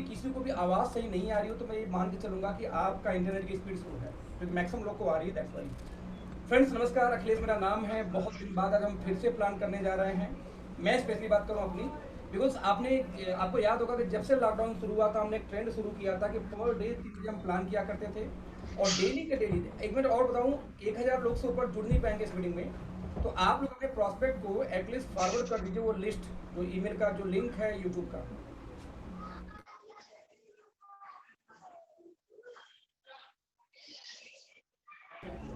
किसी को भी आवाज़ सही नहीं आ रही हो तो मैं ये मान के चलूँगा कि आपका इंटरनेट की स्पीड स्लो है, क्योंकि मैक्सिमम लोग को आ रही है, दैट्स वाई। फ्रेंड्स नमस्कार, अखिलेश मेरा नाम है। बहुत दिन बाद आज हम फिर से प्लान करने जा रहे हैं। मैं स्पेशली बात करूँ अपनी, बिकॉज आपको याद होगा कि जब से लॉकडाउन शुरू हुआ था हमने एक ट्रेंड शुरू किया था कि पर डे 3 चीज़ें हम प्लान किया करते थे, और डेली के डेली। एक मिनट और बताऊँ, 1000 लोग से ऊपर जुड़ नहीं पाएंगे इस मीटिंग में, तो आप लोग अपने प्रॉस्पेक्ट को एटलीस्ट फॉरवर्ड कर दीजिए वो लिस्ट, जो ईमेल का जो लिंक है यूट्यूब का।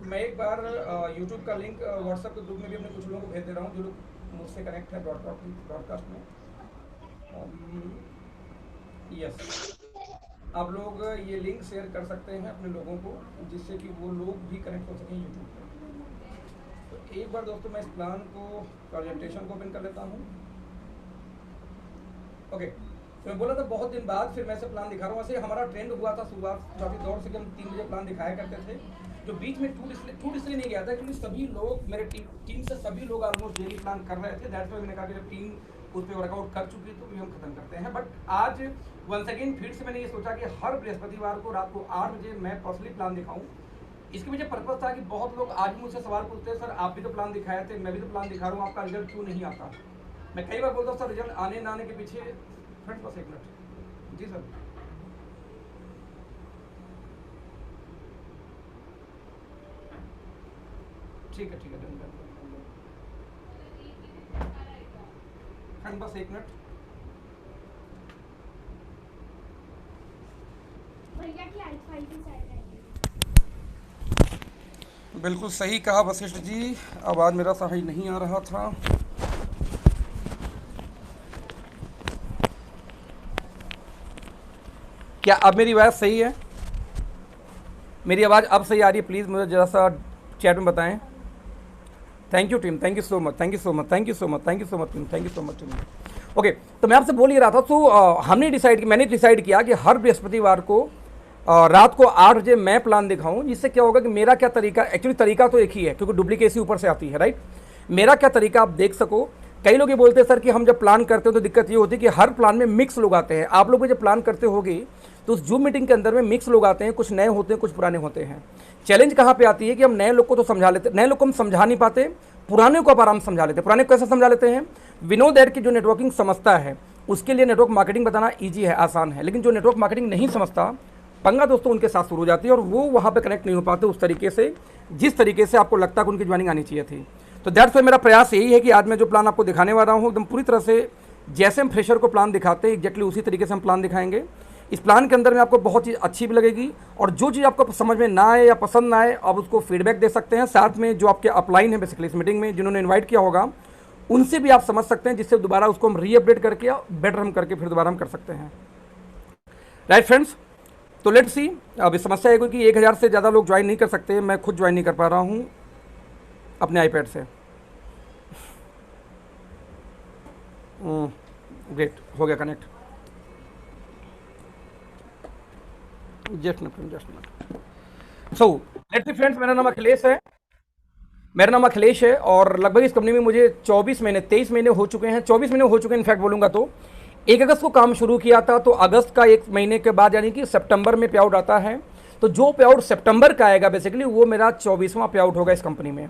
मैं एक बार यूट्यूब का लिंक व्हाट्सएप के ग्रुप में भी अपने कुछ लोगों को भेज दे रहा हूँ जो लोग मुझसे कनेक्ट है ब्रॉडकास्ट में। यस, आप लोग ये लिंक शेयर कर सकते हैं अपने लोगों को, जिससे कि वो लोग भी कनेक्ट हो सकें यूट्यूब पर। तो एक बार दोस्तों मैं इस प्लान को, प्रेजेंटेशन को ओपन कर लेता हूँ। ओके, तो मैं बोला था बहुत दिन बाद फिर मैं से प्लान दिखा रहा हूँ। वैसे हमारा ट्रेंड हुआ था शुरुआती दौर से कि हम 3 बजे प्लान दिखाया करते थे, जो बीच में टूट इसलिए नहीं गया था क्योंकि सभी लोग, मेरे टीम से सभी लोग ऑलमोस्ट डेली प्लान कर रहे थे। दैट्स वाई मैंने कहा कि जब टीम उस पर वर्कआउट कर चुकी है तो भी हम खत्म करते हैं। बट आज वंस अगेन फिर से मैंने ये सोचा कि हर बृहस्पतिवार को रात को 8 बजे मैं पर्सनली प्लान दिखाऊँ। इसके पीछे पर्पज था कि बहुत लोग आज मुझसे सवाल पूछते हैं, सर आप भी तो प्लान दिखाए थे, मैं भी तो प्लान दिखा रहा हूँ, आपका रिजल्ट क्यों नहीं आता। मैं कई बार बोलता हूँ सर रिजल्ट आने ना आने के पीछे, फ्रेंड्स बस एक मिनट जी सर। ठीक है डन डन। फ्रेंड बस एक मिनट। भैया की वाईफाई की साइड है। बिल्कुल सही कहा वशिष्ठ जी, आवाज़ मेरा सही नहीं आ रहा था। क्या अब मेरी आवाज़ सही है? मेरी आवाज़ अब सही आ रही है? प्लीज़ मुझे ज़रा सा चैट में बताएं। Thank you team, thank you so much, thank you so much, thank you so much, thank you so much team, thank you so much team. Okay, तो मैं आपसे बोल ही रहा था, तो मैंने डिसाइड किया कि हर बृहस्पतिवार को रात को 8 बजे मैं प्लान दिखाऊं। जिससे क्या होगा कि मेरा क्या तरीका, एक्चुअली तरीका तो एक ही है क्योंकि डुप्लीकेसी ऊपर से आती है, राइट। मेरा क्या तरीका आप देख सको। कई लोग ये बोलते हैं सर कि हम जब प्लान करते हो तो दिक्कत ये होती है कि हर प्लान में मिक्स लोग आते हैं। आप लोग जब प्लान करते होगे तो उस जूम मीटिंग के अंदर में मिक्स लोग आते हैं, कुछ नए होते हैं, कुछ पुराने होते हैं। चैलेंज कहाँ पे आती है कि हम नए लोग को तो समझा लेते, नए लोग को हम समझा नहीं पाते, पुराने को आप आराम से समझा लेते। पुराने को कैसे समझा लेते हैं? वी नो दैट कि जो नेटवर्किंग समझता है उसके लिए नेटवर्क मार्केटिंग बताना ईजी है, आसान है। लेकिन जो नेटवर्क मार्केटिंग नहीं समझता, पंगा दोस्तों उनके साथ शुरू हो जाती है और वो वहाँ पे कनेक्ट नहीं हो पाते उस तरीके से जिस तरीके से आपको लगता है कि उनकी ज्वाइनिंग आनी चाहिए थी। तो दैट्स वाई मेरा प्रयास यही है कि आज मैं जो प्लान आपको दिखाने वाला हूँ एकदम पूरी तरह से जैसे हम फ्रेशर को प्लान दिखाते हैं एग्जैक्टली उसी तरीके से हम प्लान दिखाएंगे। इस प्लान के अंदर में आपको बहुत चीज़ अच्छी भी लगेगी, और जो चीज़ आपको समझ में ना आए या पसंद ना आए आप उसको फीडबैक दे सकते हैं। साथ में जो आपके अपलाइन है बेसिकली इस मीटिंग में जिन्होंने इन्वाइट किया होगा उनसे भी आप समझ सकते हैं, जिससे दोबारा उसको हम रीअपडेट करके बेटर हम करके फिर दोबारा हम कर सकते हैं, राइट फ्रेंड्स। तो लेट्स सी। अब समस्या है कि 1000 से ज़्यादा लोग ज्वाइन नहीं कर सकते, मैं खुद ज्वाइन नहीं कर पा रहा हूँ अपने आईपैड से। ग्रेट, हो गया connect. Just minute. So let's see friends, मेरा नाम अखिलेश है और लगभग इस कंपनी में मुझे 23 महीने हो चुके हैं, 24 महीने हो चुके हैं इनफैक्ट बोलूँगा तो। 1 अगस्त को काम शुरू किया था, तो अगस्त का 1 महीने के बाद यानी कि सितंबर में पे आउट आता है। तो जो पे आउट सितंबर का आएगा बेसिकली वो मेरा 24वां पे आउट होगा इस कंपनी में।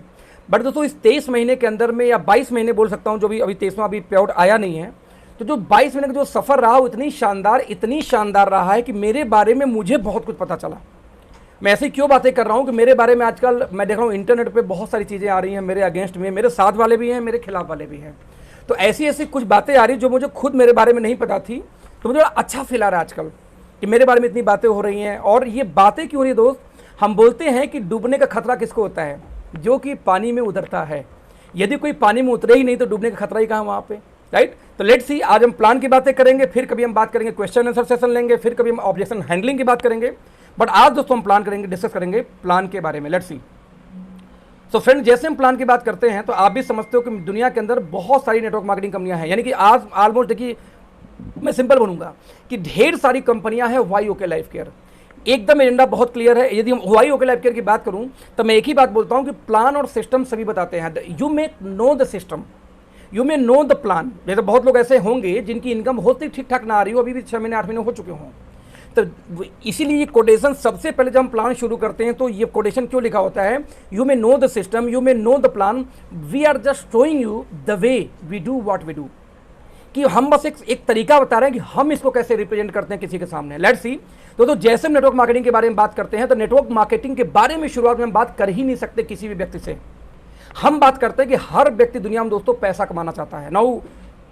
बट दोस्तों इस 23 महीने के अंदर में, या 22 महीने बोल सकता हूँ, जो भी अभी 23वां अभी पे आउट आया नहीं है, तो जो 22 महीने का जो सफ़र रहा वो इतनी शानदार रहा है कि मेरे बारे में मुझे बहुत कुछ पता चला। मैं ऐसी क्यों बातें कर रहा हूँ कि मेरे बारे में आजकल मैं देख रहा हूँ इंटरनेट पे बहुत सारी चीज़ें आ रही हैं मेरे अगेंस्ट में, मेरे साथ वाले भी हैं, मेरे खिलाफ वाले भी हैं। तो ऐसी ऐसी कुछ बातें आ रही जो मुझे खुद मेरे बारे में नहीं पता थी, तो मुझे अच्छा फील आ रहा है आजकल कि मेरे बारे में इतनी बातें हो रही हैं। और ये बातें क्यों हो रही है दोस्त? हम बोलते हैं कि डूबने का खतरा किसको होता है? जो कि पानी में उतरता है। यदि कोई पानी में उतरे ही नहीं तो डूबने का खतरा ही कहाँ वहाँ पे, राइट। तो लेट्स सी, आज हम प्लान की बातें करेंगे, फिर कभी हम बात करेंगे क्वेश्चन आंसर सेशन लेंगे, फिर कभी हम ऑब्जेक्शन हैंडलिंग की बात करेंगे। बट आज दोस्तों हम प्लान करेंगे, डिस्कस करेंगे प्लान के बारे में। Let's see. सो फ्रेंड, जैसे हम प्लान की बात करते हैं तो आप भी समझते हो कि दुनिया के अंदर बहुत सारी नेटवर्क मार्केटिंग कंपनियां हैं। यानी कि आज ऑलमोस्ट देखिए, मैं सिंपल बनूंगा कि ढेर सारी कंपनियां हैं। वाई ओके लाइफ केयर एकदम एजेंडा बहुत क्लियर है। यदि हम वाई ओके लाइफ केयर की बात करूं तो मैं एक ही बात बोलता हूं कि प्लान और सिस्टम सभी बताते हैं। You may know the system, you may know the plan. जैसे बहुत लोग ऐसे होंगे जिनकी इनकम होती ठीक ठाक ना आ रही हो, अभी भी 6 महीने 8 महीने हो चुके हों, तो इसीलिए ये कोटेशन सबसे पहले जब हम प्लान शुरू करते हैं तो ये कोटेशन क्यों लिखा होता है, you may know the system, you may know the plan, we are just showing you the way we do what we do, कि हम बस एक तरीका बता रहे हैं कि हम इसको कैसे रिप्रेजेंट करते हैं किसी के सामने। Let's see. तो जैसे हम नेटवर्क मार्केटिंग के बारे में बात करते हैं तो नेटवर्क मार्केटिंग के बारे में शुरुआत में हम बात कर ही नहीं सकते किसी भी व्यक्ति से। हम बात करते हैं कि हर व्यक्ति दुनिया में दोस्तों पैसा कमाना चाहता है। नाउ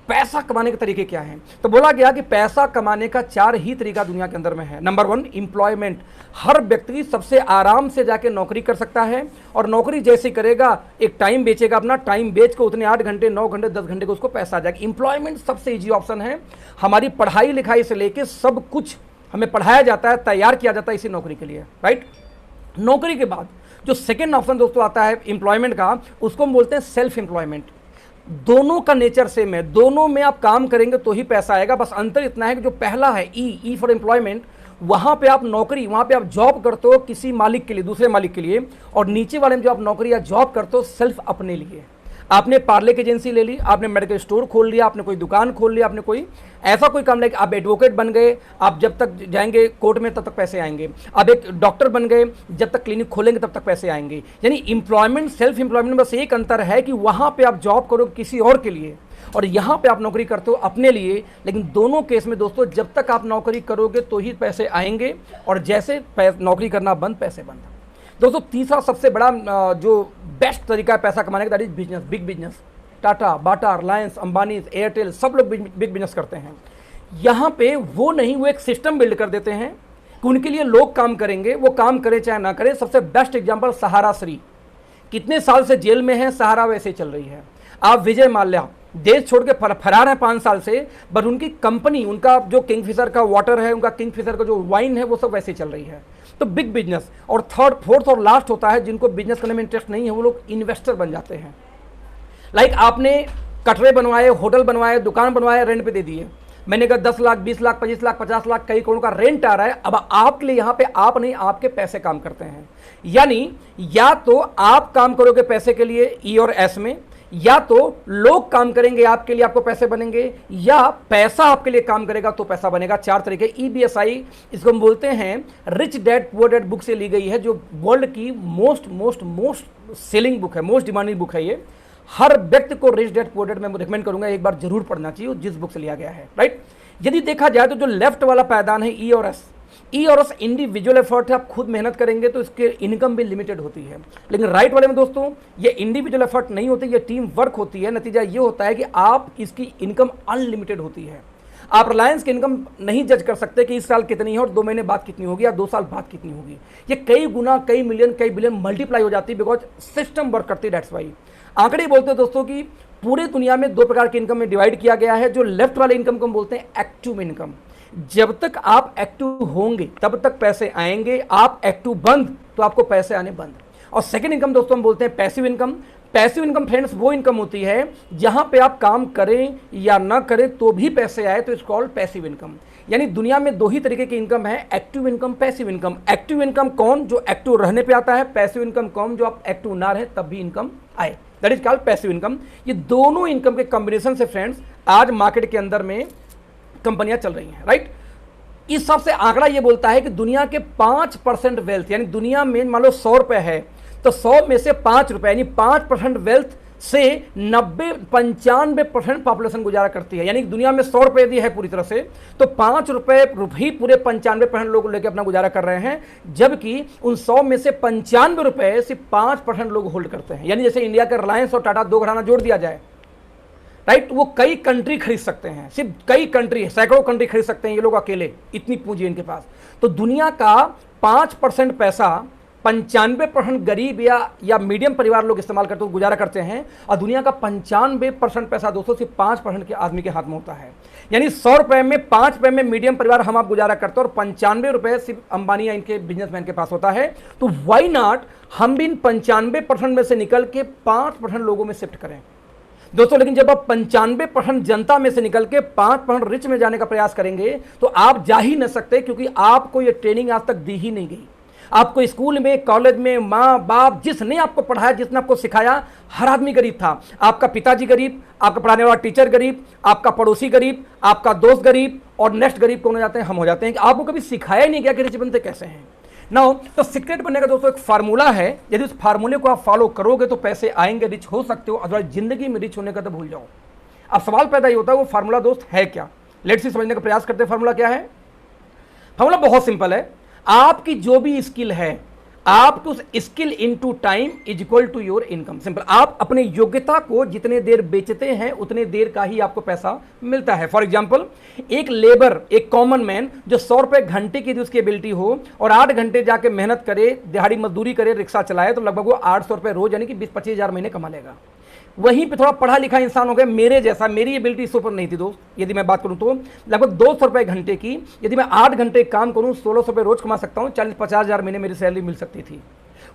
पैसा कमाने के तरीके क्या हैं, तो बोला गया कि पैसा कमाने का 4 ही तरीका दुनिया के अंदर में है। Number 1 employment. हर व्यक्ति सबसे आराम से जाके नौकरी कर सकता है, और नौकरी जैसे करेगा एक टाइम बेचेगा, अपना टाइम बेच के उतने 8 घंटे 9 घंटे 10 घंटे को उसको पैसा आ जाएगा। एम्प्लॉयमेंट सबसे ईजी ऑप्शन है। हमारी पढ़ाई लिखाई से लेके सब कुछ हमें पढ़ाया जाता है, तैयार किया जाता है इसी नौकरी के लिए, राइट। नौकरी के बाद जो सेकेंड ऑप्शन दोस्तों आता है एम्प्लॉयमेंट का, उसको हम बोलते हैं सेल्फ एम्प्लॉयमेंट। दोनों का नेचर सेम है, दोनों में आप काम करेंगे तो ही पैसा आएगा। बस अंतर इतना है कि जो पहला है ई फॉर एम्प्लॉयमेंट, वहां पे आप नौकरी, वहां पे आप जॉब करते हो किसी मालिक के लिए, दूसरे मालिक के लिए, और नीचे वाले में जो आप नौकरी या जॉब करते हो सिर्फ अपने लिए। आपने पार्ले की एजेंसी ले ली, आपने मेडिकल स्टोर खोल लिया, आपने कोई दुकान खोल लिया, आपने कोई ऐसा कोई काम नहीं, आप एडवोकेट बन गए, आप जब तक जाएंगे कोर्ट में तब तक पैसे आएंगे। आप एक डॉक्टर बन गए, जब तक क्लिनिक खोलेंगे तब तक पैसे आएंगे। यानी एम्प्लॉयमेंट सेल्फ एम्प्लॉयमेंट बस एक अंतर है कि वहां पे आप जॉब करो किसी और के लिए, और यहाँ पे आप नौकरी करते हो अपने लिए। लेकिन दोनों केस में दोस्तों जब तक आप नौकरी करोगे तो ही पैसे आएंगे, और जैसे नौकरी करना बंद, पैसे बंद। दोस्तों तीसरा सबसे बड़ा जो बेस्ट तरीका है पैसा कमाने का, that is business, big business. Tata, Bata, Reliance, Ambani, Airtel, सब लोग बिग बिजनेस करते हैं। यहाँ पे वो नहीं, वो एक सिस्टम बिल्ड कर देते हैं कि उनके लिए लोग काम करेंगे, वो काम करें चाहे ना करें। सबसे बेस्ट एग्जांपल सहारा श्री, कितने साल से जेल में है, सहारा वैसे चल रही है। आप विजय माल्या, देश छोड़ के फरार है 5 साल से, बट उनकी कंपनी, उनका जो किंगफिशर का वाटर है, उनका किंगफिशर का जो वाइन है, वो सब वैसे चल रही है। तो बिग बिजनेस। और थर्ड, फोर्थ और लास्ट होता है जिनको बिजनेस करने में इंटरेस्ट नहीं है, वो लोग इन्वेस्टर बन जाते हैं। लाइक आपने कटरे बनवाए, होटल बनवाए, दुकान बनवाए, रेंट पे दे दिए। मैंने कहा 10 लाख, 20 लाख, 25 लाख, 50 लाख, कई करोड़ का रेंट आ रहा है। अब आपके लिए यहाँ पे आप नहीं, आपके पैसे काम करते हैं। यानी या तो आप काम करोगे पैसे के लिए ई और एस में, या तो लोग काम करेंगे आपके लिए, आपको पैसे बनेंगे, या पैसा आपके लिए काम करेगा तो पैसा बनेगा। 4 तरीके। EBSI, इसको हम बोलते हैं rich dad poor dad book से ली गई है, जो वर्ल्ड की मोस्ट सेलिंग बुक है, मोस्ट डिमांडिंग बुक है ये। हर व्यक्ति को रिच डैड पुअर डैड मैं रिकमेंड करूंगा एक बार जरूर पढ़ना चाहिए, जिस बुक से लिया गया है, राइट। यदि देखा जाए तो जो लेफ्ट वाला पायदान है ई और एस इंडिविजुअल एफर्ट है, आप खुद मेहनत करेंगे तो इसके इनकम भी लिमिटेड होती है। लेकिन राइट वाले में दोस्तों ये इंडिविजुअल एफर्ट नहीं होती, ये टीम वर्क होती है। नतीजा ये होता है कि आप इसकी इनकम अनलिमिटेड होती है। आप रिलायंस की इनकम नहीं जज कर सकते कि इस साल कितनी है और 2 महीने बाद कितनी होगी या 2 साल बाद कितनी होगी। ये कई गुना, कई मिलियन, कई बिलियन मल्टीप्लाई हो जाती है, बिकॉज सिस्टम वर्क करती है। दैट्स वाई आंकड़े बोलते हैं दोस्तों कि पूरी दुनिया में 2 प्रकार की इनकम में डिवाइड किया गया है। जो लेफ्ट वाले इनकम को हम बोलते हैं एक्टिव इनकम। जब तक आप एक्टिव होंगे तब तक पैसे आएंगे, आप एक्टिव बंद तो आपको पैसे आने बंद। और सेकंड इनकम दोस्तों हम बोलते हैं passive income. Passive income friends वो इनकम होती है जहां पे आप काम करें या ना करें तो भी पैसे आए, तो इट्स कॉल्ड पैसिव इनकम। यानी दुनिया में 2 ही तरीके की इनकम है, active income, passive income. Active income कौन, जो एक्टिव रहने पे आता है। पैसिव इनकम कौन, जो आप एक्टिव ना रहे तब भी इनकम आए, that is called passive income. ये दोनों इनकम के कॉम्बिनेशन से फ्रेंड्स आज मार्केट के अंदर में कंपनियां चल रही हैं, राइट। इस हिसाब से आंकड़ा ये बोलता है कि दुनिया के 5% वेल्थ, यानी दुनिया में मान लो 100 रुपए है तो 100 में से 5 रुपए यानी 5% वेल्थ से 95% पॉपुलेशन गुजारा करती है। यानी दुनिया में 100 रुपए यदि है पूरी तरह से तो 5 रुपए ही पूरे 95% लोग लेके अपना गुजारा कर रहे हैं, जबकि उन 100 में से 95 रुपए सिर्फ 5% लोग होल्ड करते हैं। यानी जैसे इंडिया के रिलायंस और टाटा 2 घराना जोड़ दिया जाए, राइट, वो कई कंट्री खरीद सकते हैं, सिर्फ कई कंट्री, सैकड़ों कंट्री खरीद सकते हैं ये लोग अकेले, इतनी पूंजी इनके पास। तो दुनिया का 5% पैसा 95% गरीब या मीडियम परिवार लोग इस्तेमाल करते हुए गुजारा करते हैं, और दुनिया का 95% पैसा दोस्तों सिर्फ 5% के आदमी के हाथ में होता है। यानी 100 रुपए में 5 रुपए में मीडियम परिवार हम आप गुजारा करते हैं, और 95 रुपए सिर्फ अंबानी या इनके बिजनेसमैन के पास होता है। तो वाई नॉट हम भी इन 95% में से निकल के 5% लोगों में शिफ्ट करें दोस्तों। लेकिन जब आप 95% जनता में से निकल के 5% रिच में जाने का प्रयास करेंगे तो आप जा ही नहीं सकते, क्योंकि आपको ये ट्रेनिंग आज तक दी ही नहीं गई। आपको स्कूल में, कॉलेज में माँ बाप जिसने आपको पढ़ाया, जिसने आपको सिखाया, हर आदमी गरीब था। आपका पिताजी गरीब, आपका पढ़ाने वाला टीचर गरीब, आपका पड़ोसी गरीब, आपका दोस्त गरीब, और नेक्स्ट गरीब कौन हो जाते हैं? हम हो जाते हैं। कि आपको कभी सिखाया ही नहीं गया कि रिच बनते कैसे हैं। नाउ तो सीक्रेट बनने का दोस्तों एक फार्मूला है, यदि उस फार्मूले को आप फॉलो करोगे तो पैसे आएंगे, रिच हो सकते हो। अदरवाइज जिंदगी में रिच होने का तो भूल जाओ। अब सवाल पैदा ये होता है वो फार्मूला दोस्त है क्या? लेट्स सी समझने का प्रयास करते हैं। फार्मूला क्या है? फार्मूला बहुत सिंपल है। आपकी जो भी स्किल है, आपकी उस skill into time is equal to your income. Simple. आप अपने योग्यता को जितने देर बेचते हैं उतने देर का ही आपको पैसा मिलता है। फॉर एग्जांपल, एक लेबर, एक कॉमन मैन जो 100 रुपए घंटे की उसकी एबिलिटी हो और 8 घंटे जाके मेहनत करे, दिहाड़ी मजदूरी करे, रिक्शा चलाए, तो लगभग वो 800 रुपए रोज यानी कि 20-25 हज़ार महीने कमा लेगा। वहीं पे थोड़ा पढ़ा लिखा इंसान हो गया मेरे जैसा, मेरी एबिलिटी इस ऊपर नहीं थी दोस्त, यदि मैं बात करूं तो लगभग 200 रुपए घंटे की, यदि मैं 8 घंटे काम करूं 1600 रुपए रोज कमा सकता हूं, 40-50 हज़ार महीने मेरी सैलरी मिल सकती थी।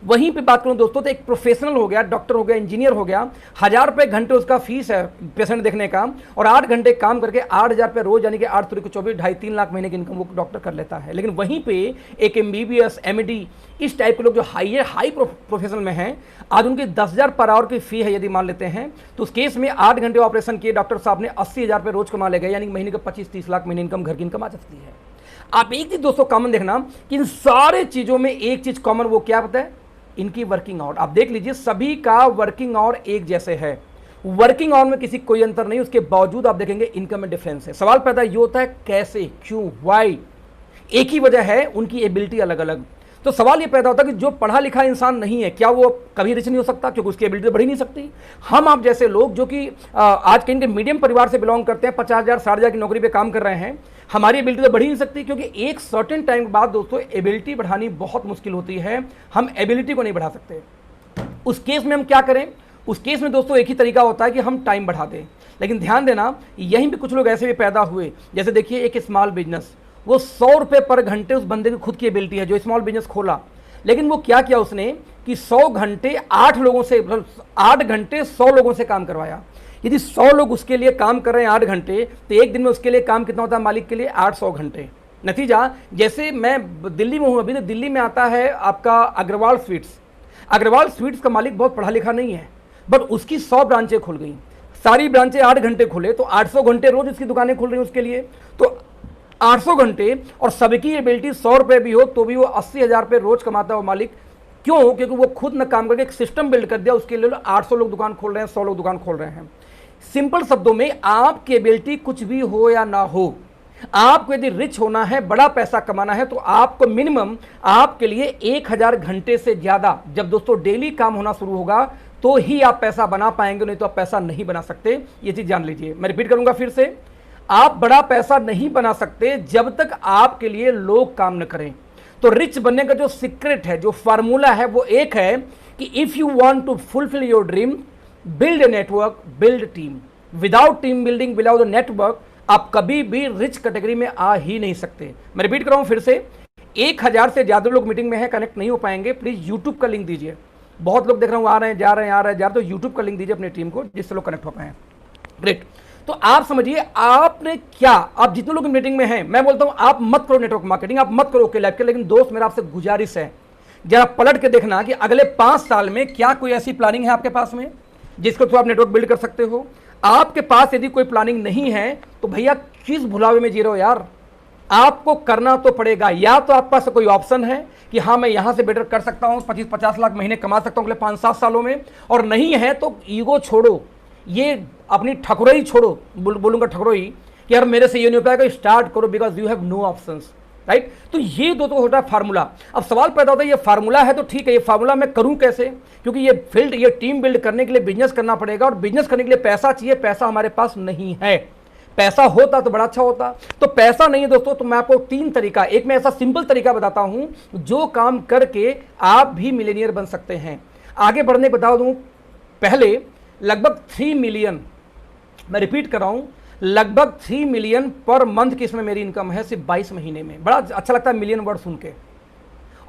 वहीं पे बात करूं दोस्तों तो एक प्रोफेशनल हो गया, डॉक्टर हो गया, इंजीनियर हो गया, 1000 रुपए घंटे उसका फीस है पेशेंट देखने का, और 8 घंटे काम करके 8000 रुपए रोज यानी कि 8 3 24 2.5-3 लाख महीने की इनकम वो डॉक्टर कर लेता है। लेकिन वहीं पे एक MBBS MD इस टाइप के लोग जो हाई प्रोफेशनल में हैं, आज उनकी 10,000 पर आवर की फी है यदि मान लेते हैं, तो उस केस में 8 घंटे ऑपरेशन किए डॉक्टर साहब ने 80,000 रुपए रोज कमा ले गए, यानी महीने का 25-30 लाख महीने इनकम घर की इनकम आ सकती है। आप एक चीज दोस्तों कॉमन देखना कि इन सारे चीजों में एक चीज कॉमन, वो क्या पता है? इनकी वर्किंग आवर। आप देख लीजिए सभी का वर्किंग आवर एक जैसे है, वर्किंग आवर में किसी कोई अंतर नहीं, उसके बावजूद आप देखेंगे इनकम में डिफरेंस है। सवाल पैदा ये होता है कैसे, क्यों, व्हाई? एक ही वजह है, उनकी एबिलिटी अलग अलग। तो सवाल ये पैदा होता है कि जो पढ़ा लिखा इंसान नहीं है, क्या वो कभी रिच नहीं हो सकता? क्योंकि उसकी एबिलिटी बढ़ ही नहीं सकती। हम आप जैसे लोग जो कि आज के इनके मीडियम परिवार से बिलोंग करते हैं, 50,000 60,000 की नौकरी पे काम कर रहे हैं, हमारी एबिलिटी तो बढ़ ही नहीं सकती, क्योंकि एक सर्टेन टाइम के बाद दोस्तों एबिलिटी बढ़ानी बहुत मुश्किल होती है। हम एबिलिटी को नहीं बढ़ा सकते। उस केस में हम क्या करें? उस केस में दोस्तों एक ही तरीका होता है कि हम टाइम बढ़ा दें। लेकिन ध्यान देना, यहीं पे कुछ लोग ऐसे भी पैदा हुए, जैसे देखिए एक स्मॉल बिजनेस, वो 100 रुपए पर घंटे उस बंदे की खुद की एबिलिटी है जो स्मॉल बिजनेस खोला, लेकिन वो क्या किया उसने कि 100 घंटे 8 लोगों से, 8 घंटे 100 लोगों से काम करवाया। यदि 100 लोग उसके लिए काम कर रहे हैं 8 घंटे, तो एक दिन में उसके लिए काम कितना होता है मालिक के लिए? 800 घंटे। नतीजा, जैसे मैं दिल्ली में हूं अभी, तो दिल्ली में आता है आपका अग्रवाल स्वीट्स। अग्रवाल स्वीट्स का मालिक बहुत पढ़ा लिखा नहीं है, बट उसकी 100 ब्रांचें खुल गई, सारी ब्रांचें 8 घंटे खुले, तो 800 घंटे रोज उसकी दुकानें खुल रही हैं उसके लिए। तो 800 घंटे और सबकी एबिलिटी 100 रुपए भी हो तो भी वो 80,000 रुपए रोज कमाता है वो मालिक। क्यों? क्योंकि वो खुद न काम करके एक सिस्टम बिल्ड कर दिया, उसके लिए 800 लोग दुकान खोल रहे हैं, 100 लोग दुकान खोल रहे हैं। सिंपल शब्दों में, आपकी एबिलिटी कुछ भी हो या ना हो, आपको यदि रिच होना है, बड़ा पैसा कमाना है, तो आपको मिनिमम आपके लिए 1000 घंटे से ज्यादा जब दोस्तों डेली काम होना शुरू होगा तो ही आप पैसा बना पाएंगे, नहीं तो आप पैसा नहीं बना सकते। ये चीज जान लीजिए। मैं रिपीट करूंगा फिर से, आप बड़ा पैसा नहीं बना सकते जब तक आपके लिए लोग काम न करें। तो रिच बनने का जो सीक्रेट है, जो फार्मूला है, वो एक है कि if you want to fulfil your dream, build a network, build team. Without team building, without network, आप कभी भी रिच कैटेगरी में आ ही नहीं सकते। मैं रिपीट कर रहा हूं फिर से, 1000 से ज्यादा लोग मीटिंग में हैं, कनेक्ट नहीं हो पाएंगे, प्लीज यूट्यूब का लिंक दीजिए। बहुत लोग देख रहा हूं आ रहे हैं, जा रहे हैं, तो यूट्यूब का लिंक दीजिए अपनी टीम को, जिससे लोग कनेक्ट हो पाए। ग्रेट। तो आप समझिए आपने क्या, आप जितने लोग मीटिंग में हैं, मैं बोलता हूं आप मत करो नेटवर्क मार्केटिंग, आप मत करो लाइफ के, लेकिन दोस्त मेरा आपसे गुजारिश है, जरा पलट के देखना कि अगले 5 साल में क्या कोई ऐसी प्लानिंग है आपके पास में जिसको तो आप नेटवर्क बिल्ड कर सकते हो। आपके पास यदि कोई प्लानिंग नहीं है तो भैया किस भुलावे में जी रहे हो यार, आपको करना तो पड़ेगा। या तो आपके पास कोई ऑप्शन है कि हाँ मैं यहां से बेटर कर सकता हूं, 25-50 लाख महीने कमा सकता हूं अगले 5-7 सालों में, और नहीं है तो ईगो छोड़ो, ये अपनी ठकुराई छोड़ो, बोलूंगा ठकुराई कि यार मेरे से ये नहीं हो पाएगा, स्टार्ट करो, because you have no options, right. तो ये दो तो होता है फार्मूला। अब सवाल पैदा होता है ये फार्मूला है तो ठीक है, ये फार्मूला मैं करूं कैसे? क्योंकि ये फील्ड, ये टीम बिल्ड करने के लिए बिजनेस करना पड़ेगा, और बिजनेस करने के लिए पैसा चाहिए, पैसा हमारे पास नहीं है। पैसा होता तो बड़ा अच्छा होता, तो पैसा नहीं है दोस्तों। तो मैं आपको 3 तरीका, एक मैं ऐसा सिंपल तरीका बताता हूं जो काम करके आप भी मिलेनियर बन सकते हैं। आगे बढ़ने बता दूं, पहले लगभग 3 मिलियन, मैं रिपीट कर रहा हूं, लगभग 3 मिलियन पर मंथ की इसमें मेरी इनकम है सिर्फ 22 महीने में। बड़ा अच्छा लगता है मिलियन वर्ड सुन के,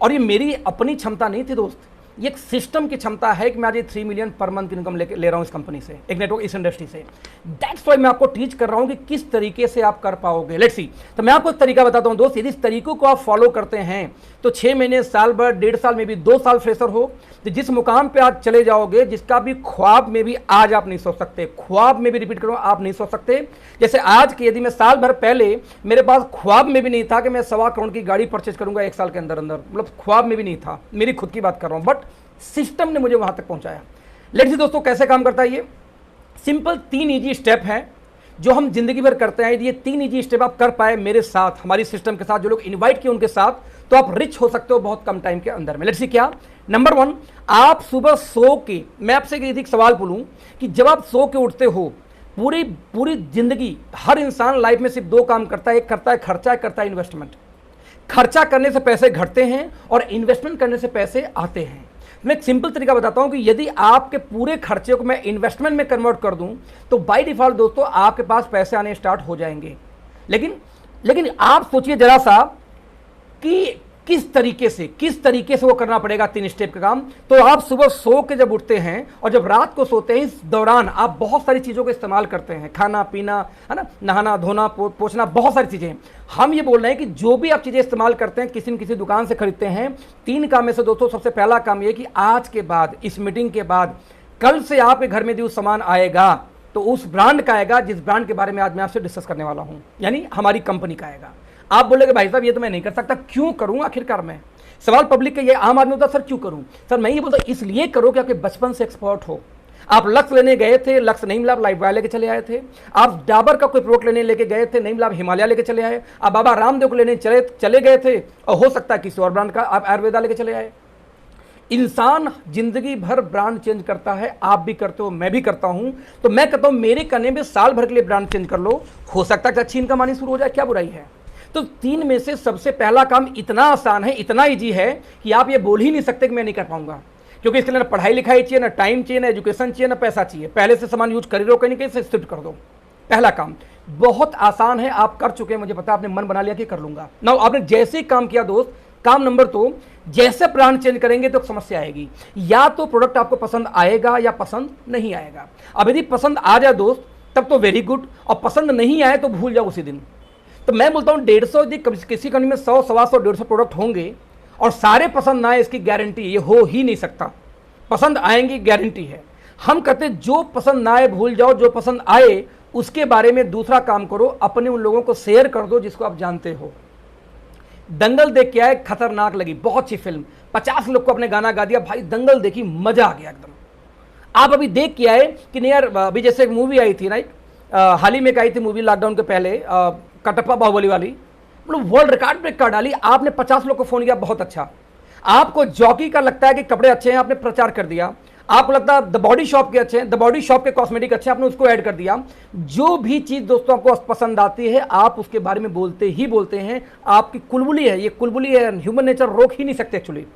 और ये मेरी अपनी क्षमता नहीं थी दोस्त, ये एक सिस्टम की क्षमता है कि मैं आज ये 3 मिलियन पर मंथ इनकम ले रहा हूँ इस कंपनी से, एक नेटवर्क इस इंडस्ट्री से। दैट्स वाई मैं आपको टीच कर रहा हूँ कि किस तरीके से आप कर पाओगे। लेट्स सी, तो मैं आपको एक तरीका बताता हूँ दोस्त, यदि इस तरीकों को आप फॉलो करते हैं तो 6 महीने, साल भर, 1.5 साल में भी 2 साल फ्रेशर हो, तो जिस मुकाम पे आज चले जाओगे, जिसका भी ख्वाब में भी आज आप नहीं सोच सकते, ख्वाब में भी रिपीट करो, आप नहीं सोच सकते। जैसे आज के, यदि मैं साल भर पहले मेरे पास ख्वाब में भी नहीं था कि मैं 1.25 करोड़ की गाड़ी परचेज करूंगा 1 साल के अंदर अंदर, मतलब ख्वाब में भी नहीं था, मेरी खुद की बात कर रहा हूं, बट सिस्टम ने मुझे वहां तक पहुंचाया। लेट्स सी दोस्तों, कैसे काम करता है ये? सिंपल 3 इजी स्टेप हैं जो हम जिंदगी भर करते हैं। यदि ये 3 इजी स्टेप आप कर पाए मेरे साथ, हमारी सिस्टम के साथ, जो लोग इनवाइट किए उनके साथ, तो आप रिच हो सकते हो बहुत कम टाइम के अंदर में। लेट्स सी क्या? नंबर 1, आप सुबह सो के, मैं आपसे एक सवाल पूछूं कि जब आप सो के उठते हो, पूरी जिंदगी हर इंसान लाइफ में सिर्फ 2 काम करता है, एक करता है खर्चा, एक करता है इन्वेस्टमेंट। खर्चा करने से पैसे घटते हैं और इन्वेस्टमेंट करने से पैसे आते हैं। मैं एक सिंपल तरीका बताता हूं कि यदि आपके पूरे खर्चे को मैं इन्वेस्टमेंट में कन्वर्ट कर दूं तो बाय डिफॉल्ट दोस्तों आपके पास पैसे आने स्टार्ट हो जाएंगे। लेकिन आप सोचिए जरा सा कि किस तरीके से वो करना पड़ेगा 3 स्टेप का काम। तो आप सुबह सो के जब उठते हैं और जब रात को सोते हैं, इस दौरान आप बहुत सारी चीज़ों का इस्तेमाल करते हैं, खाना पीना, है ना, नहाना धोना पोछना, बहुत सारी चीज़ें। हम ये बोल रहे हैं कि जो भी आप चीज़ें इस्तेमाल करते हैं, किसी न किसी दुकान से खरीदते हैं, 3 काम में से दोस्तों सबसे पहला काम ये कि आज के बाद, इस मीटिंग के बाद, कल से आपके घर में जो सामान आएगा तो उस ब्रांड का आएगा जिस ब्रांड के बारे में आज मैं आपसे डिस्कस करने वाला हूँ, यानी हमारी कंपनी का आएगा। आप बोलेंगे भाई साहब ये तो मैं नहीं कर सकता, क्यों करूं आखिरकार? मैं, सवाल पब्लिक का ये आम आदमी होता सर क्यों करूं? सर मैं ये बोलता इसलिए करो कि आपके बचपन से एक्सपर्ट हो। आप लक्ष्य लेने गए थे, लक्ष्य नहीं मिला, आप लाइफ बॉय लेके चले आए थे। आप डाबर का कोई प्रोडक्ट लेने लेके गए थे, नहीं मिला, आप हिमालय लेके चले आए। आप बाबा रामदेव को लेने चले गए थे और हो सकता है किसी और ब्रांड का आप आयुर्वेदा लेके चले आए। इंसान जिंदगी भर ब्रांड चेंज करता है, आप भी करते हो, मैं भी करता हूं। तो मैं कहता हूं मेरे कहने में साल भर के लिए ब्रांड चेंज कर लो, हो सकता है कि अच्छी इनकम आनी शुरू हो जाए, क्या बुराई है? तो 3 में से सबसे पहला काम इतना आसान है, इतना इजी है कि आप ये बोल ही नहीं सकते कि मैं नहीं कर पाऊंगा, क्योंकि इसके लिए ना पढ़ाई लिखाई चाहिए, ना टाइम चाहिए, ना एजुकेशन चाहिए, ना पैसा चाहिए। पहले से सामान यूज कर ही रहो, कहीं कहीं से शिफ्ट कर दो। पहला काम बहुत आसान है, आप कर चुके हैं, मुझे पता, आपने मन बना लिया कि कर लूंगा। ना आपने जैसे ही काम किया दोस्त, काम नंबर 2, जैसे ब्रांड चेंज करेंगे तो समस्या आएगी। या तो प्रोडक्ट आपको पसंद आएगा या पसंद नहीं आएगा। अब यदि पसंद आ जाए दोस्त तब तो वेरी गुड, और पसंद नहीं आए तो भूल जाओ उसी दिन। तो मैं बोलता हूँ 150, किसी कंपनी में 100, 125, 150 प्रोडक्ट होंगे और सारे पसंद ना आए, इसकी गारंटी ये हो ही नहीं सकता। पसंद आएंगी, गारंटी है। हम कहते जो पसंद ना आए भूल जाओ, जो पसंद आए उसके बारे में दूसरा काम करो, अपने उन लोगों को शेयर कर दो जिसको आप जानते हो। दंगल देख के आए, खतरनाक लगी, बहुत अच्छी फिल्म, 50 लोग को अपने गाना गा दिया, भाई दंगल देखी, मजा आ गया एकदम। आप अभी देख के आए कि नहीं यार, अभी जैसे एक मूवी आई थी राइट, हाल ही में आई थी मूवी लॉकडाउन के पहले, कटप्पा बाहुबली वाली, मतलब वर्ल्ड रिकॉर्ड ब्रेक कर डाली। आपने 50 लोग को फोन किया, बहुत अच्छा। आपको जॉकी का लगता है कि कपड़े अच्छे हैं, आपने प्रचार कर दिया। आपको लगता है द बॉडी शॉप के अच्छे हैं, द बॉडी शॉप के कॉस्मेटिक अच्छे हैं, आपने उसको ऐड कर दिया। जो भी चीज दोस्तों आपको पसंद आती है आप उसके बारे में बोलते ही बोलते हैं। आपकी कुलबुली है, ये कुलबुली है, ह्यूमन नेचर रोक ही नहीं सकते एक्चुअली।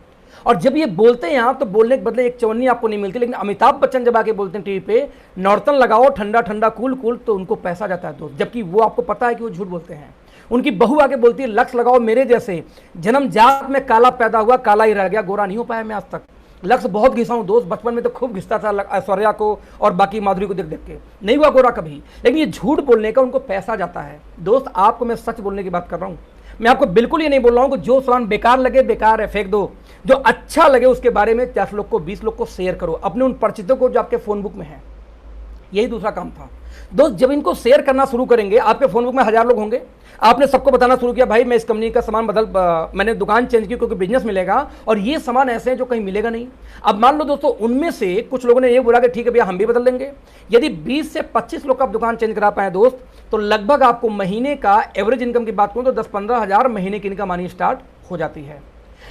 और जब ये बोलते हैं आप तो बोलने के बदले एक चवन्नी आपको नहीं मिलती, लेकिन अमिताभ बच्चन जब आके बोलते हैं टीवी पे नॉर्तन लगाओ, ठंडा ठंडा कूल कूल, तो उनको पैसा जाता है दोस्त, जबकि वो आपको पता है कि वो झूठ बोलते हैं। उनकी बहू आके बोलती है लक्ष्य लगाओ मेरे जैसे, जन्म जात में काला पैदा हुआ, काला ही रह गया, गोरा नहीं हो पाया मैं आज तक। लक्ष्य बहुत घिसा हूं दोस्त, बचपन में तो खूब घिसता था ऐश्वर्या को और बाकी माधुरी को देख देख के, नहीं हुआ गोरा कभी। लेकिन ये झूठ बोलने का उनको पैसा जाता है दोस्त। आपको मैं सच बोलने की बात कर रहा हूं, मैं आपको बिल्कुल ये नहीं बोल रहा हूं कि जो सामान बेकार लगे बेकार है फेंक दो, जो अच्छा लगे उसके बारे में 10 लोग को 20 लोग को शेयर करो, अपने उन परिचितों को जो आपके फोन बुक में है। यही दूसरा काम था दोस्त। जब इनको शेयर करना शुरू करेंगे, आपके फोन बुक में 1000 लोग होंगे, आपने सबको बताना शुरू किया भाई मैं इस कंपनी का सामान मैंने दुकान चेंज की क्योंकि बिजनेस मिलेगा और ये सामान ऐसे हैं जो कहीं मिलेगा नहीं। अब मान लो दोस्तों उनमें से कुछ लोगों ने ये बोला कि ठीक है भैया हम भी बदल देंगे। यदि 20 से 25 लोग आप दुकान चेंज करा पाए दोस्त, तो लगभग आपको महीने का एवरेज इनकम की बात करूं तो 10-15 हज़ार महीने की इनकम आनी स्टार्ट हो जाती है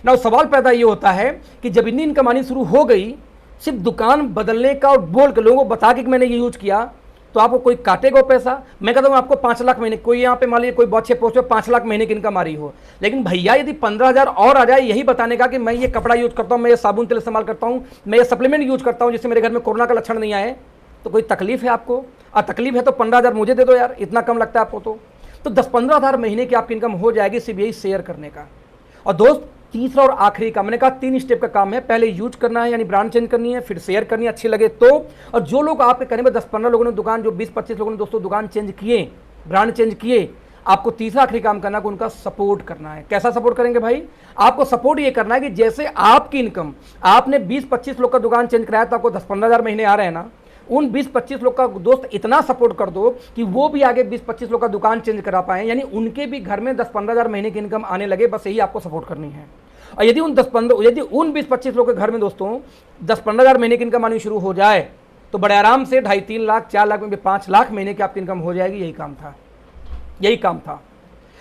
ना। सवाल पैदा ये होता है कि जब इतनी इनकम आनी शुरू हो गई, सिर्फ दुकान बदलने का और बोल के लोगों को बता के मैंने ये यूज किया, तो आपको कोई काटेगा पैसा? मैं कहता हूँ आपको 5 लाख महीने, कोई यहाँ पे मान लीजिए कोई बहुत अच्छे पोस्ट पे 5 लाख महीने की इनकम आ रही हो, लेकिन भैया यदि 15,000 और आ जाए यही बताने का कि मैं ये कपड़ा यूज करता हूँ, मैं ये साबुन तेल इस्तेमाल करता हूँ, मैं ये सप्लीमेंट यूज करता हूँ जिससे मेरे घर में कोरोना का लक्षण नहीं आए, तो कोई तकलीफ है आपको? तकलीफ है तो 15,000 मुझे दे दो यार, इतना कम लगता है आपको तो 10-15 हज़ार महीने की आपकी इनकम हो जाएगी सिर्फ यही शेयर करने का। और दोस्त तीसरा और आखिरी काम, मैंने कहा 3 स्टेप का काम है। पहले यूज करना है यानी ब्रांड चेंज करनी है, फिर शेयर करनी है अच्छी लगे तो, और जो लोग आपके कहने में 10-15 लोगों ने दुकान, जो 20-25 लोगों ने दोस्तों दुकान चेंज किए, ब्रांड चेंज किए, आपको तीसरा आखिरी काम करना है कि उनका सपोर्ट करना है। कैसा सपोर्ट करेंगे भाई? आपको सपोर्ट ये करना है कि जैसे आपकी इनकम, आपने 20-25 लोग का दुकान चेंज कराया तो आपको 10-15 हज़ार महीने आ रहे हैं ना, उन 20-25 लोग का दोस्त इतना सपोर्ट कर दो कि वो भी आगे 20-25 लोग का दुकान चेंज करा पाए, यानी उनके भी घर में 10-15 हज़ार महीने की इनकम आने लगे। बस यही आपको सपोर्ट करनी है। और यदि उन 20-25 लोग के घर में दोस्तों 10-15 हज़ार महीने की इनकम आनी शुरू हो जाए तो बड़े आराम से 2.5-3 लाख 4 लाख में भी 5 लाख महीने की आपकी इनकम हो जाएगी। यही काम था, यही काम था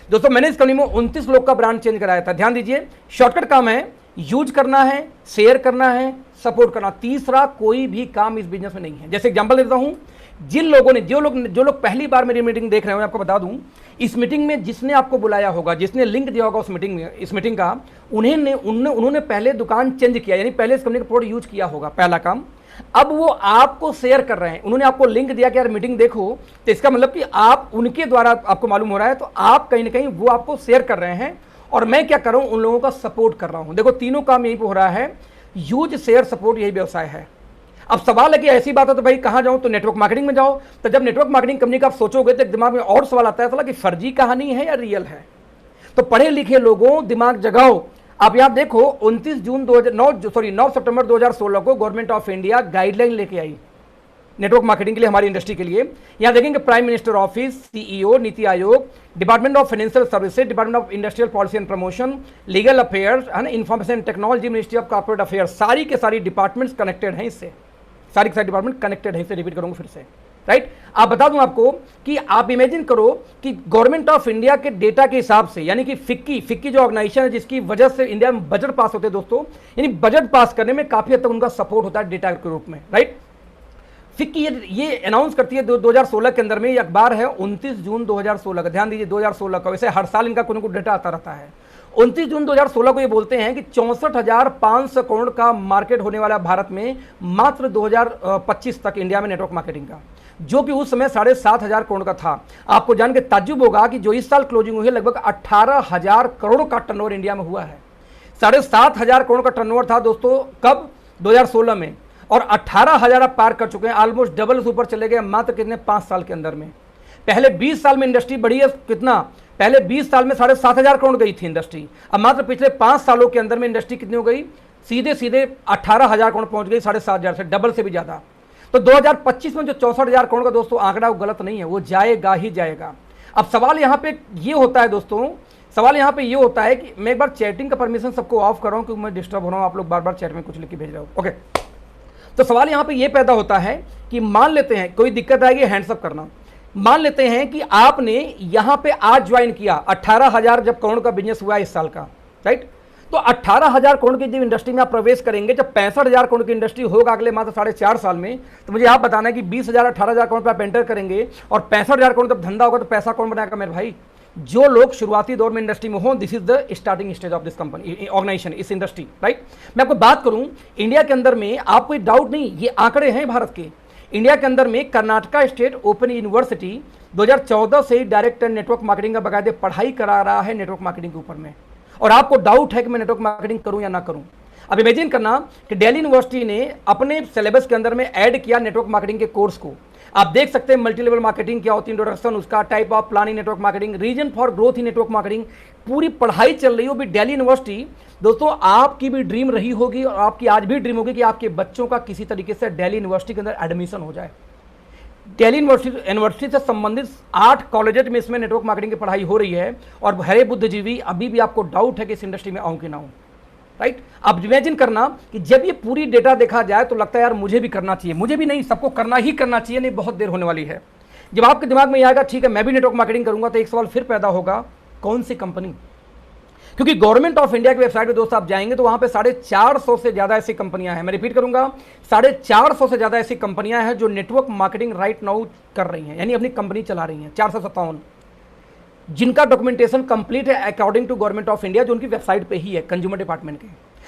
दोस्तों। मैंने इस कंपनी में 29 लोग का ब्रांड चेंज कराया था। ध्यान दीजिए, शॉर्टकट काम है, यूज करना है, शेयर करना है, सपोर्ट करना। तीसरा कोई भी काम इस बिजनेस में नहीं है। जैसे एग्जांपल देता हूं, जिन लोगों ने, जो लोग पहली बार मेरी मीटिंग देख रहे हो, मैं आपको बता दूं, इस मीटिंग में जिसने आपको बुलाया होगा, जिसने लिंक दिया होगा उस मीटिंग में, इस मीटिंग का, उन्होंने पहले दुकान चेंज किया, यानी पहले इस कंपनी का प्रोडक्ट यूज किया होगा, पहला काम। अब वो आपको शेयर कर रहे हैं, उन्होंने आपको लिंक दिया कि यार मीटिंग देखो, तो इसका मतलब कि आप उनके द्वारा आपको मालूम हो रहा है, तो आप कहीं ना कहीं वो आपको शेयर कर रहे हैं, और मैं क्या कर रहा हूं, उन लोगों का सपोर्ट कर रहा हूं। देखो तीनों काम यहीं पे हो रहा है, यूज, शेयर, सपोर्ट, यही व्यवसाय है। अब सवाल है कि ऐसी बात है तो भाई कहां जाऊं? तो नेटवर्क मार्केटिंग में जाओ। तो जब नेटवर्क मार्केटिंग कंपनी का आप सोचोगे तो दिमाग में और सवाल आता है, साला कि फर्जी कहानी है या रियल है? तो पढ़े लिखे लोगों, दिमाग जगाओ। आप यहां देखो, 9 सितंबर 2016 को गवर्नमेंट ऑफ इंडिया गाइडलाइन लेके आई नेटवर्क मार्केटिंग के लिए, हमारी इंडस्ट्री के लिए। यहां देखेंगे prime minister office, CEO, NITI Aayog, department of financial services, department of industrial policy and promotion, legal affairs, है ना, information technology, ministry of corporate affairs, सारी के सारी डिपार्टमेंट्स कनेक्टेड हैं इससे, सारी के सारी डिपार्टमेंट कनेक्टेड है इससे। रिपीट करूंगा फिर से, राइट। आप बता दूं आपको कि आप इमेजिन करो कि गवर्नमेंट ऑफ इंडिया के डेटा के हिसाब से, यानी कि फिक्की जो ऑर्गेनाइजेशन है जिसकी वजह से इंडिया में बजट पास होते हैं दोस्तों, यानी बजट पास करने में काफी हद तक उनका सपोर्ट होता है डेटा के रूप में, राइट। फिक्की ये अनाउंस करती है 2016 के अंदर में। ये अखबार है 29 जून 2016 का, ध्यान दीजिए 2016 का, वैसे हर साल इनका कोई डेटा आता रहता है। 29 जून 2016 को ये बोलते हैं कि 64,500 करोड़ का मार्केट होने वाला भारत में मात्र 2025 तक इंडिया में नेटवर्क मार्केटिंग का, जो कि उस समय 7,500 करोड़ का था। आपको जान के ताज्जुब होगा कि जो इस साल क्लोजिंग हुई है लगभग 18,000 करोड़ का टर्नओवर इंडिया में हुआ है। 7,500 करोड़ का टर्नओवर था दोस्तों कब? 2016 में, और 18,000 आप पार कर चुके हैं, ऑलमोस्ट डबल ऊपर चले गए मात्र कितने? 5 साल के अंदर में। पहले 20 साल में इंडस्ट्री बढ़ी है कितना? पहले 20 साल में 7,500 करोड़ गई थी इंडस्ट्री, अब मात्र पिछले 5 सालों के अंदर में इंडस्ट्री कितनी हो गई? सीधे 18,000 करोड़ पहुंच गई, 7,500 से, डबल से भी ज्यादा। तो 2025 में जो 64,000 करोड़ का दोस्तों आंकड़ा वो गलत नहीं है, वो जाएगा ही जाएगा। अब सवाल यहाँ पे ये होता है दोस्तों, सवाल यहाँ पे ये होता है कि मैं एक बार चैटिंग का परमिशन सबको ऑफ कर रहा हूँ क्योंकि मैं डिस्टर्ब हो रहा हूँ, आप लोग बार बार चैट में कुछ लिख के भेज रहे हो। ओके, तो सवाल यहाँ पे ये पैदा होता है कि मान लेते हैं कोई दिक्कत आएगी, हैंड्सअप करना। मान लेते हैं कि आपने यहाँ पे आज ज्वाइन किया, 18,000 जब करोड़ का बिजनेस हुआ इस साल का, राइट। तो 18,000 करोड़ की जब इंडस्ट्री में आप प्रवेश करेंगे, जब 65,000 करोड़ की इंडस्ट्री होगा अगले मात्र 4.5 साल में, तो मुझे आप बताना है कि 20,000 18,000 करोड़ पर आप एंटर करेंगे और 65,000 करोड़ जब धंधा होगा तो पैसा कौन बनाएगा मेरे भाई? जो लोग शुरुआती दौर में इंडस्ट्री में हो। This is the starting stage of this company, organization, इस इंडस्ट्री, राइट। मैं आपको बात करूं इंडिया के अंदर में, आप कोई डाउट नहीं, ये आंकड़े हैं भारत के। इंडिया के अंदर में कर्नाटका स्टेट ओपन यूनिवर्सिटी 2014 से डायरेक्ट नेटवर्क मार्केटिंग का बाकायदे पढ़ाई करा रहा है नेटवर्क मार्केटिंग के ऊपर में, और आपको डाउट है कि मैं नेटवर्क मार्केटिंग करूं या ना करूं। अब इमेजिन करना कि दिल्ली यूनिवर्सिटी ने अपने सिलेबस के अंदर में ऐड किया नेटवर्क मार्केटिंग के कोर्स को। आप देख सकते हैं मल्टी लेवल मार्केटिंग क्या होती है, इंट्रोडक्शन उसका, type of planning network marketing, reason for growth in network marketing, पूरी पढ़ाई चल रही हो भी दिल्ली यूनिवर्सिटी। दोस्तों आपकी भी ड्रीम रही होगी और आपकी आज भी ड्रीम होगी कि आपके बच्चों का किसी तरीके से दिल्ली यूनिवर्सिटी के अंदर एडमिशन हो जाए। दिल्ली यूनिवर्सिटी से संबंधित 8 कॉलेजेस में इसमें नेटवर्क मार्केटिंग की पढ़ाई हो रही है, और हरे बुद्धिजीवी अभी भी आपको डाउट है कि इस इंडस्ट्री में आऊं कि ना आऊं, राइट। अब इमेजिन करना कि जब ये पूरी डेटा देखा जाए तो लगता है यार मुझे भी करना चाहिए, मुझे भी नहीं सबको करना ही करना चाहिए, नहीं बहुत देर होने वाली है। जब आपके दिमाग में आएगा ठीक है मैं भी नेटवर्क मार्केटिंग करूंगा, तो एक सवाल फिर पैदा होगा, कौन सी कंपनी? क्योंकि गवर्नमेंट ऑफ इंडिया की वेबसाइट पे दोस्तों आप जाएंगे तो वहां पे 450 से ज्यादा ऐसी कंपनियां हैं। मैं रिपीट करूंगा, 450 से ज्यादा ऐसी कंपनियां हैं जो नेटवर्क मार्केटिंग राइट नाउ कर रही हैं, यानी अपनी कंपनी चला रही हैं। 457 जिनका डॉक्यूमेंटेशन कंप्लीट है according to government of India, जो उनकी वेबसाइट पे ही है, कंज्यूमर डिपार्टमेंट के।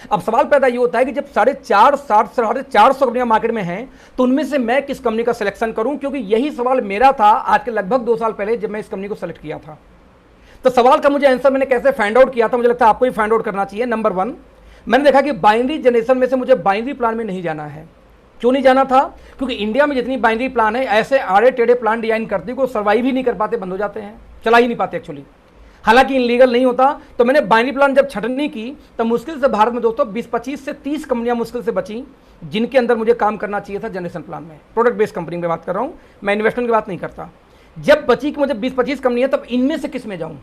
अब सवाल पैदा ये होता है कि जब 450 कंपनियां मार्केट में हैं तो उनमें से मैं किस कंपनी का सिलेक्शन करूं, क्योंकि यही सवाल मेरा था आज के लगभग 2 साल पहले जब मैं इस कंपनी को सेलेक्ट किया था। तो सवाल का मुझे आंसर मैंने कैसे फाइंड आउट किया था, मुझे लगता है आपको ही फाइंड आउट करना चाहिए। नंबर 1, मैंने देखा कि बाइनरी जनरेशन में से मुझे बाइनरी प्लान में नहीं जाना है। क्यों नहीं जाना था? क्योंकि इंडिया में जितनी बाइनरी प्लान है, ऐसे आड़े टेढ़े प्लान डिजाइन करती को सर्वाइव ही नहीं कर पाते, बंद हो जाते हैं, चला ही नहीं पाते एक्चुअली। हालांकि इनलीगल नहीं होता। तो मैंने बाइनरी प्लान जब छटनी की तब मुश्किल से भारत में दोस्तों 20-25 से 30 कंपनियां मुश्किल से बची जिनके अंदर मुझे काम करना चाहिए था जनरेशन प्लान में। प्रोडक्ट बेस्ड कंपनी में बात कर रहा हूं, मैं इन्वेस्टमेंट की बात नहीं करता। जब बची कि मुझे 20-25 कंपनी है, तब इनमें से किस में जाऊं,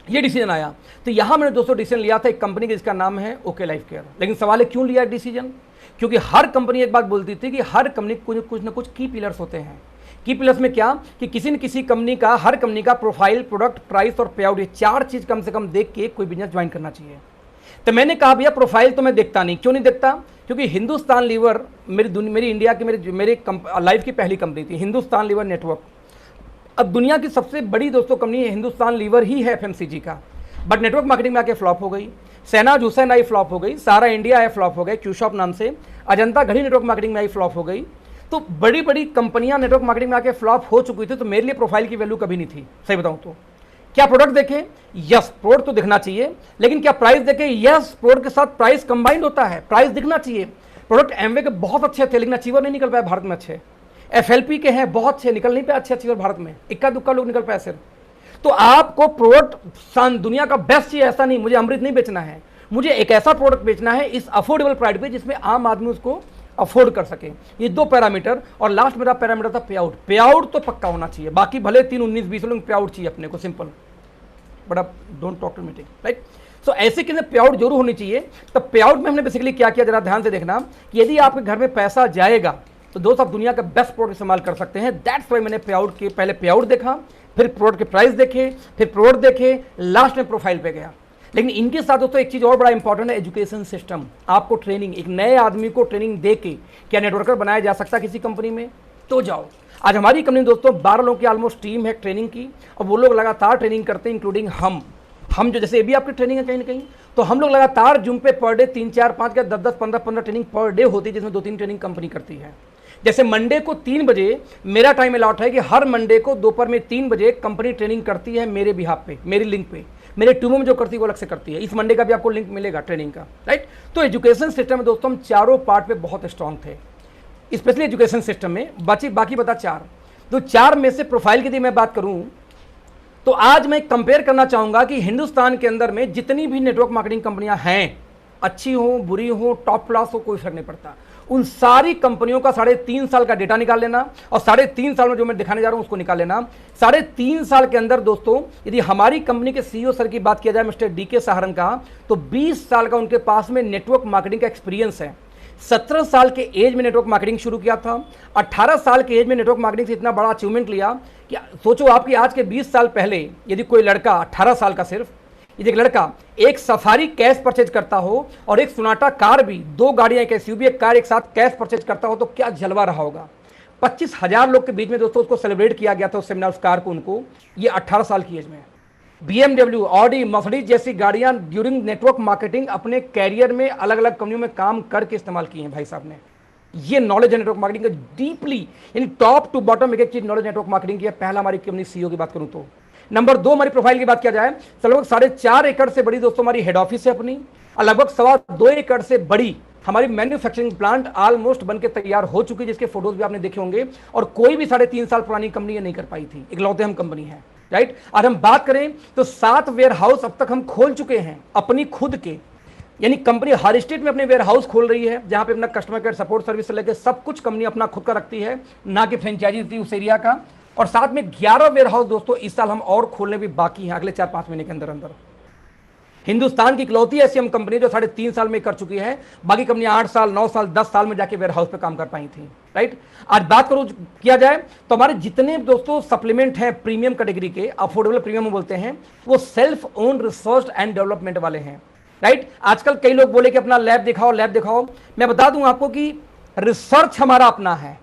ये डिसीजन आया। तो यहां मैंने दोस्तों डिसीजन लिया था एक कंपनी का जिसका नाम है ओके लाइफ केयर। लेकिन सवाल है क्यों लिया डिसीजन? क्योंकि हर कंपनी एक बात बोलती थी कि हर कंपनी कुछ ना कुछ की पिलर्स होते हैं। की पिलर्स में क्या कि किसी न किसी कंपनी का, हर कंपनी का प्रोफाइल, प्रोडक्ट, प्राइस और पे आउट, ये 4 चीज कम से कम देख के कोई बिजनेस ज्वाइन करना चाहिए। तो मैंने कहा भैया प्रोफाइल तो मैं देखता नहीं। क्यों नहीं देखता? क्योंकि हिंदुस्तान लीवर मेरी इंडिया की मेरे लाइफ की पहली कंपनी थी, हिंदुस्तान लीवर नेटवर्क। अब दुनिया की सबसे बड़ी दोस्तों कंपनी हिंदुस्तान लीवर ही है एफएमसीजी का, बट नेटवर्क मार्केटिंग में आके फ्लॉप हो गई। शहनाज हुसैन आई फ्लॉप हो गई, सारा इंडिया आई फ्लॉप हो गए, क्यूशॉप नाम से। अजंता घड़ी नेटवर्क मार्केटिंग में आई फ्लॉप हो गई। तो बड़ी बड़ी कंपनियां नेटवर्क मार्केटिंग में आके फ्लॉप हो चुकी थी। तो मेरे लिए प्रोफाइल की वैल्यू कभी नहीं थी, सही बताऊं तो। क्या प्रोडक्ट देखें? यस, प्रोडक्ट तो दिखना चाहिए। लेकिन क्या प्राइस देखें? यस, प्रोडक्ट के साथ प्राइस कंबाइंड होता है, प्राइस दिखना चाहिए। प्रोडक्ट एमवे के बहुत अच्छे थे लेकिन अचीवर नहीं निकल पाए भारत में अच्छे। एफएलपी के हैं बहुत अच्छे, निकल नहीं पाए अच्छे अचीवर भारत में, इक्का दुक्का लोग निकल पाए सिर्फ। तो आपको प्रोडक्ट दुनिया का बेस्ट चाहिए ऐसा नहीं, मुझे अमृत नहीं बेचना है, मुझे एक ऐसा प्रोडक्ट बेचना है इस अफोर्डेबल प्राइस पे जिसमें आम आदमी उसको अफोर्ड कर सके। ये 2 पैरामीटर। और लास्ट मेरा पैरामीटर था पे आउट। पे आउट तो पक्का होना चाहिए, बाकी भले 3, 19, 20 लोग पे आउट चाहिए अपने को, सिंपल, बट आप don't talk to meeting, right. So ऐसे किसी पे आउट जरूर होनी चाहिए। तब पे आउट में हमने बेसिकली क्या किया, जरा ध्यान से देखना कि यदि आपके घर में पैसा जाएगा तो दोस्त आप दुनिया का बेस्ट प्रोडक्ट इस्तेमाल कर सकते हैं। दैट्स वाई मैंने पे आउट के पहले पे आउट देखा, फिर प्रोडक्ट के प्राइस देखे, फिर प्रोडक्ट देखे, लास्ट में प्रोफाइल पे गया। लेकिन इनके साथ दोस्तों एक चीज और बड़ा इंपॉर्टेंट है, एजुकेशन सिस्टम। आपको ट्रेनिंग, एक नए आदमी को ट्रेनिंग दे के क्या नेटवर्कर बनाया जा सकता है किसी कंपनी में? तो जाओ। आज हमारी कंपनी दोस्तों 12 लोगों की ऑलमोस्ट टीम है ट्रेनिंग की, और वो लोग लगातार ट्रेनिंग करते हैं, इंक्लूडिंग हम जो जैसे ये भी आपकी ट्रेनिंग है कहीं ना कहीं, तो हम लोग लगातार जूम पे पर डे 3, 4, 5 या 10, 15 ट्रेनिंग पर डे होती है, जिसमें 2-3 ट्रेनिंग कंपनी करती है। जैसे मंडे को 3 बजे मेरा टाइम अलॉट है कि हर मंडे को दोपहर में 3 बजे कंपनी ट्रेनिंग करती है मेरे बिहाफ पे, मेरी लिंक पे। मेरे टीमों में जो करती है वो अलग से करती है। इस मंडे का भी आपको लिंक मिलेगा ट्रेनिंग का, राइट। तो एजुकेशन सिस्टम में दोस्तों हम चारों पार्ट पे बहुत स्ट्रांग थे, स्पेशली एजुकेशन सिस्टम में। बाकी बता 4, तो 4 में से प्रोफाइल की यदि मैं बात करूं तो आज मैं कंपेयर करना चाहूंगा कि हिंदुस्तान के अंदर में जितनी भी नेटवर्क मार्केटिंग कंपनियां हैं, अच्छी हो, बुरी हो, टॉप क्लास हो, कोई फर्क नहीं पड़ता, उन सारी कंपनियों का 3.5 साल का डेटा निकाल लेना, और 3.5 साल में जो मैं दिखाने जा रहा हूं उसको निकाल लेना। 3.5 साल के अंदर दोस्तों यदि हमारी कंपनी के सीईओ सर की बात किया जाए, मिस्टर डीके सहारन का, तो 20 साल का उनके पास में नेटवर्क मार्केटिंग का एक्सपीरियंस है। 17 साल के एज में नेटवर्क मार्केटिंग शुरू किया था, 18 साल के एज में नेटवर्क मार्केटिंग से इतना बड़ा अचीवमेंट लिया कि सोचो आपकी आज के 20 साल पहले यदि कोई लड़का 18 साल का सिर्फ, यदि एक लड़का एक सफारी कैश परचेज करता हो और एक सोनाटा कार भी, 2 गाड़ियां, एक एसयूवी, एक कार एक साथ कैश परचेज करता हो, तो क्या जलवा रहा होगा। 25,000 लोग के बीच में दोस्तों उसको सेलिब्रेट किया गया था उस सेमिनार, उस कार को, उनको, ये 18 साल की एज में। BMW, ऑडी, मर्सिडीज जैसी गाड़ियां ड्यूरिंग नेटवर्क मार्केटिंग अपने कैरियर में अलग अलग कंपनियों में काम करके इस्तेमाल की हैं भाई साहब ने। ये नॉलेज है नेटवर्क मार्केटिंग का डीपली, यानी टॉप टू बॉटम एक चीज नॉलेज नेटवर्क मार्केटिंग की है। पहला हमारी कंपनी सीईओ की बात करूं तो। नंबर 2 हमारी प्रोफाइल की बात किया जाए तो लगभग 4.5 एकड़ से बड़ी दोस्तों हमारी हेड ऑफिस है अपनी, और लगभग 2.25 एकड़ से बड़ी हमारी मैन्युफैक्चरिंग प्लांट ऑलमोस्ट बनके तैयार हो चुकी है, जिसके फोटोज भी आपने देखे होंगे। और कोई भी 3.5 साल पुरानी कंपनी ये नहीं कर पाई थी, इकलौते हम कंपनी है, राइट। और हम बात करें तो 7 वेयर हाउस अब तक हम खोल चुके हैं अपनी खुद के, यानी कंपनी हर स्टेट में अपने वेयर हाउस खोल रही है, जहां पे अपना कस्टमर केयर सपोर्ट सर्विस से लेकर सब कुछ कंपनी अपना खुद का रखती है, ना कि फ्रेंचाइजी थी उस एरिया का। और साथ में 11 वेयर हाउस दोस्तों इस साल हम और खोलने भी बाकी हैं, अगले 4-5 महीने के अंदर अंदर। हिंदुस्तान की इकलौती ऐसी हम कंपनी जो 3.5 साल में कर चुकी है, बाकी कंपनियां 8 साल, 9 साल, 10 साल में जाके वेयर हाउस पे काम कर पाई थी, राइट। आज बात करूं किया जाए तो हमारे जितने दोस्तों सप्लीमेंट हैं प्रीमियम कैटेगरी के, अफोर्डेबल प्रीमियम बोलते हैं, वो self own research and development वाले हैं, राइट। आजकल कई लोग बोले कि अपना लैब दिखाओ, लैब दिखाओ। मैं बता दूं आपको कि रिसर्च हमारा अपना है।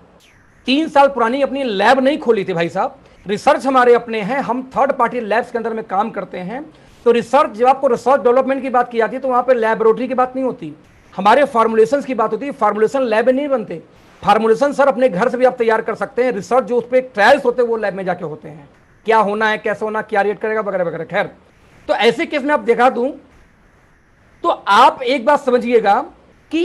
3 साल पुरानी अपनी लैब नहीं खोली थी भाई साहब, रिसर्च हमारे अपने हैं। हम थर्ड पार्टी लैब्स के अंदर में काम करते हैं। तो रिसर्च, जब आपको रिसर्च डेवलपमेंट की बात की जाती है तो वहां पे लैबोरेटरी की बात नहीं होती, हमारे फार्मुलेशंस की बात होती है। फार्मुलेशन लैब में नहीं बनते, फार्मुलेशन सर अपने घर से भी आप तैयार कर सकते हैं। रिसर्च जो उस पर ट्रायल्स होते हैं वो लैब में जाके होते हैं। क्या होना है, कैसे होना, क्या रेट करेगा वगैरह वगैरह। खैर, तो ऐसे केस में आप दिखा दूं तो आप एक बात समझिएगा कि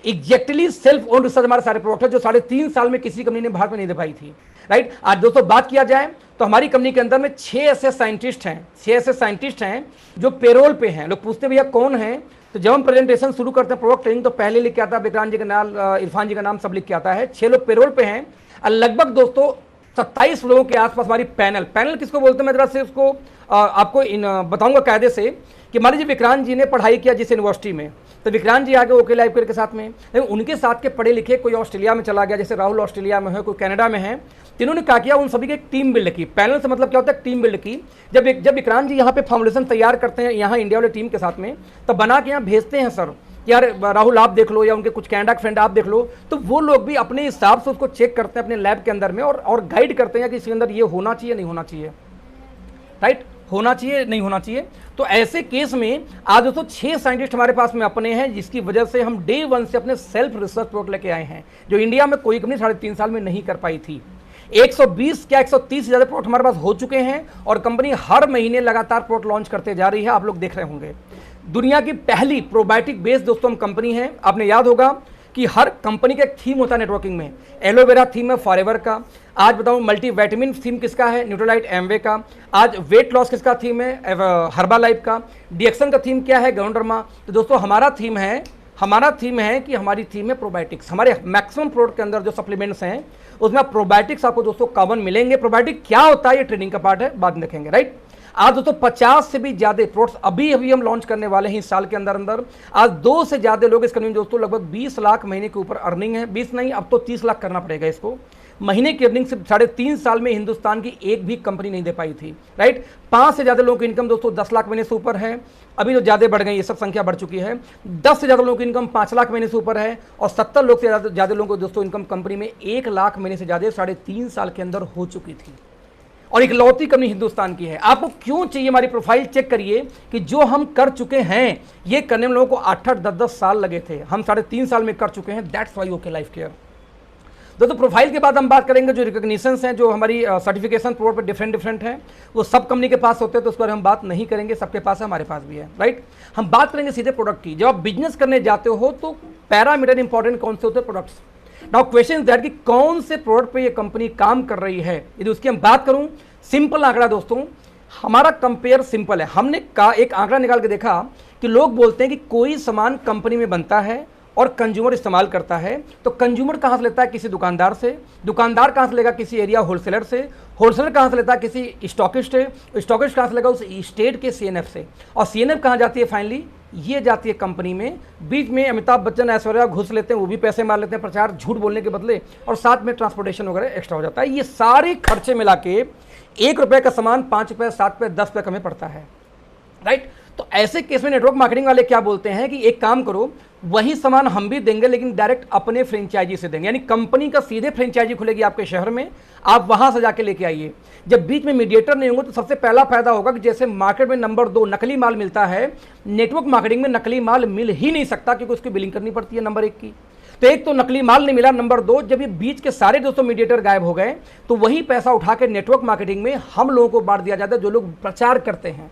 एग्जैक्टली सेल्फ ओन रिसर्च हमारे सारे प्रोडक्ट है जो 3.5 साल में किसी कंपनी ने भारत में नहीं दे पाई थी, राइट। आज दोस्तों बात किया जाए तो हमारी कंपनी के अंदर में 6 ऐसे साइंटिस्ट हैं जो पेरोल पे हैं। लोग पूछते भैया कौन है, तो जब हम प्रेजेंटेशन शुरू करते हैं प्रोडक्ट ट्रेनिंग तो पहले लिख के आता है विक्रांत जी का नाम, इरफान जी का नाम सब लिख के आता है। 6 लोग पेरोल पे हैं और लगभग दोस्तों 27 लोगों के आसपास हमारी पैनल किसको बोलते हैं, मैं जरा से उसको आपको बताऊंगा कायदे से कि मान लीजिए विक्रांत जी ने पढ़ाई किया जिस यूनिवर्सिटी में, तो विक्रांत जी आगे ओके लाइफ केयर के साथ में, लेकिन उनके साथ के पढ़े लिखे कोई ऑस्ट्रेलिया में चला गया, जैसे राहुल ऑस्ट्रेलिया में है, कोई कनाडा में है, तीनों ने क्या किया, उन सभी की एक टीम बिल्ड की। पैनल से मतलब क्या होता है, टीम बिल्ड की। जब विक्रांत जी यहाँ पे फॉर्मुलेशन तैयार करते हैं यहाँ इंडिया वाले टीम के साथ में, तब बना के यहाँ भेजते हैं सर, यार राहुल आप देख लो या उनके कुछ कनाडा फ्रेंड आप देख लो, तो वो लोग भी अपने हिसाब से उसको चेक करते हैं अपने लैब के अंदर में और गाइड करते हैं कि इसके अंदर ये होना चाहिए नहीं होना चाहिए, राइट, होना चाहिए नहीं होना चाहिए। तो ऐसे केस में आज दोस्तों 6 साइंटिस्ट हमारे पास में अपने हैं, जिसकी वजह से हम डे 1 से अपने सेल्फ रिसर्च प्रोडक्ट लेके आए हैं जो इंडिया में कोई कंपनी 3.5 साल में नहीं कर पाई थी। 120 क्या 130 से ज़्यादा प्रोडक्ट हमारे पास हो चुके हैं और कंपनी हर महीने लगातार प्रोडक्ट लॉन्च करते जा रही है, आप लोग देख रहे होंगे। दुनिया की पहली प्रोबायोटिक बेस्ड दोस्तों हम कंपनी है। आपने याद होगा कि हर कंपनी का एक थीम होता है नेटवर्किंग में, एलोवेरा थीम है फॉरएवर का, आज बताऊं मल्टीविटामिन थीम किसका है, न्यूट्रोलाइट एमवे का, आज वेट लॉस किसका थीम है, हर्बा लाइफ का, डीएक्सन का थीम क्या है, ग्राउंडरमा। तो दोस्तों हमारा थीम है कि हमारी थीम है प्रोबायोटिक्स। हमारे मैक्सिमम प्रोडक्ट के अंदर जो सप्लीमेंट्स हैं उसमें प्रोबायोटिक्स आपको दोस्तों कॉमन मिलेंगे। प्रोबायोटिक क्या होता है ये ट्रेनिंग का पार्ट है, बाद में देखेंगे, राइट। आज दोस्तों 50 से भी ज्यादा प्रोडक्ट्स अभी हम लॉन्च करने वाले हैं इस साल के अंदर। आज 2 से ज्यादा लोग इस कंपनी में दोस्तों लगभग 20 लाख महीने के ऊपर अर्निंग है, 20 नहीं अब तो 30 लाख करना पड़ेगा इसको। महीने की अर्निंग से 3.5 साल में हिंदुस्तान की एक भी कंपनी नहीं दे पाई थी, राइट। 5 से ज्यादा लोगों की इनकम दोस्तों 10 लाख महीने से ऊपर है, अभी तो ज्यादा बढ़ गई, ये सब संख्या बढ़ चुकी है। 10 से ज्यादा लोगों की इनकम 5 लाख महीने से ऊपर है और 70 लोग से ज्यादा लोगों को दोस्तों इनकम कंपनी में 1 लाख महीने से ज्यादा 3.5 साल के अंदर हो चुकी थी और इकलौती कंपनी हिंदुस्तान की है। आपको क्यों चाहिए, हमारी प्रोफाइल चेक करिए कि जो हम कर चुके हैं ये करने में लोगों को 8-8, 10-10 साल लगे थे, हम 3.5 साल में कर चुके हैं। That's why okay life care. दोस्तों प्रोफाइल के बाद हम बात करेंगे जो रिकॉग्निशंस हैं, जो हमारी सर्टिफिकेशन प्रोडक्ट पर डिफरेंट हैं, वो सब कंपनी के पास होते हैं तो उस पर हम बात नहीं करेंगे, सबके पास है, हमारे पास भी है, राइट। हम बात करेंगे सीधे प्रोडक्ट की। जब आप बिजनेस करने जाते हो तो पैरामीटर इंपॉर्टेंट कौन से होते हैं, products. Now question is that कि कौन से प्रोडक्ट पे ये कंपनी काम कर रही है। यदि उसकी हम बात करूं, सिंपल आंकड़ा दोस्तों, हमारा कंपेयर सिंपल है। हमने एक आंकड़ा निकाल के देखा कि लोग बोलते हैं कि कोई सामान कंपनी में बनता है और कंज्यूमर इस्तेमाल करता है, तो कंज्यूमर कहां से लेता है, किसी दुकानदार से, दुकानदार कहां से लेगा, किसी एरिया होलसेलर से, होलसेलर कहां से लेता है, किसी स्टॉकिस्ट है, स्टॉकिस्ट कहां से लेगा, उस स्टेट के सीएनएफ से, और सीएनएफ कहां जाती है, फाइनली ये जाती है कंपनी में। बीच में अमिताभ बच्चन ऐश्वर्या घुस लेते हैं, वो भी पैसे मार लेते हैं प्रचार झूठ बोलने के बदले, और साथ में ट्रांसपोर्टेशन वगैरह एक्स्ट्रा हो जाता है। ये सारे खर्चे मिला के 1 रुपये का सामान 5 रुपये, 7 रुपये, 10 रुपये हमें पड़ता है, राइट। तो ऐसे केस में नेटवर्क मार्केटिंग वाले क्या बोलते हैं कि एक काम करो, वही सामान हम भी देंगे लेकिन डायरेक्ट अपने फ्रेंचाइजी से देंगे, यानी कंपनी का सीधे फ्रेंचाइजी खुलेगी आपके शहर में, आप वहां से जाके लेके आइए। जब बीच में मीडिएटर नहीं होंगे तो सबसे पहला फायदा होगा कि जैसे मार्केट में नंबर 2 नकली माल मिलता है, नेटवर्क मार्केटिंग में नकली माल मिल ही नहीं सकता क्योंकि उसकी बिलिंग करनी पड़ती है नंबर 1 की। तो एक तो नकली माल नहीं मिला, नंबर 2 जब ये बीच के सारे दोस्तों मीडिएटर गायब हो गए तो वही पैसा उठा के नेटवर्क मार्केटिंग में हम लोगों को बांट दिया जाता है, जो लोग प्रचार करते हैं।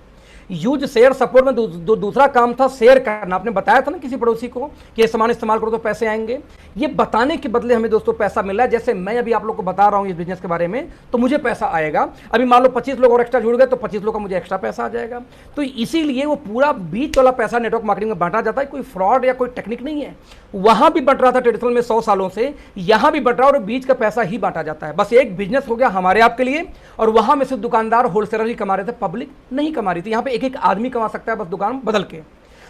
यूज शेयर सपोर्ट में दूसरा काम था शेयर करना। आपने बताया था ना किसी पड़ोसी को कि ये सामान इस्तेमाल करो तो पैसे आएंगे, ये बताने के बदले हमें दोस्तों पैसा मिला है। जैसे मैं अभी आप लोग को बता रहा हूं इस बिजनेस के बारे में, तो मुझे पैसा आएगा। अभी मान लो 25 लोग और एक्स्ट्रा जुड़ गए तो 25 लोग का मुझे एक्स्ट्रा पैसा आ जाएगा। तो इसीलिए वो पूरा बीच वाला पैसा नेटवर्क मार्केटिंग में बांटा जाता है, कोई फ्रॉड या कोई टेक्निक नहीं है। वहां भी बट रहा था ट्रेडिशनल में 100 सालों से, यहां भी बट रहा और बीच का पैसा ही बांटा जाता है। बस एक बिजनेस हो गया हमारे आपके लिए, और वहां में सिर्फ दुकानदार होलसेलर ही कमा रहे थे, पब्लिक नहीं कमा रही थी। यहाँ पे एक आदमी कमा सकता है बस दुकान बदल के।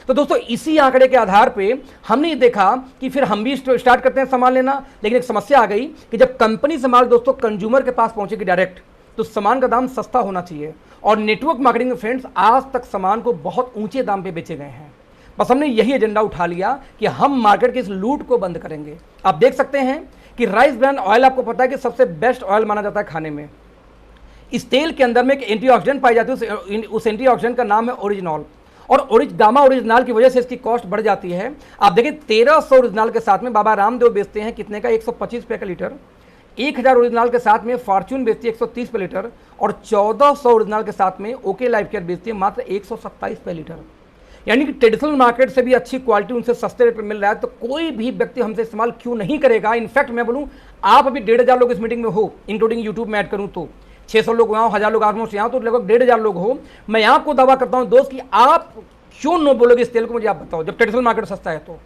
तो दोस्तों इसी आंकड़े के आधार पे हमने ये देखा कि फिर हम भी स्टार्ट करते हैं सामान लेना, लेकिन एक समस्या आ गई कि जब कंपनी से माल दोस्तों कंज्यूमर के पास पहुंचेगी डायरेक्ट, तो सामान का दाम सस्ता होना चाहिए। और नेटवर्क मार्केटिंग में फ्रेंड्स आज तक सामान को बहुत ऊंचे दाम पे बेचे गए हैं। बस हमने यही एजेंडा उठा लिया कि हम मार्केट के इस लूट को बंद करेंगे। आप देख सकते हैं कि राइस ब्रांड ऑयल, आपको पता है कि सबसे बेस्ट ऑयल माना जाता है खाने में। इस तेल के अंदर में एक एंटीऑक्सीडेंट पाई जाती है, उस एंटीऑक्सीडेंट का नाम है ओरिजिनॉल, और गामा ओरिजिनल की वजह से इसकी कॉस्ट बढ़ जाती है। आप देखिए 1300 ओरिजिनल के साथ में बाबा रामदेव बेचते हैं कितने का, 125 रुपये का लीटर। 1000 ओरिजिनल के साथ में फॉर्च्यून बेचती है 130 पे लीटर, और 1400 ओरिजिनल के साथ में ओके लाइफ केयर बेचती है मात्र 127 पे लीटर। यानी कि ट्रेडिशनल मार्केट से भी अच्छी क्वालिटी उनसे सस्ते रेट पर मिल रहा है, तो कोई भी व्यक्ति हमसे इस्तेमाल क्यों नहीं करेगा। इनफैक्ट मैं बोलूँ, आप अभी 1500 लोग इस मीटिंग में हो, इंक्लूडिंग यूट्यूब में ऐड करूँ तो 600 लोग यहाँ, 1000 लोग ऑलमोस्ट यहाँ, तो लगभग 1500 लोग हो। मैं आपको दावा करता हूँ दोस्त कि आप क्यों नो बोलोगे इस तेल को, मुझे आप बताओ, जब ट्रेडिशनल मार्केट सस्ता है। तो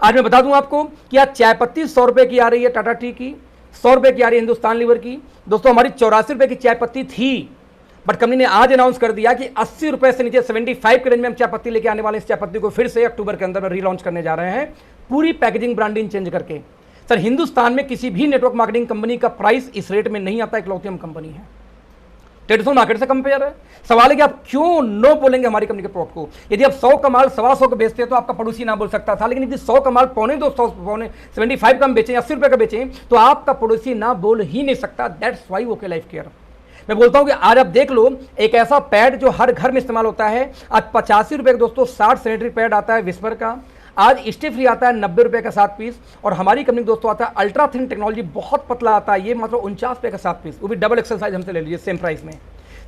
आज मैं बता दूं आपको कि आज चाय पत्ती 100 रुपए की आ रही है टाटा टी की, 100 रुपए की आ रही है हिंदुस्तान लीवर की। दोस्तों हमारी 84 रुपए की चाय पत्ती थी, बट कंपनी ने आज अनाउंस कर दिया कि 80 रुपए से नीचे 75 के रेंज में हम चाय पत्ती लेके आने वाले हैं। इस चाय पत्ती को फिर से अक्टूबर के अंदर में रीलॉन्च करने जा रहे हैं, पूरी पैकेजिंग ब्रांडिंग चेंज करके। सर हिंदुस्तान में किसी भी नेटवर्क मार्केटिंग कंपनी का प्राइस इस रेट में नहीं आता, इकलौती हम कंपनी है, ट्रेडिशनल मार्केट से कंपेयर है। सवाल है कि आप क्यों नो बोलेंगे हमारी कंपनी के प्रोडक्ट को। यदि आप 100 का माल 125 का बेचते हैं तो आपका पड़ोसी ना बोल सकता था, लेकिन यदि 100 का माल 75 का हम बेचें, 80 रुपए का बेचें, तो आपका पड़ोसी ना बोल ही नहीं सकता। That's why okay life care. मैं बोलता हूं कि आज आप देख लो, एक ऐसा पैड जो हर घर में इस्तेमाल होता है, आज 85 रुपए का दोस्तों 60 सैनिटरी पैड आता है विस्पर का। आज स्टे फ्री आता है 90 रुपए का 7 पीस, और हमारी कंपनी दोस्तों आता है अल्ट्रा थिन टेक्नोलॉजी, बहुत पतला आता है, ये मात्र 49 रुपए का 7 पीस, वो भी डबल एक्सल साइज हमसे ले लीजिए सेम प्राइस में।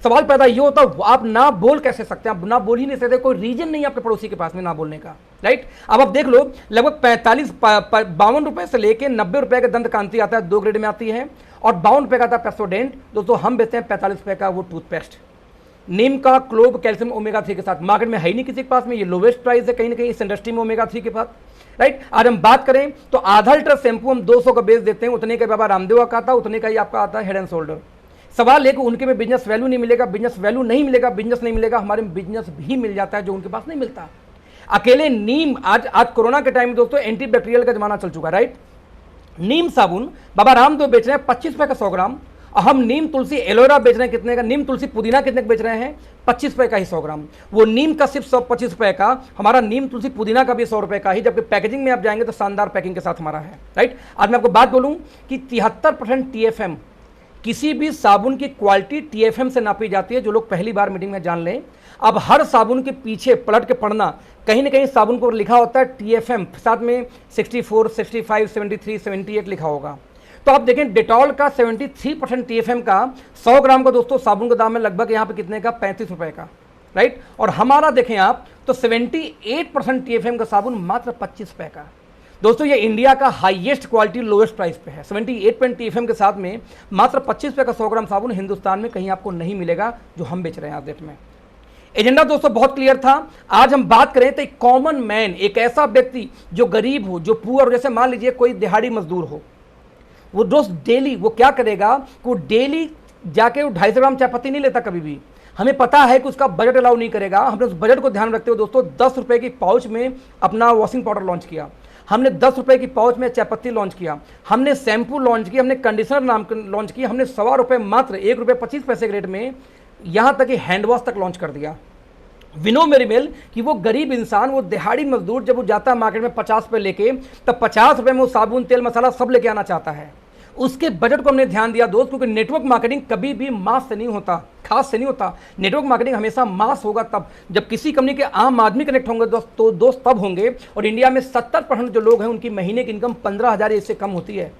सवाल पैदा ये होता है, आप ना बोल कैसे सकते हैं, आप ना बोल ही नहीं सकते, कोई रीजन नहीं है आपके पड़ोसी के पास में ना बोलने का, राइट। अब आप देख लो, लगभग 52 रुपए से लेके 90 रुपए का दंत कांति आता है, 2 ग्रेड में आती है, और 52 रुपए का आता है पेप्सोडेंट। दोस्तों हम बेचते हैं 45 रुपए का वो टूथपेस्ट, नीम का, क्लोव, कैल्शियम, ओमेगा 3 के साथ। मार्केट में है ही नहीं किसी के पास में, ये लोवेस्ट प्राइस है कहीं ना कहीं इस इंडस्ट्री में ओमेगा 3 के पास, राइट। आज हम बात करें तो आधा लीटर शैंपू हम 200 का बेच देते हैं, उतने का बाबा रामदेव का आता है, उतने का ही आपका आता है हेड एंड शोल्डर। सवाल है कि उनके में बिजनेस वैल्यू नहीं मिलेगा, बिजनेस वैल्यू नहीं मिलेगा, बिजनेस नहीं मिलेगा, हमारे में बिजनेस भी मिल जाता है जो उनके पास नहीं मिलता। अकेले नीम, आज कोरोना के टाइम में दोस्तों एंटी बैक्टीरियल का जमाना चल चुका है, राइट। नीम साबुन बाबा रामदेव बेच रहे हैं 25 रुपए का 100 ग्राम, और हम नीम तुलसी एलोवेरा बेच रहे हैं कितने का, नीम तुलसी पुदीना कितने का बेच रहे हैं, 25 रुपए का ही 100 ग्राम। वो नीम का सिर्फ 125 रुपए का, हमारा नीम तुलसी पुदीना का भी 100 रुपए का ही, जबकि पैकेजिंग में आप जाएंगे तो शानदार पैकिंग के साथ हमारा है, राइट। आज मैं आपको बात बोलूं कि 73% TFM, किसी भी साबुन की क्वालिटी TFM से नापी जाती है, जो लोग पहली बार मीटिंग में जान लें। अब हर साबुन के पीछे पलट के पढ़ना, कहीं ना कहीं साबुन पर लिखा होता है TFM, साथ में 64, 65, 73, 78 लिखा होगा। तो आप देखें डेटॉल का 73% TFM का 100 ग्राम का दोस्तों साबुन का दाम है लगभग यहाँ पे कितने का, 35 रुपए का, राइट। और हमारा देखें आप तो 78% TFM का साबुन मात्र 25 रुपए का। दोस्तों ये इंडिया का हाईएस्ट क्वालिटी लोएस्ट प्राइस पे है, 78% TFM के साथ में मात्र 25 रुपए का 100 ग्राम साबुन हिंदुस्तान में कहीं आपको नहीं मिलेगा जो हम बेच रहे हैं आज डेट में। एजेंडा दोस्तों बहुत क्लियर था। आज हम बात करें तो एक कॉमन मैन, एक ऐसा व्यक्ति जो गरीब हो, जो पुअर, जैसे मान लीजिए कोई दिहाड़ी मजदूर हो, वो दोस्त डेली वो क्या करेगा, वो डेली जाके वो 250 ग्राम चाय पत्ती नहीं लेता कभी भी। हमें पता है कि उसका बजट अलाउ नहीं करेगा, हमने उस बजट को ध्यान रखते हुए दोस्तों 10 रुपए की पाउच में अपना वॉशिंग पाउडर लॉन्च किया, हमने 10 रुपए की पाउच में चाय पत्ती लॉन्च किया, हमने शैम्पू लॉन्च किया, हमने कंडीशनर नाम लॉन्च किया, हमने 1.25 रुपए मात्र 1 रुपये 25 पैसे के रेट में, यहाँ तक कि हैंड वॉश तक लॉन्च कर दिया। विनो मेरी मेल कि वो गरीब इंसान, वो दिहाड़ी मजदूर जब वो जाता है मार्केट में 50 रुपए लेके, तब 50 रुपए में वो साबुन, तेल, मसाला सब लेके आना चाहता है। उसके बजट को हमने ध्यान दिया दोस्त, क्योंकि नेटवर्क मार्केटिंग कभी भी मास से नहीं होता, खास से नहीं होता। नेटवर्क मार्केटिंग हमेशा मास होगा तब जब किसी कंपनी के आम आदमी कनेक्ट होंगे दोस्त, तो दोस्त तब होंगे। और इंडिया में 70% जो लोग हैं उनकी महीने की इनकम 15,000 इससे कम होती है।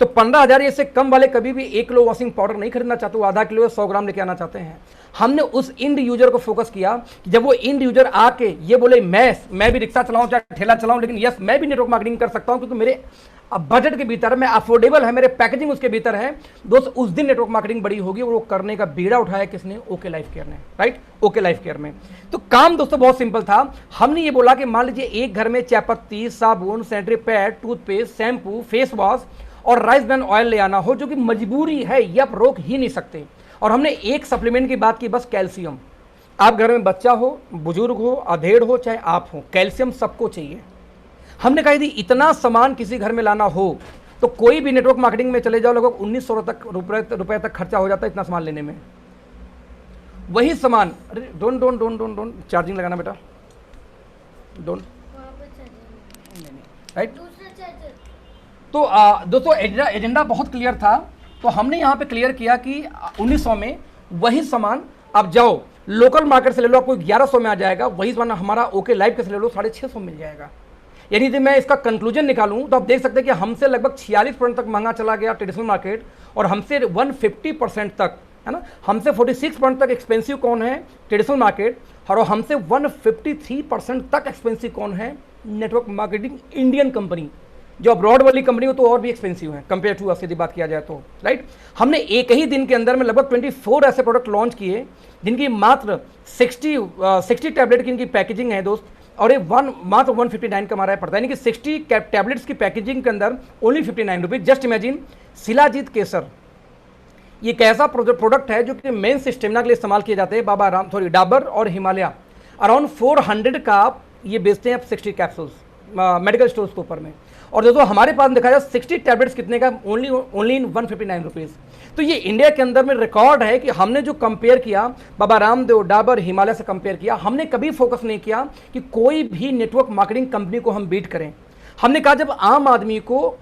तो 15,000 इससे कम वाले कभी भी 1 किलो वॉशिंग पाउडर नहीं खरीदना चाहते, वो आधा किलो या 100 ग्राम लेके आना चाहते हैं। हमने उस इंड यूजर को फोकस किया कि जब वो इंड यूजर आके ये बोले मैं भी रिक्शा चलाऊं चाहे ठेला चलाऊं, लेकिन यस मैं भी नेटवर्क मार्केटिंग कर सकता हूं क्योंकि मेरे बजट के भीतर, मैं अफोर्डेबल है, मेरे पैकेजिंग उसके भीतर है दोस्त, उस दिन नेटवर्क मार्केटिंग बड़ी होगी। और वो करने का बीड़ा उठाया किसने, ओके लाइफ केयर ने, राइट, ओके लाइफ केयर में। तो काम दोस्तों बहुत सिंपल था। हमने ये बोला कि मान लीजिए एक घर में चाय पत्ती, साबुन, sanitary pad, toothpaste, shampoo, face wash और राइस ब्रान ऑयल ले आना हो, जो कि मजबूरी है, ये आप रोक ही नहीं सकते। और हमने एक सप्लीमेंट की बात की, बस कैल्शियम। आप घर में बच्चा हो, बुजुर्ग हो, अधेड़ हो, चाहे आप हो, कैल्शियम सबको चाहिए। हमने कहा यदि इतना सामान किसी घर में लाना हो तो कोई भी नेटवर्क मार्केटिंग में चले जाओ, लगभग 1900 रुपए तक खर्चा हो जाता है इतना सामान लेने में। वही सामान, अरे डोंट चार्जिंग लगाना बेटा, डोंट, राइट। तो दोस्तों एजेंडा बहुत क्लियर था। तो हमने यहाँ पे क्लियर किया कि 1900 में वही सामान आप जाओ लोकल मार्केट से ले लो, आपको 1100 में आ जाएगा। वही सामान हमारा ओके लाइफ के से ले लो 650 मिल जाएगा। यानी यदि मैं इसका कंक्लूजन निकालूं तो आप देख सकते हैं कि हमसे लगभग 46% तक महंगा चला गया ट्रेडिशनल मार्केट, और हमसे 150% तक, है ना, हमसे 46% तक एक्सपेंसिव कौन है ट्रेडिशनल मार्केट, और हमसे 153% तक एक्सपेंसिव कौन है नेटवर्क मार्केटिंग इंडियन कंपनी, जो अब्रॉड वाली कंपनी हो तो और भी एक्सपेंसिव है कंपेयर टू अस, यदि बात किया जाए तो, राइट। हमने एक ही दिन के अंदर में लगभग 24 ऐसे प्रोडक्ट लॉन्च किए जिनकी मात्र 60 टैबलेट की इनकी पैकेजिंग है दोस्त, और ये मात्र 159 का हमारा पड़ता है, यानी कि 60 टैबलेट्स की पैकेजिंग के अंदर only 59 rupees. Just imagine shilajit केसर, ये एक ऐसा प्रोडक्ट है जो कि मेंस स्टेमिना के लिए इस्तेमाल किए जाते हैं। डाबर और हिमालय अराउंड 400 का आप ये बेचते हैं आप 60 कैप्सूल्स मेडिकल स्टोर्स के ऊपर में, और दोस्तों हमारे पास दिखाया 60 टैबलेट्स कितने का, ओनली इन 159 रुपीज़। तो ये इंडिया के अंदर में रिकॉर्ड है कि हमने जो कंपेयर किया बाबा रामदेव, डाबर, हिमालय से कंपेयर किया, हमने कभी फोकस नहीं किया कि कोई भी नेटवर्क मार्केटिंग कंपनी को हम बीट करें। हमने कहा जब आम आदमी को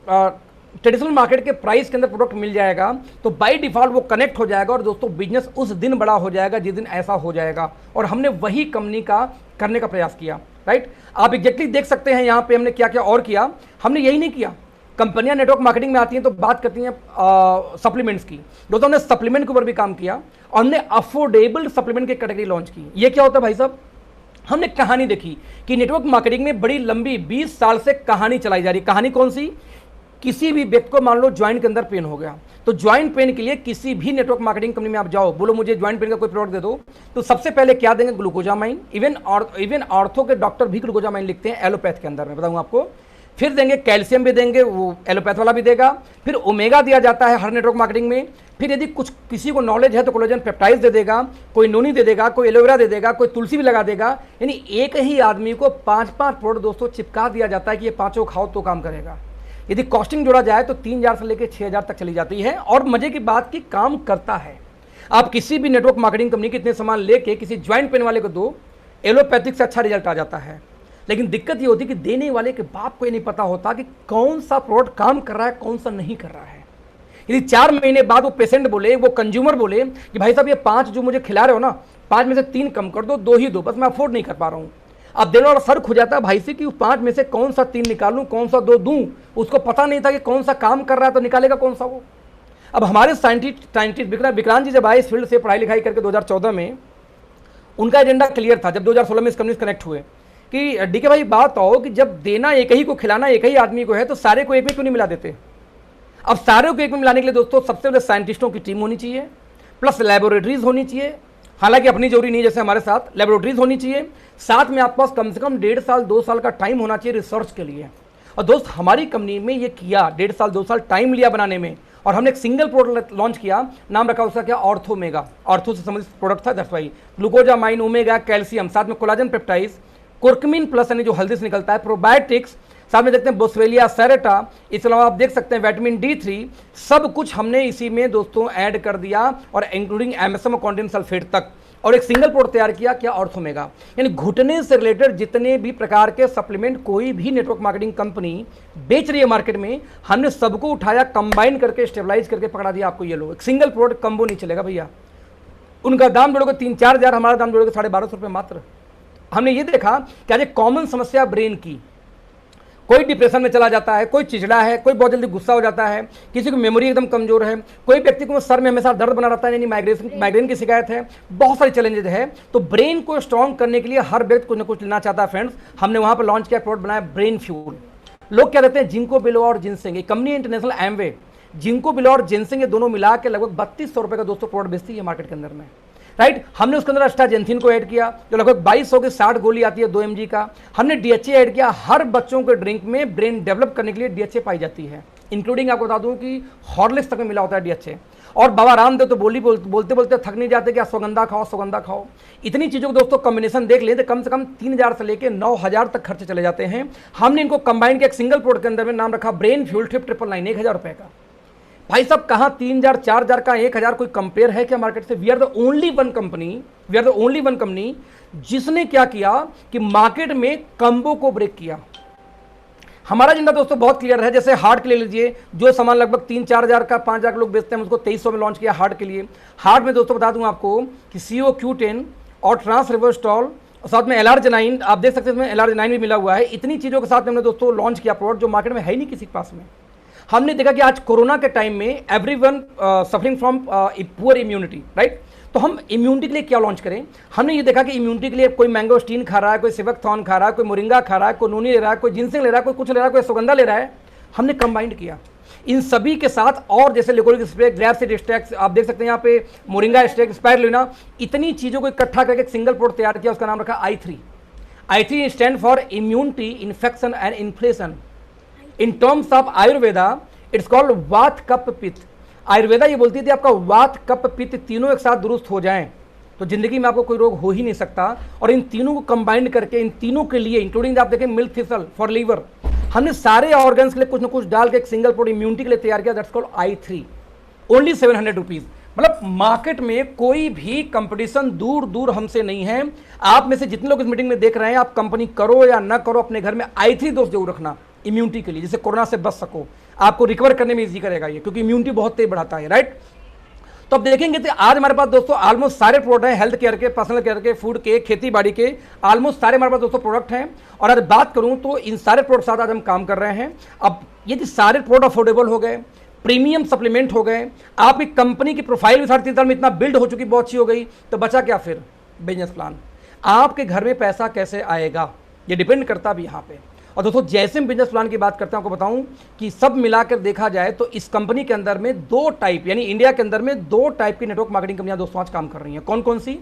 ट्रेडिशनल मार्केट के प्राइस के अंदर प्रोडक्ट मिल जाएगा तो बाय डिफॉल्ट वो कनेक्ट हो जाएगा, और दोस्तों बिजनेस उस दिन बड़ा हो जाएगा जिस दिन ऐसा हो जाएगा, और हमने वही कंपनी का करने का प्रयास किया, राइट। आप एग्जैक्टली देख सकते हैं यहाँ पे हमने क्या क्या और किया। हमने यही नहीं किया, कंपनियां नेटवर्क मार्केटिंग में आती हैं तो बात करती हैं सप्लीमेंट्स की, दोस्तों हमने सप्लीमेंट के ऊपर भी काम किया, और हमने अफोर्डेबल सप्लीमेंट की कैटेगरी लॉन्च की। ये क्या होता है भाई साहब, हमने कहानी देखी कि नेटवर्क मार्केटिंग में बड़ी लंबी 20 साल से कहानी चलाई जा रही। कहानी कौन सी, किसी भी व्यक्ति को मान लो ज्वाइंट के अंदर पेन हो गया, तो ज्वाइंट पेन के लिए किसी भी नेटवर्क मार्केटिंग कंपनी में आप जाओ, बोलो मुझे ज्वाइंट पेन का कोई प्रोडक्ट दे दो, तो सबसे पहले क्या देंगे, ग्लूकोजामाइन। इवन ऑर्थो के डॉक्टर भी ग्लूकोजामाइन लिखते हैं एलोपैथ के अंदर में, बताऊंगा आपको। फिर देंगे कैल्शियम भी देंगे, वो एलोपैथ वाला भी देगा। फिर ओमेगा दिया जाता है हर नेटवर्क मार्केटिंग में। फिर यदि कुछ किसी को नॉलेज है तो कोलेजन पेप्टाइड्स दे देगा, कोई नोनी दे देगा, कोई एलोवेरा दे देगा, कोई तुलसी भी लगा देगा। यानी एक ही आदमी को 5-5 प्रोडक्ट दोस्तों चिपका दिया जाता है कि ये पांचों खाओ तो काम करेगा। यदि कॉस्टिंग जोड़ा जाए तो 3000 से लेकर 6000 तक चली जाती है, और मजे की बात की काम करता है। आप किसी भी नेटवर्क मार्केटिंग कंपनी के इतने सामान लेके किसी ज्वाइंट पेन वाले को दो, एलोपैथिक से अच्छा रिजल्ट आ जाता है। लेकिन दिक्कत ये होती है कि देने वाले के बाप को ये नहीं पता होता कि कौन सा प्रोडक्ट काम कर रहा है, कौन सा नहीं कर रहा है। यदि 4 महीने बाद वो पेशेंट बोले, वो कंज्यूमर बोले कि भाई साहब ये 5 जो मुझे खिला रहे हो ना, 5 में से 3 कम कर दो, 2 ही दो, बस मैं अफोर्ड नहीं कर पा रहा हूँ। अब देने वाला फर्क हो जाता है भाई से कि 5 में से कौन सा 3 निकालूं, कौन सा 2 दूं। उसको पता नहीं था कि कौन सा काम कर रहा है तो निकालेगा कौन सा वो। अब हमारे साइंटिस्ट विक्रांत जी जब आए इस फील्ड से पढ़ाई लिखाई करके 2014 में, उनका एजेंडा क्लियर था। जब 2016 में इस कंपनी से कनेक्ट हुए कि डीके भाई बात आओ कि जब देना एक ही को, खिलाना एक ही आदमी को है तो सारे को एक में क्यों नहीं मिला देते। अब सारे को एक में मिलाने के लिए दोस्तों सबसे पहले साइंटिस्टों की टीम होनी चाहिए, प्लस लेबोरेटरीज होनी चाहिए। हालांकि अपनी जरूरी नहीं, जैसे हमारे साथ लेबोरेटरीज होनी चाहिए, साथ में आपके पास कम से कम 1.5 साल 2 साल का टाइम होना चाहिए रिसर्च के लिए। और दोस्त हमारी कंपनी में ये किया, 1.5 साल 2 साल टाइम लिया बनाने में, और हमने एक सिंगल प्रोडक्ट लॉन्च किया, नाम रखा उसका क्या, ऑर्थोमेगा। ऑर्थो से संबंधित प्रोडक्ट था, that's why glucosamine, omega, calcium, साथ में कोलाजन पेप्टाइड्स, कुर्कुमिन प्लस यानी जो हल्दी से निकलता है, प्रोबायोटिक्स, साथ में देखते हैं बोस्वेलिया सेरेटा, इसके अलावा आप देख सकते हैं विटामिन D3, सब कुछ हमने इसी में दोस्तों ऐड कर दिया, और इंक्लूडिंग एमएसएम और कॉन्टिन सल्फेट तक, और एक सिंगल प्रोडक्ट तैयार किया, क्या, ऑर्थोमेगा। यानी घुटने से रिलेटेड जितने भी प्रकार के सप्लीमेंट कोई भी नेटवर्क मार्केटिंग कंपनी बेच रही है मार्केट में, हमने सबको उठाया, कंबाइन करके स्टेबलाइज करके पकड़ा दिया आपको। ये लो, एक सिंगल प्रोडक्ट कम्बो नहीं चलेगा भैया। उनका दाम जोड़ोगे 3-4 हज़ार, हमारा दाम जोड़ोगे 1250 रुपये मात्र। हमने ये देखा कि आज एक कॉमन समस्या ब्रेन की, कोई डिप्रेशन में चला जाता है, कोई चिड़चिड़ा है, कोई बहुत जल्दी गुस्सा हो जाता है, किसी को मेमोरी एकदम कमजोर है, कोई व्यक्ति को सर में हमेशा दर्द बना रहता है, यानी माइग्रेन की शिकायत है, बहुत सारी चैलेंजेस है। तो ब्रेन को स्ट्रॉन्ग करने के लिए हर व्यक्ति कुछ ना कुछ लेना चाहता है फ्रेंड्स। हमने वहां पर लॉन्च किया, प्रोडक्ट बनाया ब्रेन फ्यूल। लोग क्या कहते हैं, जिंको बिलो और ginseng, company international Amway, ginkgo biloba और जिनसिंग ये दोनों मिला के लगभग 3200 रुपये का दोस्तों प्रोडक्ट बेचती है मार्केट के अंदर में, राइट। हमने उसके अंदर अस्टाजेंथिन को ऐड किया, जो लगभग 2200 की 60 गोली आती है 2 mg का। हमने DHA ऐड किया, हर बच्चों के ड्रिंक में ब्रेन डेवलप करने के लिए DHA पाई जाती है, इंक्लूडिंग आपको बता दूं कि हॉर्लिक्स तक में मिला होता है DHA। और बाबा रामदेव तो बोलते बोलते थक नहीं जाते कि अश्वगंधा खाओ, अश्वगंधा खाओ। इतनी चीज़ों को दोस्तों कॉम्बिनेशन देख लें तो कम से कम 3000 से लेकर 9000 तक खर्चे चले जाते हैं। हमने इनको कंबाइन किया एक सिंगल प्रोडक्ट के अंदर में, नाम रखा ब्रेन फ्यूल ट्रिप 999, 1000 रुपये का। भाई साहब कहाँ 3000 4000 का 1000 कोई कंपेयर है क्या मार्केट से। We are the only one company जिसने क्या किया कि मार्केट में कम्बो को ब्रेक किया। हमारा एजेंडा दोस्तों बहुत क्लियर है। जैसे हार्ट के ले लीजिए, जो सामान लगभग 3-4 हज़ार का 5 हज़ार लोग बेचते हैं, उसको 2300 में लॉन्च किया हार्ट के लिए। हार्ट में दोस्तों बता दूं आपको कि CO Q10 और ट्रांस रिवर्सटॉल और साथ में LR9 आप देख सकते हैं, इसमें LR9 भी मिला हुआ है। इतनी चीज़ों के साथ हमने दोस्तों लॉन्च किया प्रोडक्ट जो मार्केट में है ही नहीं किसी के पास में। हमने देखा कि आज कोरोना के टाइम में everyone suffering from poor immunity, right. तो हम इम्यूनिटी के लिए क्या लॉन्च करें। हमने ये देखा कि इम्यूनिटी के लिए कोई मैंगोस्टीन खा रहा है, कोई सिवकथॉर्न खा रहा है, कोई मोरिंगा खा रहा है, कोई नूनी ले रहा है, कोई जिनसिंग ले रहा है, कोई कुछ ले रहा है, कोई सुगंधा ले रहा है। हमने कंबाइंड किया इन सभी के साथ, और जैसे लिकोरिक स्प्रे, ग्लैपसिड एक्सट्रैक्ट, आप देख सकते हैं यहाँ पे मोरिंगा एक्सट्रैक्ट, स्पाइरुलिना, इतनी चीज़ों को इकट्ठा करके एक सिंगल प्रोडक्ट तैयार किया। उसका नाम रखा I3। I3 stand for immunity, infection and inflation. In terms of Ayurveda it's called वात कफ पित्त। आयुर्वेदा ये बोलती थी आपका वात कफ पित्त तीनों एक साथ दुरुस्त हो जाएं तो जिंदगी में आपको कोई रोग हो ही नहीं सकता। और इन तीनों को कंबाइंड करके, इन तीनों के लिए इंक्लूडिंग आप देखें मिल्क थिसल फॉर लीवर, हमने सारे ऑर्गन्स के लिए कुछ ना कुछ डाल के एक सिंगल प्रोडक्ट इम्यूनिटी के लिए तैयार किया। That's called I3, only 700 rupees. मतलब मार्केट में कोई भी कंपटीशन दूर दूर हमसे नहीं है। आप में से जितने लोग इस मीटिंग में देख रहे हैं, आप कंपनी करो या ना करो, अपने घर में I3 दोस्त जरूर रखना इम्यूनिटी के लिए, जिससे कोरोना से बच सको। आपको रिकवर करने में इजी करेगा ये, क्योंकि इम्यूनिटी बहुत तेज बढ़ाता है, राइट। तो अब देखेंगे तो आज हमारे पास दोस्तों ऑलमोस्ट सारे प्रोडक्ट हैं, हेल्थ केयर के, पर्सनल केयर के, फूड के, खेती बाड़ी के, ऑलमोस्ट सारे हमारे पास दोस्तों प्रोडक्ट हैं। और अगर बात करूं तो इन सारे प्रोडक्ट साथ आज हम काम कर रहे हैं। अब यदि सारे प्रोडक्ट अफोर्डेबल हो गए, प्रीमियम सप्लीमेंट हो गए, आपकी कंपनी की प्रोफाइल भी 3.5 साल में इतना बिल्ड हो चुकी, बहुत अच्छी हो गई, तो बचा क्या फिर? Business plan. आपके घर में पैसा कैसे आएगा ये डिपेंड करता भी यहाँ पे। और दोस्तों जैसे हम बिजनेस प्लान की बात करते हैं, आपको बताऊं कि सब मिलाकर देखा जाए तो इस कंपनी के अंदर में 2 टाइप, यानी इंडिया के अंदर में 2 टाइप की नेटवर्क मार्केटिंग कंपनियां दोस्तों आज काम कर रही हैं। कौन कौन सी?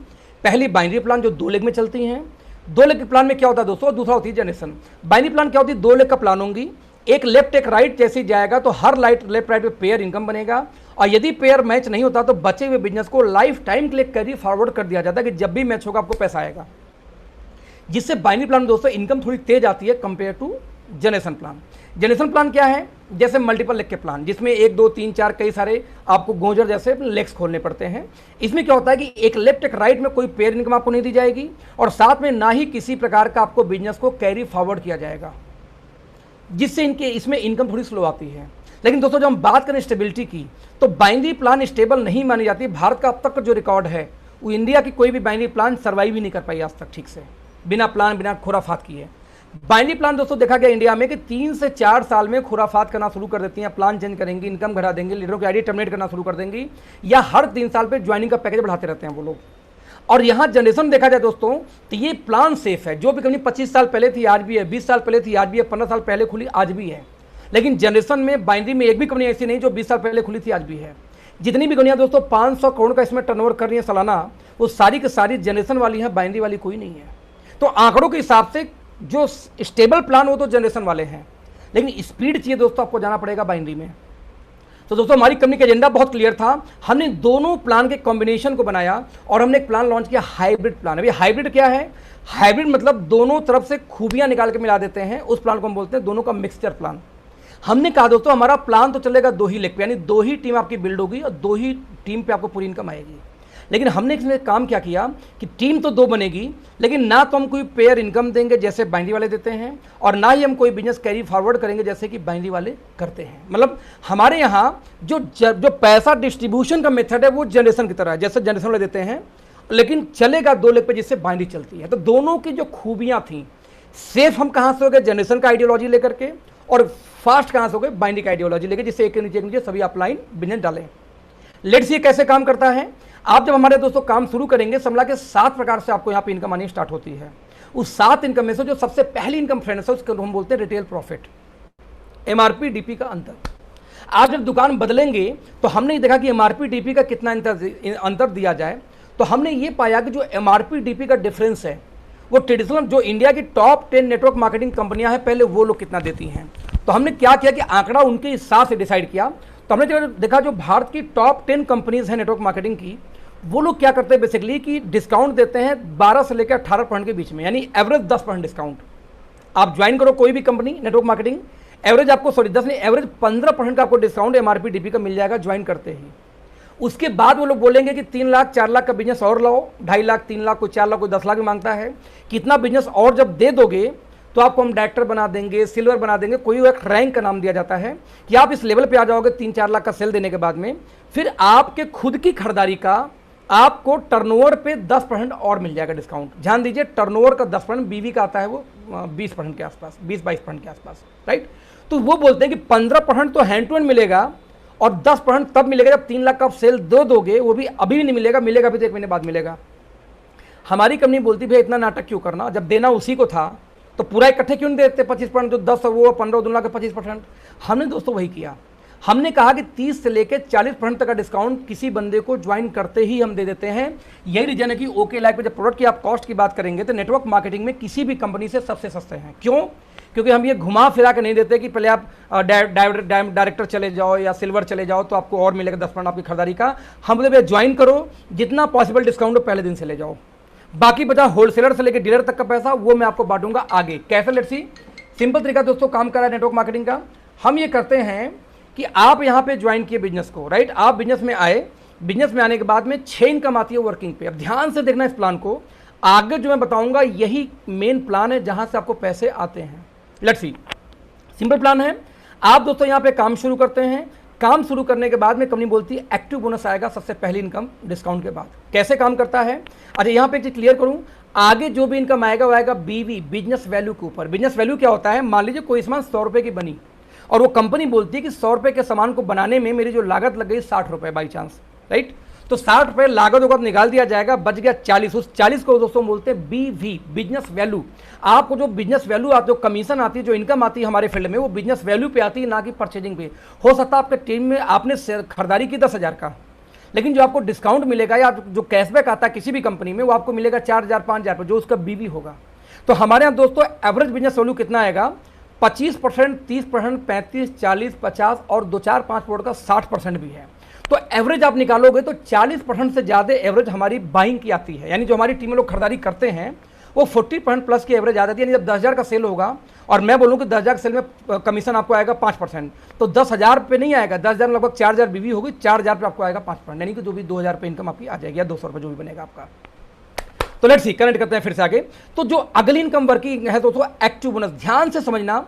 पहली बाइनरी प्लान जो 2 लेग में चलती हैं। 2 लेग के प्लान में क्या होता है दोस्तों? दूसरा होती है जनरेशन। बाइनरी प्लान क्या होती है? 2 लेग का प्लान होंगी, एक लेफ्ट एक राइट जैसे जाएगा तो हर लेफ्ट राइट पे पेयर इनकम बनेगा। और यदि पेयर मैच नहीं होता तो बचे हुए बिजनेस को लाइफ टाइम के लिए कैरी फॉरवर्ड कर दिया जाता है कि जब भी मैच होगा आपको पैसा आएगा। जिससे बाइनरी प्लान में दोस्तों इनकम थोड़ी तेज आती है compare to generation plan. Generation plan क्या है? जैसे मल्टीपल लेग के प्लान, जिसमें 1 2 3 4 कई सारे आपको गोजर जैसे लेग्स खोलने पड़ते हैं। इसमें क्या होता है कि एक लेफ्ट एक राइट में कोई पेयर इनकम आपको नहीं दी जाएगी, और साथ में ना ही किसी प्रकार का आपको बिजनेस को कैरी फॉरवर्ड किया जाएगा, जिससे इसमें इनकम थोड़ी स्लो आती है। लेकिन दोस्तों जब हम बात करें स्टेबिलिटी की, तो बाइनरी प्लान स्टेबल नहीं मानी जाती। भारत का अब तक का जो रिकॉर्ड है, वो इंडिया की कोई भी बाइनरी प्लान सर्वाइव ही नहीं कर पाई आज तक ठीक से, बिना प्लान बिना खुराफात किए। बाइनरी प्लान दोस्तों देखा गया इंडिया में कि 3 से 4 साल में खुराफात करना शुरू कर देती हैं, प्लान चेंज करेंगी, इनकम घटा देंगे, लीडरों की आईडी टर्मिनेट करना शुरू कर देंगी, या हर 3 साल पे ज्वाइनिंग का पैकेज बढ़ाते रहते हैं वो लोग। और यहाँ जनरेशन देखा जाए दोस्तों तो ये प्लान सेफ है। जो भी कंपनी 25 साल पहले थी आज भी है, 20 साल पहले थी आज भी है, 15 साल पहले खुली आज भी है। लेकिन जनरेशन में बाइनरी में एक भी कंपनी ऐसी नहीं जो 20 साल पहले खुली थी आज भी है। जितनी भी कंपनियां दोस्तों 500 करोड़ का इसमें टर्नओवर कर रही है सालाना, वो सारी की सारी जनरेशन वाली है, बाइनरी वाली कोई नहीं है। तो आंकड़ों के हिसाब से जो स्टेबल प्लान हो तो जनरेशन वाले हैं, लेकिन स्पीड चाहिए दोस्तों, आपको जाना पड़ेगा बाइनरी में। तो दोस्तों हमारी कंपनी का एजेंडा बहुत क्लियर था। हमने दोनों प्लान के कॉम्बिनेशन को बनाया और हमने एक प्लान लॉन्च किया, हाइब्रिड प्लान। अभी हाइब्रिड क्या है? हाइब्रिड मतलब दोनों तरफ से खूबियां निकाल के मिला देते हैं, उस प्लान को हम बोलते हैं दोनों का मिक्सचर प्लान। हमने कहा दोस्तों हमारा प्लान तो चलेगा 2 ही लेग पे, यानी 2 ही टीम आपकी बिल्ड होगी और 2 ही टीम पे आपको पूरी इनकम आएगी। लेकिन हमने इसमें काम क्या किया कि टीम तो 2 बनेगी, लेकिन ना तो हम कोई पेयर इनकम देंगे जैसे बाइनरी वाले देते हैं, और ना ही हम कोई बिजनेस कैरी फॉरवर्ड करेंगे जैसे कि बाइनरी वाले करते हैं। मतलब हमारे यहाँ जो पैसा डिस्ट्रीब्यूशन का मेथड है वो जनरेशन की तरह है, जैसे जनरेशन वाले देते हैं, लेकिन चलेगा 2 लेग पे जिससे बाइनरी चलती है। तो दोनों की जो खूबियाँ थी, सेफ हम कहाँ से हो गए? जनरेशन का आइडियोलॉजी लेकर के, और फास्ट कहाँ से हो गए? बाइनरी का आइडियोलॉजी लेकर, जिससे एक के नीचे सभी अपलाइन बिजनेस डालें। लेट्स सी कैसे काम करता है। आप जब हमारे दोस्तों काम शुरू करेंगे, समझा के 7 प्रकार से आपको यहाँ पे इनकम आनी स्टार्ट होती है। उस 7 इनकम में से जो सबसे पहली इनकम फ्रेंड्स है उसको हम बोलते हैं रिटेल प्रॉफिट, MRP DP का अंतर। आज जब दुकान बदलेंगे तो हमने ये देखा कि MRP DP का कितना अंतर दिया जाए, तो हमने ये पाया कि जो MRP DP का डिफरेंस है वो ट्रेडिशनल जो इंडिया की टॉप 10 नेटवर्क मार्केटिंग कंपनियां हैं पहले वो लोग कितना देती हैं। तो हमने क्या किया कि आंकड़ा उनके हिसाब से डिसाइड किया। तो हमने देखा जो भारत की टॉप 10 कंपनीज हैं नेटवर्क मार्केटिंग की, वो लोग क्या करते हैं बेसिकली कि डिस्काउंट देते हैं 12 से लेकर 18% के बीच में, यानी एवरेज 10% डिस्काउंट। आप ज्वाइन करो कोई भी कंपनी नेटवर्क मार्केटिंग, एवरेज आपको 10 नहीं एवरेज 15% का आपको डिस्काउंट MRP DP का मिल जाएगा ज्वाइन करते ही। उसके बाद वो लोग बोलेंगे कि 3 लाख 4 लाख का बिजनेस और लाओ, 2.5 लाख 3 लाख, कोई 4 लाख कोई 10 लाख भी मांगता है। कितना बिजनेस और जब दे दोगे तो आपको हम डायरेक्टर बना देंगे, सिल्वर बना देंगे, कोई एक रैंक का नाम दिया जाता है कि आप इस लेवल पे आ जाओगे 3-4 लाख का सेल देने के बाद में, फिर आपके खुद की खरीदारी का आपको टर्नओवर पे 10% और मिल जाएगा डिस्काउंट। ध्यान दीजिए, टर्नओवर का 10%, बीवी का आता है वो 20% के आसपास, 20-22% के आसपास, राइट। तो वो बोलते हैं कि 15% तो हैंड टू हैंड मिलेगा और 10% तब मिलेगा जब 3 लाख का आप सेल दोगे, वो भी अभी नहीं मिलेगा, मिलेगा भी तो 1 महीने बाद मिलेगा। हमारी कंपनी बोलती भैया इतना नाटक क्यों करना, जब देना उसी को था तो पूरा इकट्ठे क्यों नहीं देते 25%, जो 10 वो 15 2 लाख का 25%। हमने दोस्तों वही किया, हमने कहा कि 30 से लेकर 40% तक का डिस्काउंट किसी बंदे को ज्वाइन करते ही हम दे देते हैं। यही रीजन है कि ओके लाइफ पे जब प्रोडक्ट की आप कॉस्ट की बात करेंगे तो नेटवर्क मार्केटिंग में किसी भी कंपनी से सबसे सस्ते हैं। क्यों? क्योंकि हम ये घुमा फिरा के नहीं देते कि पहले आप डायरेक्टर चले जाओ या सिल्वर चले जाओ तो आपको और मिलेगा 10% आपकी खरीदारी का। हम बोले भैया ज्वाइन करो, जितना पॉसिबल डिस्काउंट हो पहले दिन से ले जाओ, बाकी बचा होलसेलर से लेकर डीलर तक का पैसा वो मैं आपको बांटूंगा आगे। कैसे? लेट्स सी, सिंपल तरीका दोस्तों काम कर रहा है नेटवर्क मार्केटिंग का। हम ये करते हैं कि आप यहाँ पे ज्वाइन किए बिजनेस को, राइट, आप बिजनेस में आए, बिजनेस में आने के बाद में 6 इनकम आती है वर्किंग पे। अब ध्यान से देखना इस प्लान को, आगे जो मैं बताऊंगा यही मेन प्लान है जहां से आपको पैसे आते हैं। लेट्स सी, सिंपल प्लान है। आप दोस्तों यहाँ पे काम शुरू करते हैं, काम शुरू करने के बाद में कंपनी बोलती है एक्टिव बोनस आएगा सबसे पहली इनकम डिस्काउंट के बाद। कैसे काम करता है? अच्छा यहाँ पे एक चीज क्लियर करूं, आगे जो भी इनकम आएगा वो आएगा बीवी, बिजनेस वैल्यू के ऊपर। बिजनेस वैल्यू क्या होता है? मान लीजिए कोई सामान 100 रुपए की बनी और वो कंपनी बोलती है कि 100 रुपए के सामान को बनाने में मेरी जो लागत लग गई 60 रुपए बाई चांस, राइट, तो 60 रुपए लागत होगा निकाल दिया जाएगा, बच गया 40। उस 40 को दोस्तों बोलते हैं बीवी, बिजनेस वैल्यू। आपको जो बिजनेस वैल्यू आती है, जो कमीशन आती है, जो इनकम आती है हमारे फील्ड में, वो बिजनेस वैल्यू पे आती है, ना कि परचेजिंग पे। हो सकता है आपके टीम में आपने खरीदारी की 10,000 का, लेकिन जो आपको डिस्काउंट मिलेगा या जो कैशबैक आता है किसी भी कंपनी में, वो आपको मिलेगा 4,000 5,000 पर, जो उसका बीवी होगा। तो हमारे यहाँ दोस्तों एवरेज बिजनेस वैल्यू कितना आएगा? 25%, 30%, 35%, 40%, 50% और 2-4-5 का 60% भी है। तो एवरेज आप निकालोगे तो 40% से ज़्यादा एवरेज हमारी बाइंग की आती है, यानी जो हमारी टीम में लोग खरीदारी करते हैं वो 40% प्लस की एवरेज आ जाती है। यानी जब 10,000 का सेल होगा और मैं बोलूँ कि 10,000 का सेल में कमीशन आपको आएगा 5%, तो 10,000 पे नहीं आएगा, 10,000 में लगभग 4,000 बीवी होगी, 4,000 पे आपको आएगा 5%, यानी कि जो भी 2,000 पे इनकम आपकी आ जाएगी या 200 रुपये जो भी बनेगा आपका। तो लेट्स सी, कनेक्ट करते हैं फिर से आगे। तो जो अगली इनकम वर्किंग है दोस्तों एक्टिव बोनस। ध्यान से समझना,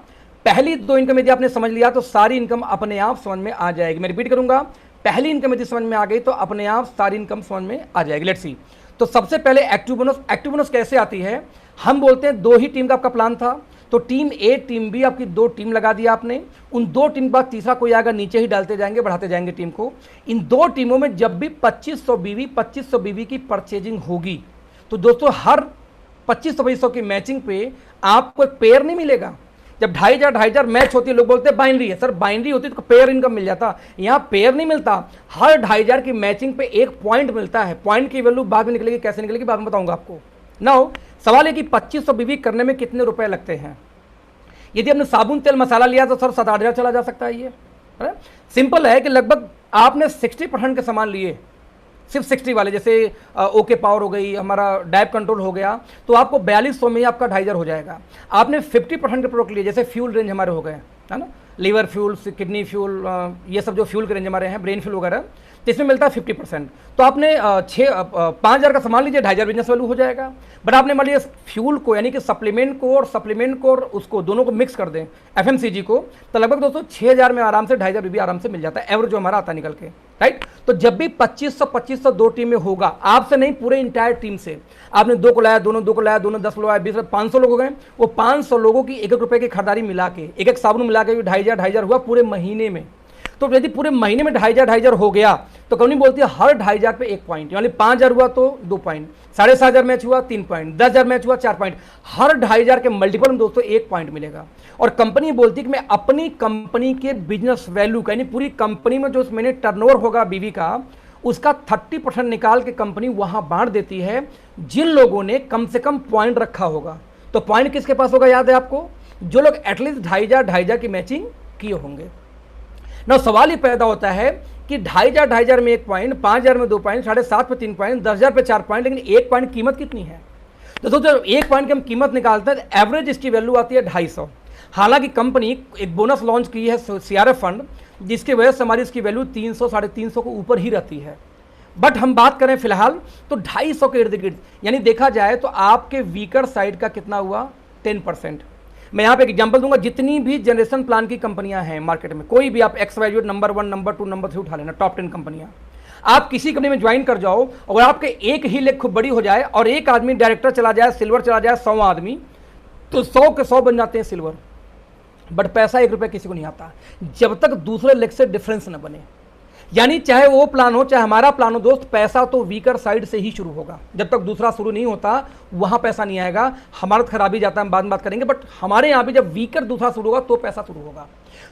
पहली 2 इनकम यदि आपने समझ लिया तो सारी इनकम अपने आप समझ में आ जाएगी। मैं रिपीट करूंगा, पहली इनकम यदि समझ में आ गई तो अपने आप सारी इनकम समझ में आ जाएगी। लेट्स सी, तो सबसे पहले एक्टिव बोनस। एक्टिव बोनस कैसे आती है? हम बोलते हैं 2 ही टीम का आपका प्लान था, तो टीम ए टीम बी आपकी 2 टीम लगा दिया आपने। उन 2 टीम के बाद तीसरा कोई आएगा, नीचे ही डालते जाएंगे, बढ़ाते जाएंगे टीम को। इन 2 टीमों में जब भी 2500 बीवी की परचेजिंग होगी तो दोस्तों हर 2500 की मैचिंग पे आपको एक पेयर नहीं मिलेगा। जब 2,500 मैच होती है, लोग बोलते हैं बाइनरी है, सर बाइनरी होती तो पेयर इनकम मिल जाता। यहाँ पेयर नहीं मिलता, हर 2,500 की मैचिंग पे एक पॉइंट मिलता है। पॉइंट की वैल्यू बाद में निकलेगी, कैसे निकलेगी बाद में बताऊंगा आपको। नाउ सवाल है कि 2500 बीवी करने में कितने रुपए लगते हैं? यदि आपने साबुन तेल मसाला लिया तो सर 7-8 चला जा सकता है। ये सिंपल है कि लगभग आपने 60% के सामान लिए, सिर्फ 60 वाले, जैसे ओके पावर हो गई, हमारा डाइप कंट्रोल हो गया, तो आपको 4200 में ही आपका 2,500 हो जाएगा। आपने 50% के प्रोडक्ट लिए, जैसे फ्यूल रेंज हमारे हो गए, है ना, लीवर फ्यूल, किडनी फ्यूल, ये सब जो फ्यूल के रेंज हमारे हैं, ब्रेन फ्यूल वगैरह, तो इसमें मिलता है 50%। तो आपने 5,000 का सामान लीजिए, 2,500 बिजनेस वैल्यू हो जाएगा। बट आपने मान लिया फ्यूल को, यानी कि सप्लीमेंट को और उसको दोनों को मिक्स कर दें, FMCG को, तो लगभग दोस्तों 6,000 में आराम से 2,500 बीवी आराम से मिल जाता है, एवरेज जो हमारा आता है निकल के, राइट। तो जब भी 2500 2 टीम में होगा, आपसे नहीं पूरे इंटायर टीम से, आपने 2 को लाया, दोनों 2 को लाया, दोनों 10 लोग आए, 20 500 लोग हो गए, वो 500 लोगों की 1-1 रुपए की खरीदारी मिला के, एक साबुन मिला के 2,500 हुआ पूरे महीने में। तो यदि पूरे महीने में 2,500 हो गया तो कंपनी बोलती है हर 2,500 पे 1 पॉइंट, यानी 5,000 हुआ तो 2 पॉइंट, 7,500 मैच हुआ 3 पॉइंट, 10,000 मैच हुआ 4 पॉइंट, हर 2,500 के मल्टीपल में दोस्तों 1 पॉइंट मिलेगा। और कंपनी बोलती है कि मैं अपनी कंपनी के बिजनेस वैल्यू का, यानी पूरी कंपनी में जो उस महीने टर्नओवर होगा बीवी का, उसका 30% निकाल के कंपनी वहां बांट देती है जिन लोगों ने कम से कम पॉइंट रखा होगा। तो पॉइंट किसके पास होगा याद है आपको? जो लोग एटलीस्ट 2,500 की मैचिंग किए होंगे। ना सवाल ही पैदा होता है कि 2,500 में 1 पॉइंट, 5,000 में 2 पॉइंट, 7,500 पे 3 पॉइंट, 10,000 पे 4 पॉइंट, लेकिन 1 पॉइंट कीमत कितनी है? दोस्तों जब 1 पॉइंट की हम कीमत निकालते हैं, एवरेज इसकी वैल्यू आती है 250। हालांकि कंपनी एक बोनस लॉन्च की है CRF फंड, जिसकी वजह से हमारी इसकी वैल्यू 300 350 को ऊपर ही रहती है। बट हम बात करें फिलहाल तो 250 के इर्द गिर्द, यानी देखा जाए तो आपके वीकर साइड का कितना हुआ? 10%। मैं यहाँ पे एक एग्जांपल दूंगा, जितनी भी जनरेशन प्लान की कंपनियां हैं मार्केट में, कोई भी आप XYZ नंबर 1, नंबर 2, नंबर 3 उठा लेना, टॉप 10 कंपनियां, आप किसी कंपनी में ज्वाइन कर जाओ, अगर आपके एक ही लेग खूब बड़ी हो जाए और एक आदमी डायरेक्टर चला जाए, सिल्वर चला जाए, 100 आदमी, तो 100 के 100 बन जाते हैं सिल्वर, बट पैसा 1 रुपया किसी को नहीं आता जब तक दूसरे लेग से डिफरेंस न बने। यानी चाहे वो प्लान हो चाहे हमारा प्लान हो दोस्त, पैसा तो वीकर साइड से ही शुरू होगा। जब तक दूसरा शुरू नहीं होता वहां पैसा नहीं आएगा। हमारा तो खराब ही जाता है, हम बाद में बात करेंगे, बट हमारे यहाँ भी जब वीकर दूसरा शुरू होगा तो पैसा शुरू होगा।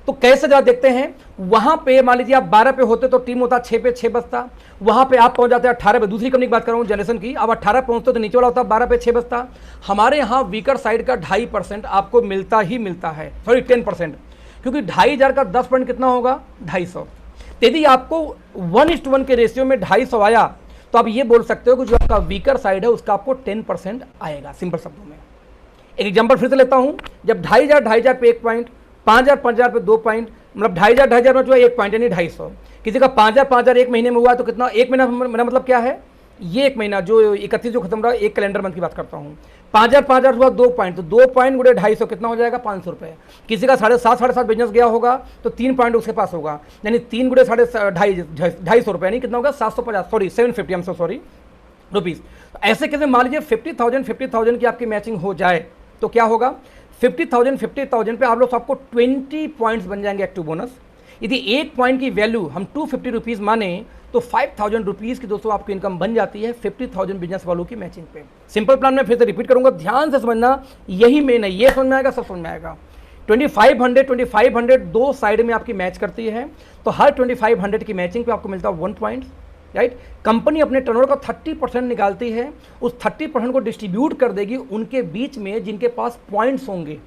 तो कैसे जरा देखते हैं। वहां पे मान लीजिए आप 12 पे होते तो टीम होता 6 पे 6 बचता, वहां पे आप पहुंच जाते हैं 18 पे। दूसरी कंपनी की बात कर रहा हूं जनरेशन की, अब 18 पहुंचते तो नीचे वाला होता 12 पे 6 बचता। हमारे यहाँ वीकर साइड का 2.5% आपको मिलता ही मिलता है, सॉरी 10%, क्योंकि 2,500 का 10 पॉइंट कितना होगा 250। यदि आपको 1:1 के रेशियो में 250 आया तो आप ये बोल सकते हो कि जो आपका वीकर साइड है उसका आपको 10% आएगा। सिंपल शब्दों में एक एग्जांपल फिर से लेता हूं, जब 2,500 पे 1 पॉइंट, 5,000 पे 2 पॉइंट, मतलब 2,500 में जो है 1 पॉइंट यानी 250। किसी का 5,000 1 महीने में हुआ तो कितना, 1 महीना, मेरा मतलब क्या है, ये 1 महीना जो 31 जो खत्म रहा, एक कैलेंडर मंथ की बात करता हूँ, 5,000 हुआ 2 पॉइंट, तो 2 पॉइंट गुणे 250 कितना हो जाएगा 500 रुपये। किसी का 7.5 बिजनेस गया होगा तो 3 पॉइंट उसके पास होगा, यानी 3 गुणे 250 रुपये, यानी कितना होगा 750, सॉरी 750, हम सॉरी रुपीज़। ऐसे कैसे मान लीजिए 50,000 की आपकी मैचिंग हो जाए तो क्या होगा, 50,000 पे आप लोग सबको 20 पॉइंट्स बन जाएंगे एक्टिव बोनस। यदि 1 पॉइंट की वैल्यू हम 250 रुपीज़ माने तो 5,000 रुपीज़ की दोस्तों आपकी इनकम बन जाती है 50,000 बिजनेस वालों की मैचिंग पे। सिंपल प्लान में फिर से रिपीट करूंगा, ध्यान से समझना, यही मेन है, ये समझ में आएगा, सब समझ में आएगा। 2500 दो साइड में आपकी मैच करती है, तो हर 2500 की मैचिंग पे आपको मिलता है 1 पॉइंट, राइट। कंपनी अपने टर्नओवर का 30% निकालती है, उस 30% को डिस्ट्रीब्यूट कर देगी उनके बीच में जिनके पास पॉइंट्स होंगे।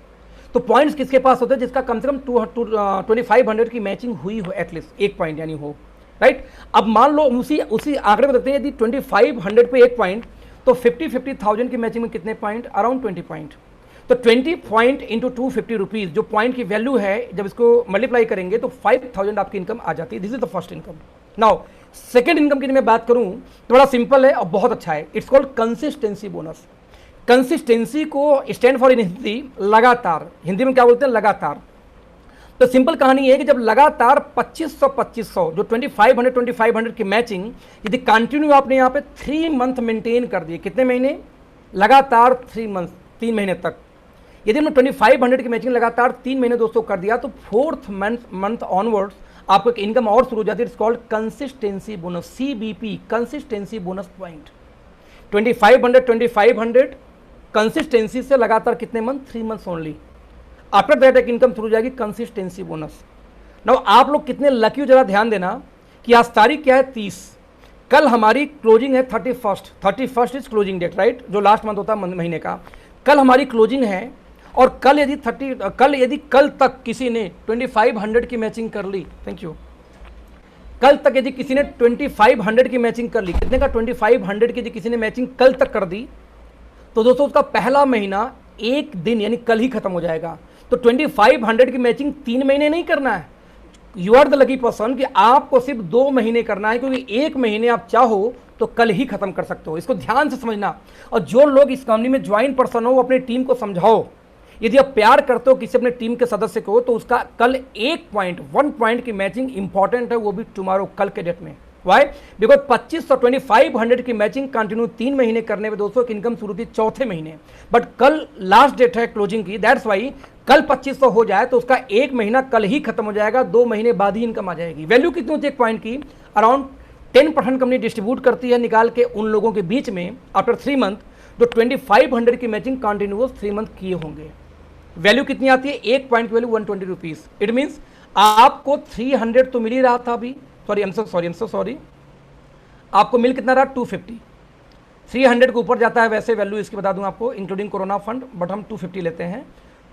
तो पॉइंट्स किसके पास होते हैं, जिसका कम से कम 2500 की मैचिंग हुई हो, एटलीस्ट 1 पॉइंट यानी हो, राइट। अब मान लो उसी आंकड़े को देखते हैं, यदि 2500 पे 1 पॉइंट तो 50,000 की मैचिंग में कितने पॉइंट, अराउंड 20 पॉइंट। तो 20 पॉइंट इंटू 250 रुपीज़ जो पॉइंट की वैल्यू है, जब इसको मल्टीप्लाई करेंगे तो 5,000 आपकी इनकम आ जाती है। This is the first income. Now second income की मैं बात करूं तो बड़ा सिंपल है और बहुत अच्छा है, it's called consistency bonus. Consistency को स्टैंड फॉर इन हिंदी लगातार, हिंदी में क्या बोलते हैं लगातार। तो सिंपल कहानी है कि जब लगातार 2500 जो 2500 की मैचिंग यदि कंटिन्यू आपने यहाँ पे 3 मंथ मेंटेन कर दिए, कितने महीने, लगातार 3 मंथ, 3 महीने तक, यदि हमने 2500 की मैचिंग लगातार 3 महीने दोस्तों कर दिया तो 4th मंथ ऑनवर्ड्स आपको एक इनकम और शुरू हो जाती है, it's called consistency bonus, CBP, consistency bonus point. 2500 consistency से लगातार कितने month, 3 months only. After that एक इनकम शुरू हो जाएगी कंसिस्टेंसी बोनस। नाउ आप लोग कितने लकी हो, जरा ध्यान देना कि आज तारीख क्या है 30, कल हमारी क्लोजिंग है 31 इज क्लोजिंग डेट, राइट, जो लास्ट मंथ होता है महीने का। कल हमारी क्लोजिंग है और कल यदि कल तक किसी ने 2500 की मैचिंग कर ली, थैंक यू, कल तक यदि किसी ने 2500 की मैचिंग कर ली, कितने का 2500 की यदि किसी ने मैचिंग कल तक कर दी तो दोस्तों उसका पहला महीना 1 दिन यानी कल ही खत्म हो जाएगा। तो 2500 की मैचिंग 3 महीने नहीं करना है, you are the lucky person कि आपको सिर्फ 2 महीने करना है, क्योंकि 1 महीने आप चाहो तो कल ही खत्म कर सकते हो। इसको ध्यान से समझना। और जो लोग इस कंपनी में ज्वाइन पर्सन हो, अपनी टीम को समझाओ, यदि आप प्यार करते हो किसी अपने टीम के सदस्य को तो उसका कल 1 पॉइंट की मैचिंग इंपॉर्टेंट है, वो भी टुमारो, कल के डेट में। वाई, बिकॉज 2500 की मैचिंग कंटिन्यू 3 महीने करने में दोस्तों की इनकम शुरू थी 4थे महीने, बट कल लास्ट डेट है क्लोजिंग की, दैट्स वाई कल 2500 हो जाए तो उसका 1 महीना कल ही खत्म हो जाएगा, 2 महीने बाद ही इनकम आ जाएगी। वैल्यू कितनी होती है 1 पॉइंट की, अराउंड 10% कंपनी डिस्ट्रीब्यूट करती है निकाल के उन लोगों के बीच में आफ्टर 3 मंथ जो 2500 की मैचिंग कंटिन्यूअस 3 मंथ किए होंगे। वैल्यू कितनी आती है, 1 पॉइंट की वैल्यू 120 रुपीज़। इट मीन्स आपको 300 तो मिल ही रहा था अभी, सॉरी आपको मिल कितना रहा 250, 300 के ऊपर जाता है वैसे वैल्यू, इसकी बता दूं आपको इंक्लूडिंग कोरोना फंड, बट हम 250 लेते हैं।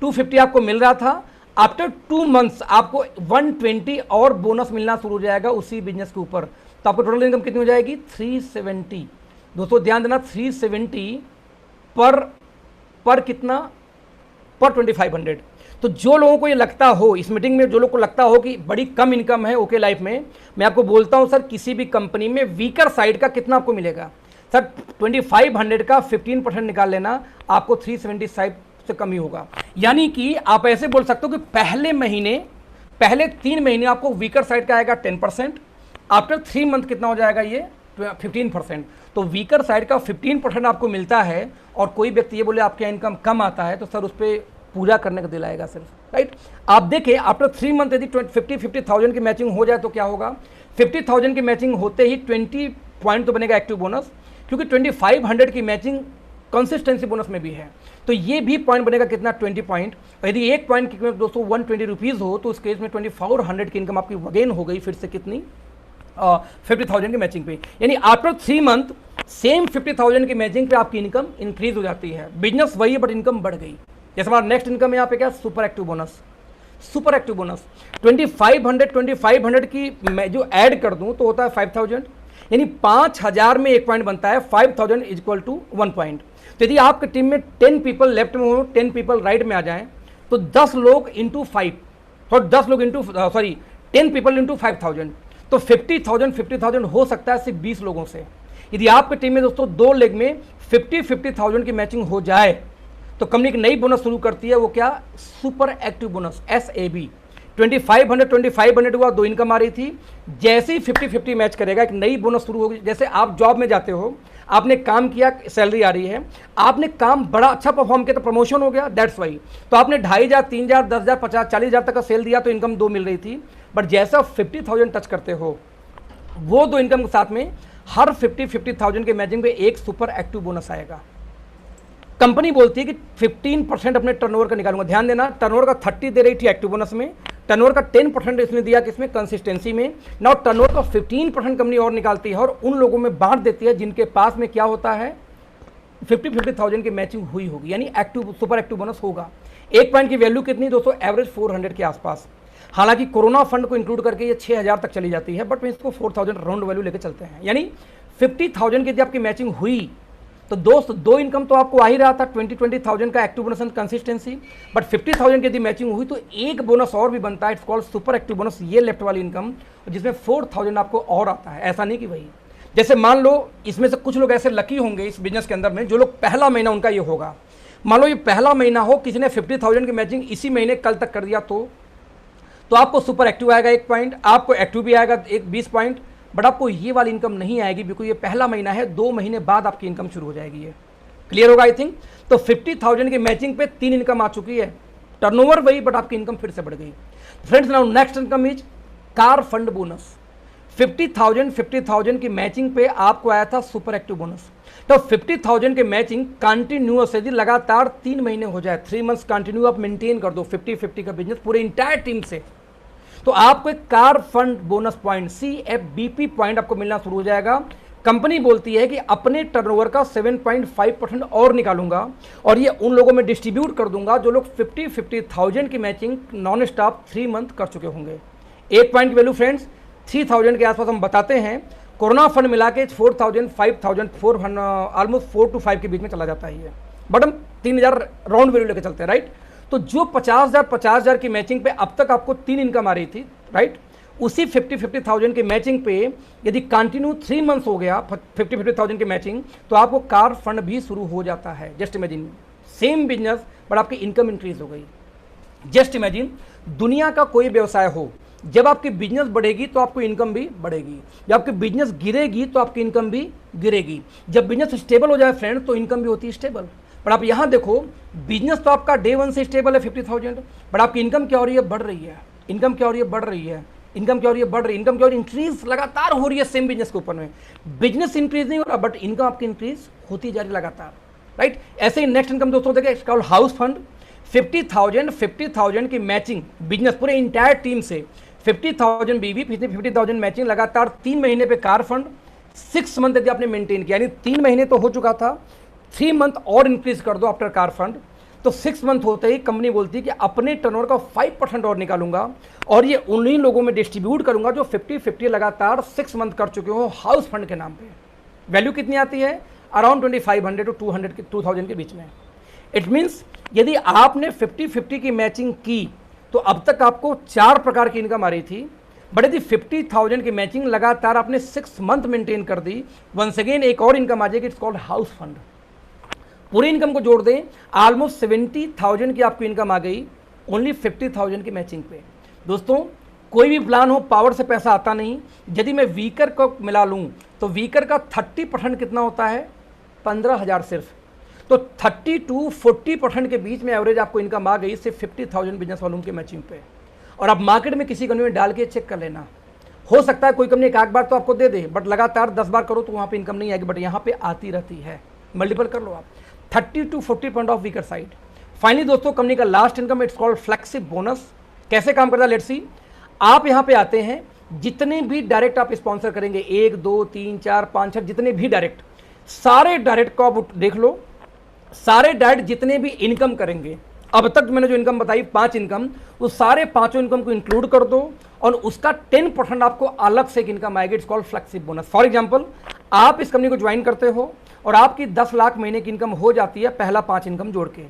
250 आपको मिल रहा था, आफ्टर 2 मंथ्स आपको 120 और बोनस मिलना शुरू हो जाएगा उसी बिजनेस के ऊपर, तो आपको टोटल इनकम कितनी हो जाएगी 370। दोस्तों ध्यान देना 370 पर कितना, पर 2500। तो जो लोगों को ये लगता हो इस मीटिंग में, जो लोग को लगता हो कि बड़ी कम इनकम है ओके लाइफ में, मैं आपको बोलता हूं सर किसी भी कंपनी में वीकर साइड का कितना आपको मिलेगा सर, 2500 का 15% निकाल लेना, आपको 375 से कम ही होगा। यानी कि आप ऐसे बोल सकते हो कि पहले 3 महीने आपको वीकर साइड का आएगा 10%, आफ्टर 3 मंथ कितना हो जाएगा ये 15%। तो वीकर साइड का 15% आपको मिलता है और कोई व्यक्ति ये बोले आपके इनकम कम आता है तो सर उस पर पूरा करने का दिलाएगा सिर्फ, राइट। आप देखिए आफ्टर 3 मंथ यदि 50,000 की मैचिंग हो जाए तो क्या होगा, 50,000 की मैचिंग होते ही 20 पॉइंट तो बनेगा एक्टिव बोनस, क्योंकि 2500 की मैचिंग कंसिस्टेंसी बोनस में भी है, तो ये भी पॉइंट बनेगा कितना 20 पॉइंट। यदि एक पॉइंट की कीमत दोस्तों 120 रुपीज़ हो तो उस केस में 2400 की इनकम आपकी अगेन हो गई फिर से कितनी 50,000 की मैचिंग पे, यानी आफ्टर 3 मंथ सेम 50,000 की मैचिंग पे आपकी इनकम इंक्रीज हो जाती है। बिजनेस वही है बट इनकम बढ़ गई। जैसे हमारा नेक्स्ट इनकम यहाँ पे क्या, super active bonus. Super active bonus 2500 की मैं जो ऐड कर दूं तो होता है 5,000, यानी 5,000 में एक पॉइंट बनता है, 5,000 इज इक्वल टू 1 पॉइंट। तो यदि आपकी टीम में 10 पीपल लेफ्ट में हो, 10 पीपल राइट में आ जाएं तो 10 लोग इंटू 5 और 10 लोग इंटू 10 पीपल इंटू 5,000 तो 50,000 हो सकता है सिर्फ 20 लोगों से। यदि आपकी टीम में दोस्तों 2 लेग में 50,000 की मैचिंग हो जाए तो कंपनी की नई बोनस शुरू करती है, वो क्या, सुपर एक्टिव बोनस SAB। 2500 हुआ, 2 इनकम आ रही थी, जैसे ही 50-50 मैच करेगा एक नई बोनस शुरू होगी। जैसे आप जॉब में जाते हो, आपने काम किया, सैलरी आ रही है, आपने काम बड़ा अच्छा परफॉर्म किया तो प्रमोशन हो गया, दैट्स वाई। तो आपने 2,500, 3,000, 10,000, 50,000, 40,000 तक का सेल दिया तो इनकम 2 मिल रही थी, बट जैसा 50,000 टच करते हो वो 2 इनकम के साथ में हर 50,000 के मैचिंग पे एक सुपर एक्टिव बोनस आएगा। कंपनी बोलती है कि 15% अपने टर्नओवर का निकालूंगा। ध्यान देना, टर्नओवर का 30 दे रही थी एक्टिव बोनस में, टर्नओवर का 10% इसने दिया किसमें, कंसिस्टेंसी में। नाउ टर्नओवर का 15% कंपनी और निकालती है और उन लोगों में बांट देती है जिनके पास में क्या होता है 50,000 की मैचिंग हुई होगी, यानी एक्टिव सुपर एक्टिव बोनस होगा। एक पॉइंट की वैल्यू कितनी दोस्तों, एवरेज 400 के आसपास। हालांकि कोरोना फंड को इंक्लूड करके ये 6,000 तक चली जाती है, बट मैं इसको 4,000 राउंड वैल्यू लेके चलते हैं। यानी 50,000 की यदि आपकी मैचिंग हुई तो दोस्त 2 इनकम तो आपको आ ही रहा था, 20,000 का active bonus and consistency, but 50,000 की यदि मैचिंग हुई तो एक बोनस और भी बनता है, it's called super active bonus. ये लेफ्ट वाली इनकम जिसमें 4,000 आपको और आता है। ऐसा नहीं कि भाई, जैसे मान लो इसमें से कुछ लोग ऐसे लकी होंगे इस बिजनेस के अंदर में जो लोग पहला महीना उनका ये होगा, मान लो ये पहला महीना हो, किसी ने 50,000 की मैचिंग इसी महीने कल तक कर दिया तो आपको सुपर एक्टिव आएगा 1 पॉइंट, आपको एक्टिव भी आएगा 20 पॉइंट, बट आपको ये वाली इनकम नहीं आएगी बिकॉज ये पहला महीना है, 2 महीने बाद आपकी इनकम शुरू हो जाएगी। ये क्लियर होगा आई थिंक। तो 50,000 की मैचिंग पे 3 इनकम आ चुकी है, टर्नओवर वही बट आपकी इनकम फिर से बढ़ गई। Friends now next income is car fund bonus. 50,000 की मैचिंग पे आपको आया था सुपर एक्टिव बोनस। तो 50,000 के मैचिंग कंटिन्यूअस यदि लगातार 3 महीने हो जाए, 3 मंथ्स कंटिन्यू आप मेंटेन कर दो 50-50 का बिजनेस पूरे इंटायर टीम से, तो आपको एक car fund bonus point CFBP point आपको मिलना शुरू हो जाएगा। कंपनी बोलती है कि अपने टर्नओवर का 7.5% और निकालूंगा और ये उन लोगों में डिस्ट्रीब्यूट कर दूंगा जो लोग 50,000 की मैचिंग नॉन स्टॉप 3 मंथ कर चुके होंगे। 1 पॉइंट की वैल्यू फ्रेंड्स 3,000 के आसपास हम बताते हैं। कोरोना फंड मिला के 4,000, 5,000, ऑलमोस्ट 4 to 5 के बीच में चला जाता है ये, बट हम 3,000 राउंड वैल्यू लेकर चलते हैं, राइट। तो जो 50,000 की मैचिंग पे अब तक आपको 3 इनकम आ रही थी, राइट, उसी 50,000 की मैचिंग पे यदि कंटिन्यू 3 मंथ्स हो गया 50,000 की मैचिंग तो आपको कार फंड भी शुरू हो जाता है। Just imagine, same business but आपकी इनकम इंक्रीज हो गई। जस्ट इमेजिन, दुनिया का कोई व्यवसाय हो, जब आपकी बिजनेस बढ़ेगी तो आपको इनकम भी बढ़ेगी, जब आपकी बिजनेस गिरेगी तो आपकी इनकम भी गिरेगी। जब बिजनेस स्टेबल हो जाए फ्रेंड तो इनकम भी होती है स्टेबल। पर आप यहां देखो, बिजनेस तो आपका डे 1 से स्टेबल है 50,000, बट आपकी इनकम क्या हो रही है, बढ़ रही है। इनकम क्या हो रही है, बढ़ रही है। इनकम क्या हो रही है, बढ़ रही है। इनकम क्या हो रही है, इंक्रीज लगातार हो रही है सेम बिजनेस के ऊपर में। बिजनेस इंक्रीज नहीं हो रहा बट इनकम आपकी इंक्रीज होती जा रही लगातार, राइट। ऐसे ही नेक्स्ट इनकम दोस्तों देखिए, कॉल्ड हाउस फंड। 50,000 की मैचिंग बिजनेस पूरे इंटायर टीम से 50,000 बीवी 50,000 मैचिंग लगातार 3 महीने पे कार फंड 6 मंथ यदि आपने मेंटेन किया, यानी 3 महीने तो हो चुका था, 3 मंथ और इंक्रीज कर दो आफ्टर कार फंड, तो 6 मंथ होते ही कंपनी बोलती है कि अपने टर्नओवर का 5% और निकालूंगा और ये उन्हीं लोगों में डिस्ट्रीब्यूट करूंगा जो 50-50 लगातार 6 मंथ कर चुके हो हाउस फंड के नाम पे। वैल्यू कितनी आती है, अराउंड 2,500 to 2,000 के बीच में। इट मीन्स यदि आपने 50-50 की मैचिंग की तो अब तक आपको 4 प्रकार की इनकम आ रही थी, बट यदि 50,000 की मैचिंग लगातार आपने 6 मंथ मेंटेन कर दी, वंस अगेन एक और इनकम आ जाएगी, इट्स कॉल्ड हाउस फंड। पूरी इनकम को जोड़ दें, ऑलमोस्ट 70,000 की आपको इनकम आ गई ओनली 50,000 की मैचिंग पे। दोस्तों कोई भी प्लान हो, पावर से पैसा आता नहीं। यदि मैं वीकर को मिला लूँ तो वीकर का 30% कितना होता है, 15,000 सिर्फ। तो 30 to 40% के बीच में एवरेज आपको इनकम आ गई सिर्फ 50,000 बिजनेस वॉल्यूम के मैचिंग पे। और आप मार्केट में किसी कंपनी में डाल के चेक कर लेना, हो सकता है कोई कंपनी एक आध बार तो आपको दे दे, बट लगातार 10 बार करो तो वहाँ पे इनकम नहीं आएगी, बट यहाँ पे आती रहती है। मल्टीपल कर लो आप, 30 to 40% of weaker side. Finally दोस्तों कंपनी का last income, it's called फ्लेक्सिब bonus. कैसे काम करता है, लेट्स सी। आप यहाँ पे आते हैं, जितने भी डायरेक्ट आप स्पॉन्सर करेंगे, 1 2 3 4 5 6 जितने भी डायरेक्ट, सारे डायरेक्ट को आप देख लो, सारे डायरेक्ट जितने भी इनकम करेंगे, अब तक मैंने जो इनकम बताई 5 इनकम, वो सारे पांचों इनकम को इंक्लूड कर दो और उसका 10% आपको अलग से एक इनकम आएगी। It's called फ्लेक्सिब bonus. For example, आप इस कंपनी को ज्वाइन करते हो और आपकी 10 लाख महीने की इनकम हो जाती है, पहला 5 इनकम जोड़ के,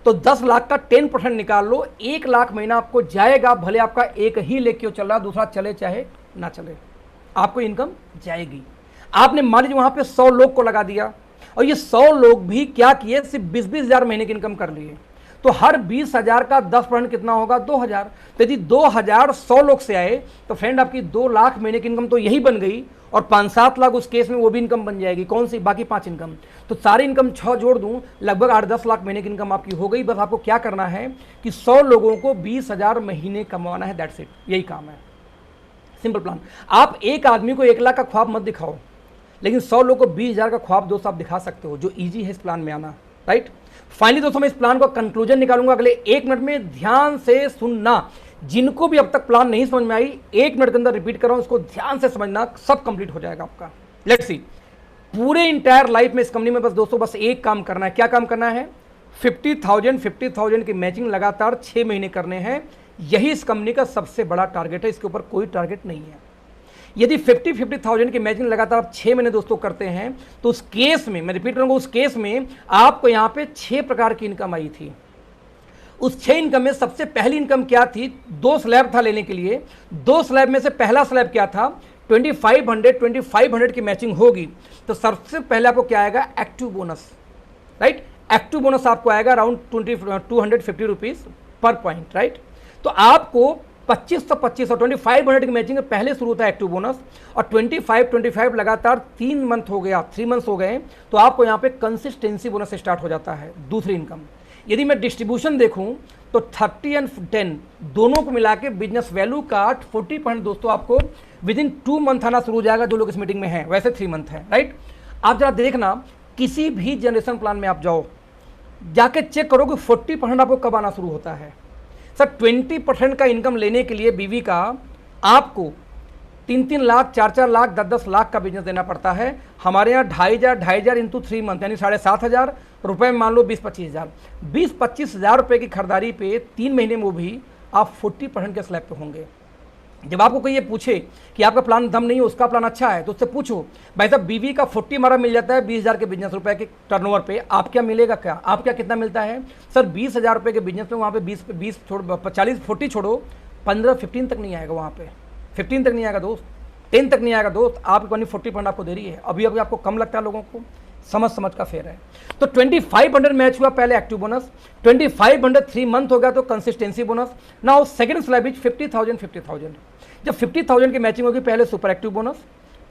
तो 10 लाख का 10% निकाल लो, 1 लाख महीना आपको जाएगा। भले आपका एक ही लेके चल रहा, दूसरा चले चाहे ना चले, आपको इनकम जाएगी। आपने मान लीजिए वहां पे 100 लोग को लगा दिया और ये 100 लोग भी क्या किए, सिर्फ 20-20 हज़ार महीने की इनकम कर लिए, तो हर 20,000 का 10% कितना होगा, 2,000। तो यदि 2,000 100 लोग से आए तो फ्रेंड आपकी 2 लाख महीने की इनकम तो यही बन गई, और 5-7 लाख उस केस में वो भी इनकम बन जाएगी। कौन सी, बाकी 5 इनकम। तो सारी इनकम 6 जोड़ दूं, लगभग 8-10 लाख महीने की इनकम आपकी हो गई। बस आपको क्या करना है कि 100 लोगों को 20,000 महीने कमाना है, दैट्स इट, यही काम है, सिंपल प्लान। आप एक आदमी को 1 लाख का ख्वाब मत दिखाओ, लेकिन 100 लोगों को 20,000 का ख्वाब दोस्तों आप दिखा सकते हो, जो ईजी है इस प्लान में आना, राइट। फाइनली दोस्तों मैं इस प्लान का कंक्लूजन निकालूंगा अगले 1 मिनट में, ध्यान से सुनना। जिनको भी अब तक प्लान नहीं समझ में आई, 1 मिनट के अंदर रिपीट कर रहा हूं, इसको ध्यान से समझना, सब कंप्लीट हो जाएगा आपका। लेट्स सी, पूरे इंटायर लाइफ में इस कंपनी में बस दोस्तों बस एक काम करना है। क्या काम करना है, 50,000 की मैचिंग लगातार 6 महीने करने हैं। यही इस कंपनी का सबसे बड़ा टारगेट है, इसके ऊपर कोई टारगेट नहीं है। यदि 50,000 की मैचिंग लगातार आप 6 महीने दोस्तों करते हैं, तो उस केस में, मैं रिपीट करूंगा, उस केस में आपको यहां पे 6 प्रकार की इनकम आई थी। उस 6 इनकम में सबसे पहली इनकम क्या थी, 2 स्लैब था लेने के लिए। 2 स्लैब में से पहला स्लैब क्या था, 2500 की मैचिंग होगी तो सबसे पहले आपको क्या आएगा, active bonus, right. Active bonus आपको आएगा around 250 rupees per point, right. तो आपको 25 और 2500 की मैचिंग पहले शुरू होता है एक्टिव बोनस, और 25 लगातार 3 मंथ हो गया, 3 मंथ्स हो गए, तो आपको यहाँ पे कंसिस्टेंसी बोनस स्टार्ट हो जाता है, दूसरी इनकम। यदि मैं डिस्ट्रीब्यूशन देखूं तो 30 और 10 दोनों को मिला के बिजनेस वैल्यू का 40% दोस्तों आपको विद इन 2 मंथ आना शुरू हो जाएगा, जो लोग इस मीटिंग में हैं, वैसे 3 मंथ है, राइट। आप जरा देखना, किसी भी जनरेशन प्लान में आप जाओ, जाके चेक करो कि 40% आपको कब आना शुरू होता है। सर 20% का इनकम लेने के लिए बीवी का आपको 3-3 लाख, 4-4 लाख, 10-10 लाख का बिजनेस देना पड़ता है। हमारे यहाँ 2,500 इंटू 3 मंथ यानी 7,500 रुपये में मान लो 20-25 हज़ार, 20-25 हज़ार रुपये की खरीदारी पे 3 महीने में वो भी आप 40% के स्लैब पे होंगे। जब आपको कोई ये पूछे कि आपका प्लान दम नहीं है, उसका प्लान अच्छा है, तो उससे पूछो भाई साहब बीवी का 40 हमारा मिल जाता है 20,000 के बिजनेस रुपए के टर्नओवर पे, आप क्या मिलेगा, क्या आप क्या कितना मिलता है सर 20,000 रुपये के बिजनेस में, वहाँ पे 20 छोड़ो, 40 छोड़ो, 15-15 तक नहीं आएगा, वहाँ पे 15 तक नहीं आएगा दोस्त, 10 तक नहीं आएगा दोस्त। आपकी कंपनी 40% आपको दे रही है, अभी अभी आपको कम लगता है लोगों को, समझ का फेयर है। तो 2500 मैच हुआ पहले एक्टिव बोनस, 2500 3 मंथ हो गया तो consistency bonus. Now second slab is 50,000। जब 50,000 की मैचिंग होगी, पहले super active bonus,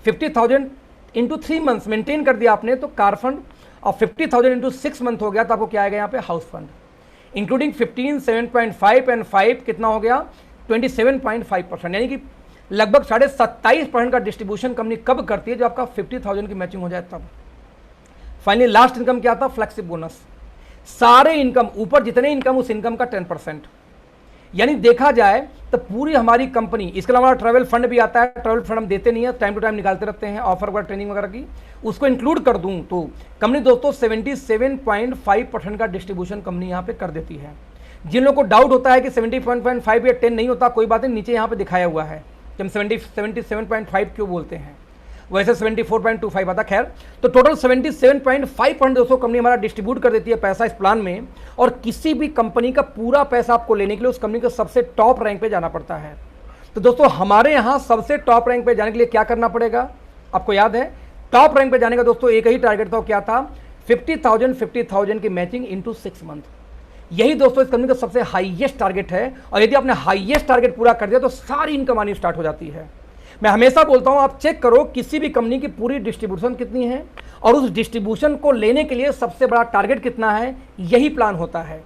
50,000 into 3 months maintain कर दिया आपने तो कार फंड, और 50,000 इंटू 6 मंथ हो गया तो आपको क्या आएगा यहाँ पे, हाउस फंड, इंक्लूडिंग 15, 7.5 एंड 5 कितना हो गया 27.5%, यानी कि लगभग 27.5% का डिस्ट्रीब्यूशन कंपनी कब करती है, जब आपका 50,000 की मैचिंग हो जाए तब। फाइनली लास्ट इनकम क्या था, फ्लेक्सिब बोनस। सारे इनकम ऊपर जितने इनकम, उस इनकम का 10%, यानी देखा जाए तो पूरी हमारी कंपनी, इसके अलावा ट्रैवल फंड भी आता है, ट्रैवल फंड हम देते नहीं है, टाइम टू टाइम निकालते रहते हैं, ऑफर वगैरह ट्रेनिंग वगैरह की, उसको इंक्लूड कर दूं तो कंपनी दोस्तों 77.5% का डिस्ट्रीब्यूशन कंपनी यहाँ पे कर देती है। जिन लोगों को डाउट होता है कि 70.5 या 10 नहीं होता, कोई बात नहीं, नीचे यहाँ पे दिखाया हुआ है कि हम 77.5 क्यों बोलते हैं, वैसे 74.25 आता। खैर, तो टोटल 77.5% दोस्तों कंपनी हमारा डिस्ट्रीब्यूट कर देती है पैसा इस प्लान में, और किसी भी कंपनी का पूरा पैसा आपको लेने के लिए उस कंपनी के सबसे टॉप रैंक पे जाना पड़ता है। तो दोस्तों हमारे यहाँ सबसे टॉप रैंक पे जाने के लिए क्या करना पड़ेगा, आपको याद है, टॉप रैंक पे जाने का दोस्तों एक ही टारगेट था, क्या था, 50,000 की मैचिंग इंटू 6 मंथ। यही दोस्तों इस कंपनी का सबसे हाईएस्ट टारगेट है, और यदि आपने हाईएस्ट टारगेट पूरा कर दिया तो सारी इनकम आनी स्टार्ट हो जाती है। मैं हमेशा बोलता हूं आप चेक करो किसी भी कंपनी की पूरी डिस्ट्रीब्यूशन कितनी है, और उस डिस्ट्रीब्यूशन को लेने के लिए सबसे बड़ा टारगेट कितना है, यही प्लान होता है।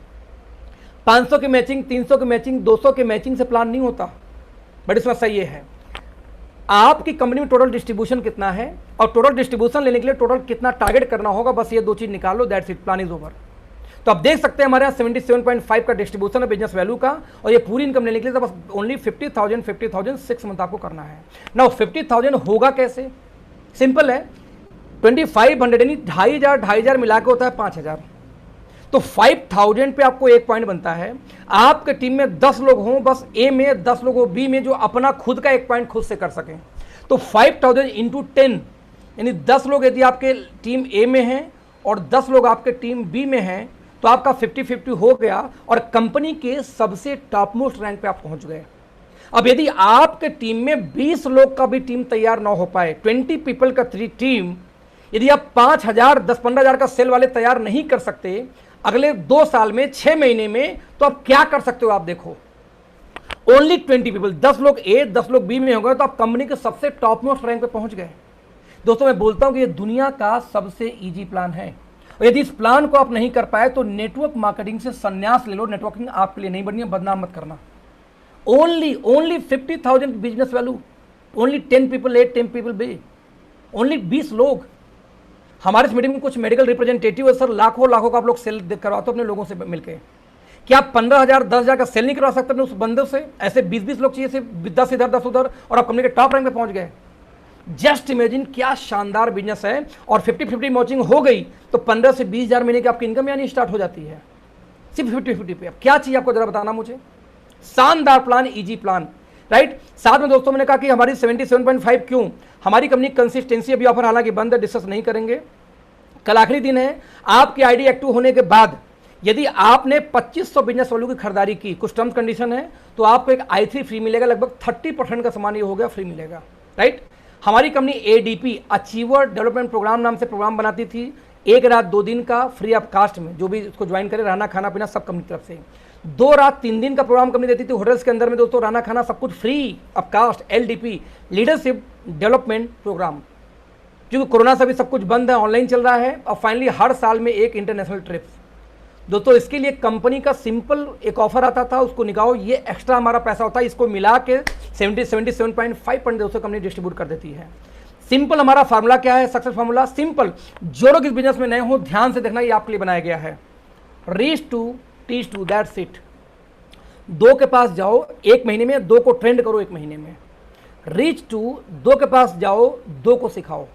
500 की मैचिंग, 300 की मैचिंग, 200 की मैचिंग से प्लान नहीं होता। बट इसमें सही है आपकी कंपनी में टोटल डिस्ट्रीब्यूशन कितना है, और टोटल डिस्ट्रीब्यूशन लेने के लिए टोटल कितना टारगेट करना होगा, बस ये दो चीज निकालो, that's it, plan is over. तो आप देख सकते हैं हमारे यहाँ 77.5 का डिस्ट्रीब्यूशन है बिजनेस वैल्यू का, और ये पूरी इनकम लेने के लिए तो बस ओनली 50,000 6 मंथ आपको करना है। नाउ 50,000 होगा कैसे, सिंपल है, 2500 यानी 2,500 मिला के होता है 5,000। तो 5,000 पे आपको एक पॉइंट बनता है। आपके टीम में 10 लोग हों, बस ए में, 10 लोग हो बी में, जो अपना खुद का एक पॉइंट खुद से कर सकें। तो 5,000 इंटू 10 यानी 10 लोग यदि आपके टीम ए में हैं और 10 लोग आपके टीम बी में हैं, तो आपका 50-50 हो गया और कंपनी के सबसे टॉप मोस्ट रैंक पे आप पहुंच गए। अब यदि आपके टीम में 20 लोग का भी टीम तैयार ना हो पाए, 20 पीपल का टीम, यदि आप 5,000 10-15,000 का सेल वाले तैयार नहीं कर सकते अगले 2 साल में, 6 महीने में, तो आप क्या कर सकते हो, आप देखो, ओनली 20 पीपल, 10 लोग ए 10 लोग बी में हो गए, तो आप कंपनी के सबसे टॉप मोस्ट रैंक पे पहुंच गए। दोस्तों मैं बोलता हूं कि ये दुनिया का सबसे इजी प्लान है, और यदि इस प्लान को आप नहीं कर पाए तो नेटवर्क मार्केटिंग से संन्यास ले लो। नेटवर्किंग आपके लिए नहीं बढ़नी है, बदनाम मत करना। Only 50,000 business value, only 10 people A 10 people be, only 20 लोग। हमारे इस मीटिंग में कुछ मेडिकल रिप्रेजेंटेटिव है सर, लाखों का आप लोग सेल करवाते हो अपने लोगों से मिलकर। क्या आप 15,000 10,000 का सेल नहीं करवा सकते अपने उस बंदे से? ऐसे 20-20 लोग चाहिए, सिर्फ 10 इधर 10 उधर, और आप कंपनी के टॉप रैंक पे पहुंच गए। जस्ट इमेजिन क्या शानदार बिजनेस है। और 50-50 मैचिंग हो गई तो 15 से 20,000 महीने की आपकी इनकम यानी स्टार्ट हो जाती है, सिर्फ 50-50 पे। अब क्या चाहिए आपको, जरा बताना मुझे। शानदार प्लान, इजी प्लान, राइट। साथ में दोस्तों मैंने कहा कि हमारी 77.5 क्यों, हमारी कंपनी कंसिस्टेंसी अभी ऑफर हालांकि बंद है, डिस्कस नहीं करेंगे। कल आखिरी दिन है। आपकी आईडी एक्टिव होने के बाद यदि आपने 2500 बिजनेस वैल्यू की खरीदारी की, कुछ टर्म्स कंडीशन है, तो आपको एक i3 फ्री मिलेगा। लगभग 30% का सामान ये हो गया फ्री मिलेगा, राइट। हमारी company ADP achiever development program नाम से प्रोग्राम बनाती थी, 1 रात 2 दिन का फ्री ऑफ कास्ट में, जो भी इसको ज्वाइन करे, रहना खाना पीना सब कंपनी की तरफ से। 2 रात 3 दिन का प्रोग्राम कंपनी देती थी होटल्स के अंदर में दोस्तों, रहना खाना सब कुछ free of cost. LDP leadership development program, क्योंकि कोरोना से भी सब कुछ बंद है, ऑनलाइन चल रहा है। और फाइनली हर साल में एक इंटरनेशनल ट्रिप्स दोस्तों। इसके लिए कंपनी का सिंपल एक ऑफर आता था, उसको निकालो, ये एक्स्ट्रा हमारा पैसा होता है, इसको मिला के 77.5% दोस्तों कंपनी डिस्ट्रीब्यूट कर देती है। सिंपल हमारा फार्मूला क्या है, सक्सेस फार्मूला सिंपल। जो लोग इस बिजनेस में नए हो ध्यान से देखना, ये आपके लिए बनाया गया है। Reach two teach two, that's it. 2 के पास जाओ 1 महीने में, 2 को ट्रेंड करो 1 महीने में। रीच टू 2 के पास जाओ, 2 को सिखाओ।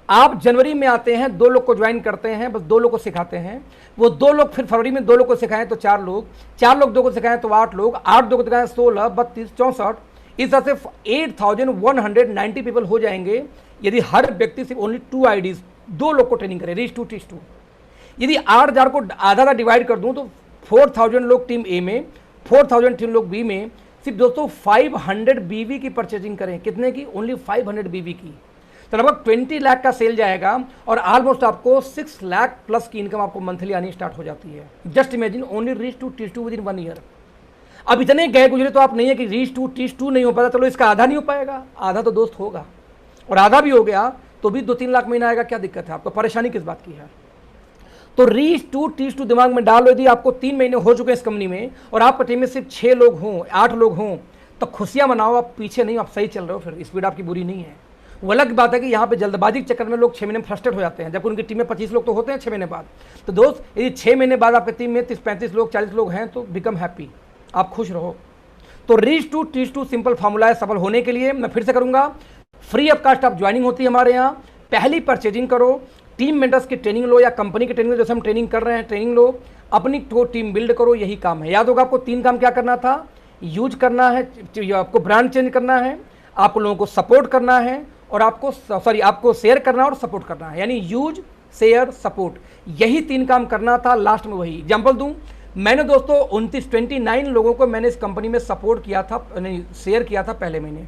आप जनवरी में आते हैं, 2 लोग को ज्वाइन करते हैं, बस 2 लोग को सिखाते हैं। वो 2 लोग फिर फरवरी में 2 लोग को सिखाएं तो 4 लोग, 4 लोग 2 को सिखाएं तो 8 लोग, 8 2 को सिखाएं 16, 32, 64, इस तरह से 8,190 पीपल हो जाएंगे यदि हर व्यक्ति सिर्फ ओनली 2 IDs 2 लोग को ट्रेनिंग करे, रीच टू टीच टू। यदि 8,000 को आधा डिवाइड कर दूं तो 4,000 लोग टीम ए में, 4,000 टीम लोग बी में। सिर्फ दोस्तों 500 BV की परचेजिंग करें, कितने की, ओनली 500 BV की, तो लगभग 20 लाख का सेल जाएगा और ऑलमोस्ट आपको 6 लाख प्लस की इनकम आपको मंथली आनी स्टार्ट हो जाती है। Just imagine, only reach two teach two within 1 year. अब इतने गए गुजरे तो आप नहीं है कि रीच टू टीच टू नहीं हो पाता, चलो इसका आधा नहीं हो पाएगा, आधा तो दोस्त होगा, और आधा भी हो गया तो भी 2-3 लाख महीना आएगा, क्या दिक्कत है आपको, परेशानी किस बात की है। तो रीच टू टीच टू दिमाग में डालो। यदि आपको 3 महीने हो चुके हैं इस कंपनी में और आपकी टीम में सिर्फ 6 लोग हों, 8 लोग हों, तो खुशियां मनाओ, आप पीछे नहीं, आप सही चल रहे हो, फिर स्पीड आपकी बुरी नहीं है। वो अलग बात है कि यहाँ पे जल्दबाजी के चक्कर में लोग 6 महीने में फ्रस्ट्रेट हो जाते हैं, जबकि उनकी टीम में 25 लोग तो होते हैं 6 महीने बाद। तो दोस्त यदि 6 महीने बाद आपकी टीम में 30-35 लोग 40 लोग हैं तो बिकम हैप्पी, आप खुश रहो। तो reach two teach two simple formula है सफल होने के लिए। मैं फिर से करूंगा, फ्री ऑफ कास्ट आप ज्वाइनिंग होती है हमारे यहाँ। पहली परचेजिंग करो, टीम मेंबर्स की ट्रेनिंग लो या कंपनी की ट्रेनिंग, जैसे हम ट्रेनिंग कर रहे हैं ट्रेनिंग लो, अपनी टीम बिल्ड करो, यही काम है। याद होगा आपको 3 काम क्या करना था, यूज करना है, आपको ब्रांड चेंज करना है, आप लोगों को सपोर्ट करना है, और आपको शेयर करना और सपोर्ट करना है, यानी यूज शेयर सपोर्ट, यही 3 काम करना था। लास्ट में वही एग्जांपल दूं, मैंने दोस्तों 29 लोगों को मैंने इस कंपनी में सपोर्ट किया था, नहीं शेयर किया था पहले महीने,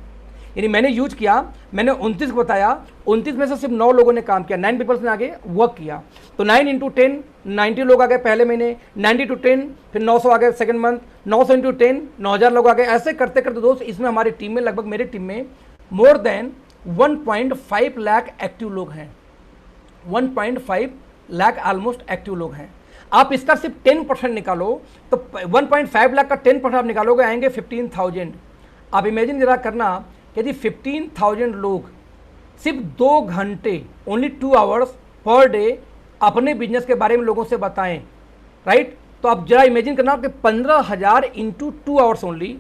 यानी मैंने यूज किया, मैंने 29 को बताया, 29 में से सिर्फ 9 लोगों ने काम किया, 9 पीपल्स ने आगे वर्क किया। तो 9 इंटू 10 90 लोग आ गए पहले महीने, 90 टू 10 फिर 900 आ गए सेकंड मंथ, 900 इंटू 10 9000 लोग आ गए। ऐसे करते करते दोस्त इसमें हमारी टीम में लगभग, मेरी टीम में मोर देन 1.5 लाख एक्टिव लोग हैं, 1.5 लाख ऑलमोस्ट एक्टिव लोग हैं। आप इसका सिर्फ 10% निकालो तो 1.5 लाख का 10% आप निकालोगे, आएंगे 15,000। आप इमेजिन जरा करना, यदि 15,000 लोग सिर्फ 2 घंटे, ओनली 2 आवर्स पर डे अपने बिजनेस के बारे में लोगों से बताएं, राइट? तो आप जरा इमेजिन करना कि 15,000 into 2 hours only,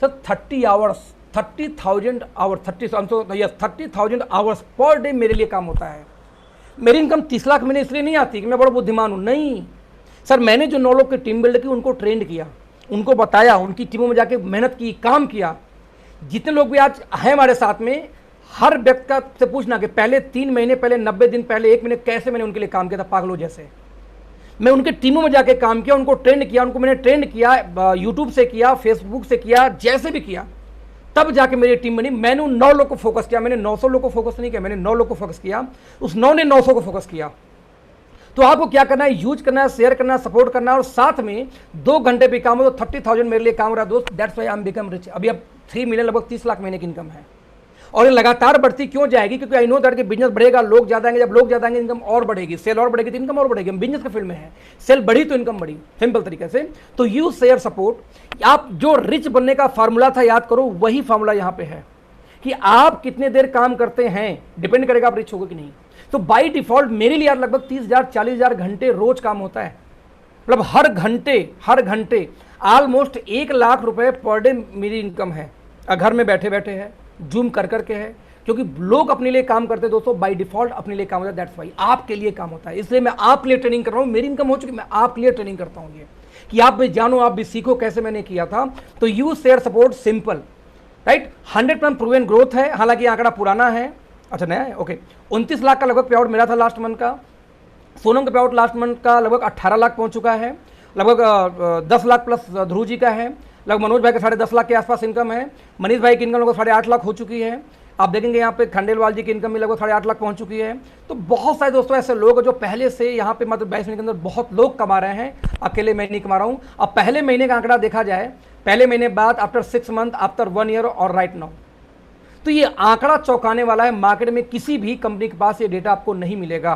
sir 30 hours, 30,000 hours, 30,000 hours per day मेरे लिए काम होता है। मेरी इनकम 30 लाख महीने इसलिए नहीं आती कि मैं बड़ा बुद्धिमान हूँ, नहीं सर। मैंने जो 9 लोग की टीम बिल्ड की, उनको ट्रेंड किया, उनको बताया, उनकी टीमों में जाके मेहनत की, काम किया। जितने लोग भी आज हैं हमारे साथ में, हर व्यक्ति का से पूछना कि पहले 3 महीने पहले, 90 दिन पहले, 1 महीने कैसे मैंने उनके लिए काम किया था, पागलों जैसे। मैं उनके टीमों में जाके काम किया, उनको ट्रेंड किया, उनको मैंने ट्रेंड किया, यूट्यूब से किया, फेसबुक से किया, जैसे भी किया, तब जाके मेरी टीम बनी। मैंने उन 9 लोग को फोकस किया, मैंने 900 लोग को फोकस नहीं किया, मैंने 9 लोग को फोकस किया, उस 9 ने 900 को फोकस किया। तो आपको क्या करना है, यूज करना है, शेयर करना है, सपोर्ट करना है, और साथ में 2 घंटे भी काम हो तो 30,000 मेरे लिए काम हो रहा है दोस्त। That's why I am become rich. अभी अब 3 मिलियन, लगभग 30 लाख महीने की इनकम है, और ये लगातार बढ़ती क्यों जाएगी? क्योंकि आई नो दैट कि बिजनेस बढ़ेगा, लोग ज्यादा आएंगे, जब लोग ज्यादा आएंगे इनकम और बढ़ेगी, सेल और बढ़ेगी तो इनकम और बढ़ेगी। हम बिजनेस के फील्ड में है, सेल बढ़ी तो इनकम बढ़ी, सिंपल तरीके से। तो यूज शेयर सपोर्ट। आप जो रिच बनने का फार्मूला था याद करो, वही फार्मूला यहाँ पे है कि आप कितने देर काम करते हैं, डिपेंड करेगा आप रिच होगे कि नहीं। तो बाई डिफॉल्ट मेरे लिए यार लगभग 30,000 40,000 घंटे रोज काम होता है, मतलब हर घंटे ऑलमोस्ट 1 लाख रुपए पर डे मेरी इनकम है। घर में बैठे बैठे है, जूम कर करके है, क्योंकि लोग अपने लिए काम करते हैं दोस्तों, बाय डिफॉल्ट अपने लिए काम होता है। दैट्स वाई आपके लिए काम होता है, इसलिए मैं आपके लिए ट्रेनिंग कर रहा हूँ। मेरी इनकम हो चुकी, मैं आपके लिए ट्रेनिंग करता हूँ, ये कि आप भी जानो, आप भी सीखो कैसे मैंने किया था। तो use share support, simple, right. 100% proven growth है, हालांकि आंकड़ा पुराना है, अच्छा नया है, ओके। 29 लाख का लगभग पे आउट मेरा था लास्ट मंथ का। सोनम का पे आउट लास्ट मंथ का लगभग 18 लाख पहुंच चुका है, लगभग 10 लाख प्लस ध्रुव जी का है, लगभग मनोज भाई का 10.5 लाख के आसपास इनकम है, मनीष भाई की इनकम लगभग 8.5 लाख हो चुकी है। आप देखेंगे यहाँ पे खंडेलवाल जी की इनकम भी लगभग 8.5 लाख पहुंच चुकी है। तो बहुत सारे दोस्तों ऐसे लोग जो पहले से यहाँ पे मतलब 22 महीने के अंदर बहुत लोग कमा रहे हैं, अकेले मैं नहीं कमा रहा हूँ। अब पहले महीने का आंकड़ा देखा जाए, पहले महीने बाद आफ्टर 6 मंथ, आफ्टर 1 ईयर और राइट नाउ, तो ये आंकड़ा चौंकाने वाला है। मार्केट में किसी भी कंपनी के पास ये डेटा आपको नहीं मिलेगा,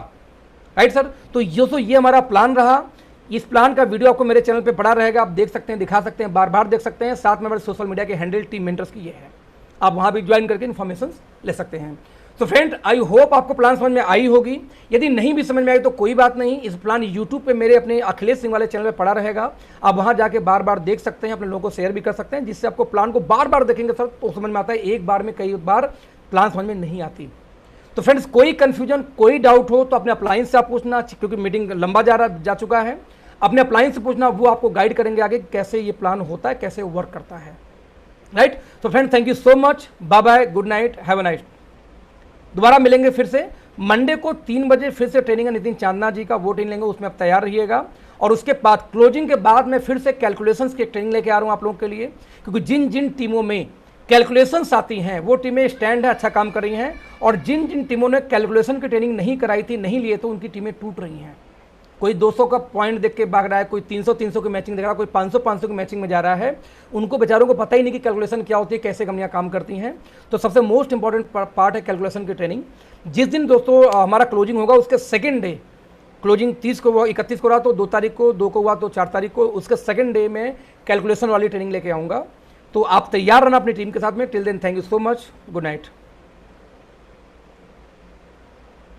राइट सर। तो ये हमारा प्लान रहा। इस प्लान का वीडियो आपको मेरे चैनल पे पड़ा रहेगा, आप देख सकते हैं, दिखा सकते हैं, बार बार देख सकते हैं। साथ में हमारे सोशल मीडिया के हैंडल टीम मेंटर्स की ये है, आप वहां भी ज्वाइन करके इन्फॉर्मेशन ले सकते हैं। तो फ्रेंड, आई होप आपको प्लान समझ में आई होगी। यदि नहीं भी समझ में आई तो कोई बात नहीं, इस प्लान यूट्यूब पे मेरे अपने अखिलेश सिंह वाले चैनल पे पड़ा रहेगा, आप वहां जाके बार बार देख सकते हैं, अपने लोगों को शेयर भी कर सकते हैं, जिससे आपको प्लान को बार बार देखेंगे सर तो समझ में आता है। एक बार में कई बार प्लान समझ में नहीं आती। तो फ्रेंड्स, कोई कंफ्यूजन, कोई डाउट हो तो अपने अप्लायंस से आप पूछना, क्योंकि मीटिंग लंबा जा चुका है। अपने अप्लायंस से पूछना, वो आपको गाइड करेंगे आगे कैसे ये प्लान होता है, कैसे वर्क करता है, राइट। तो friend, thank you so much, bye bye, good night, have a nice. दोबारा मिलेंगे फिर से मंडे को 3 बजे, फिर से ट्रेनिंग है नितिन चांदना जी का, वो ट्रेनिंग लेंगे, उसमें आप तैयार रहिएगा। और उसके बाद क्लोजिंग के बाद मैं फिर से कैलकुलेशंस की ट्रेनिंग लेके आ रहा हूँ आप लोगों के लिए, क्योंकि जिन जिन टीमों में कैलकुलेशंस आती हैं वो टीमें स्टैंड है, अच्छा काम कर रही हैं, और जिन जिन टीमों ने कैलकुलेशन की ट्रेनिंग नहीं कराई थी, नहीं लिए, तो उनकी टीमें टूट रही हैं। कोई 200 का पॉइंट देख के भाग रहा है, कोई 300 की मैचिंग देख रहा है, कोई 500 की मैचिंग में जा रहा है। उनको बेचारों को पता ही नहीं कि कैलकुलेशन क्या होती है, कैसे कंपनियां काम करती हैं। तो सबसे मोस्ट इंपॉर्टेंट पार्ट है कैलकुलेशन की ट्रेनिंग। जिस दिन दोस्तों हमारा क्लोजिंग होगा, उसके सेकेंड डे, क्लोजिंग 30 को 31 को रहा तो 2 तारीख को, 2 को हुआ तो 4 तारीख को, उसके सेकेंड डे में कैलकुलेशन वाली ट्रेनिंग लेके आऊँगा। तो आप तैयार रहना अपनी टीम के साथ में। Till then, thank you so much, good night.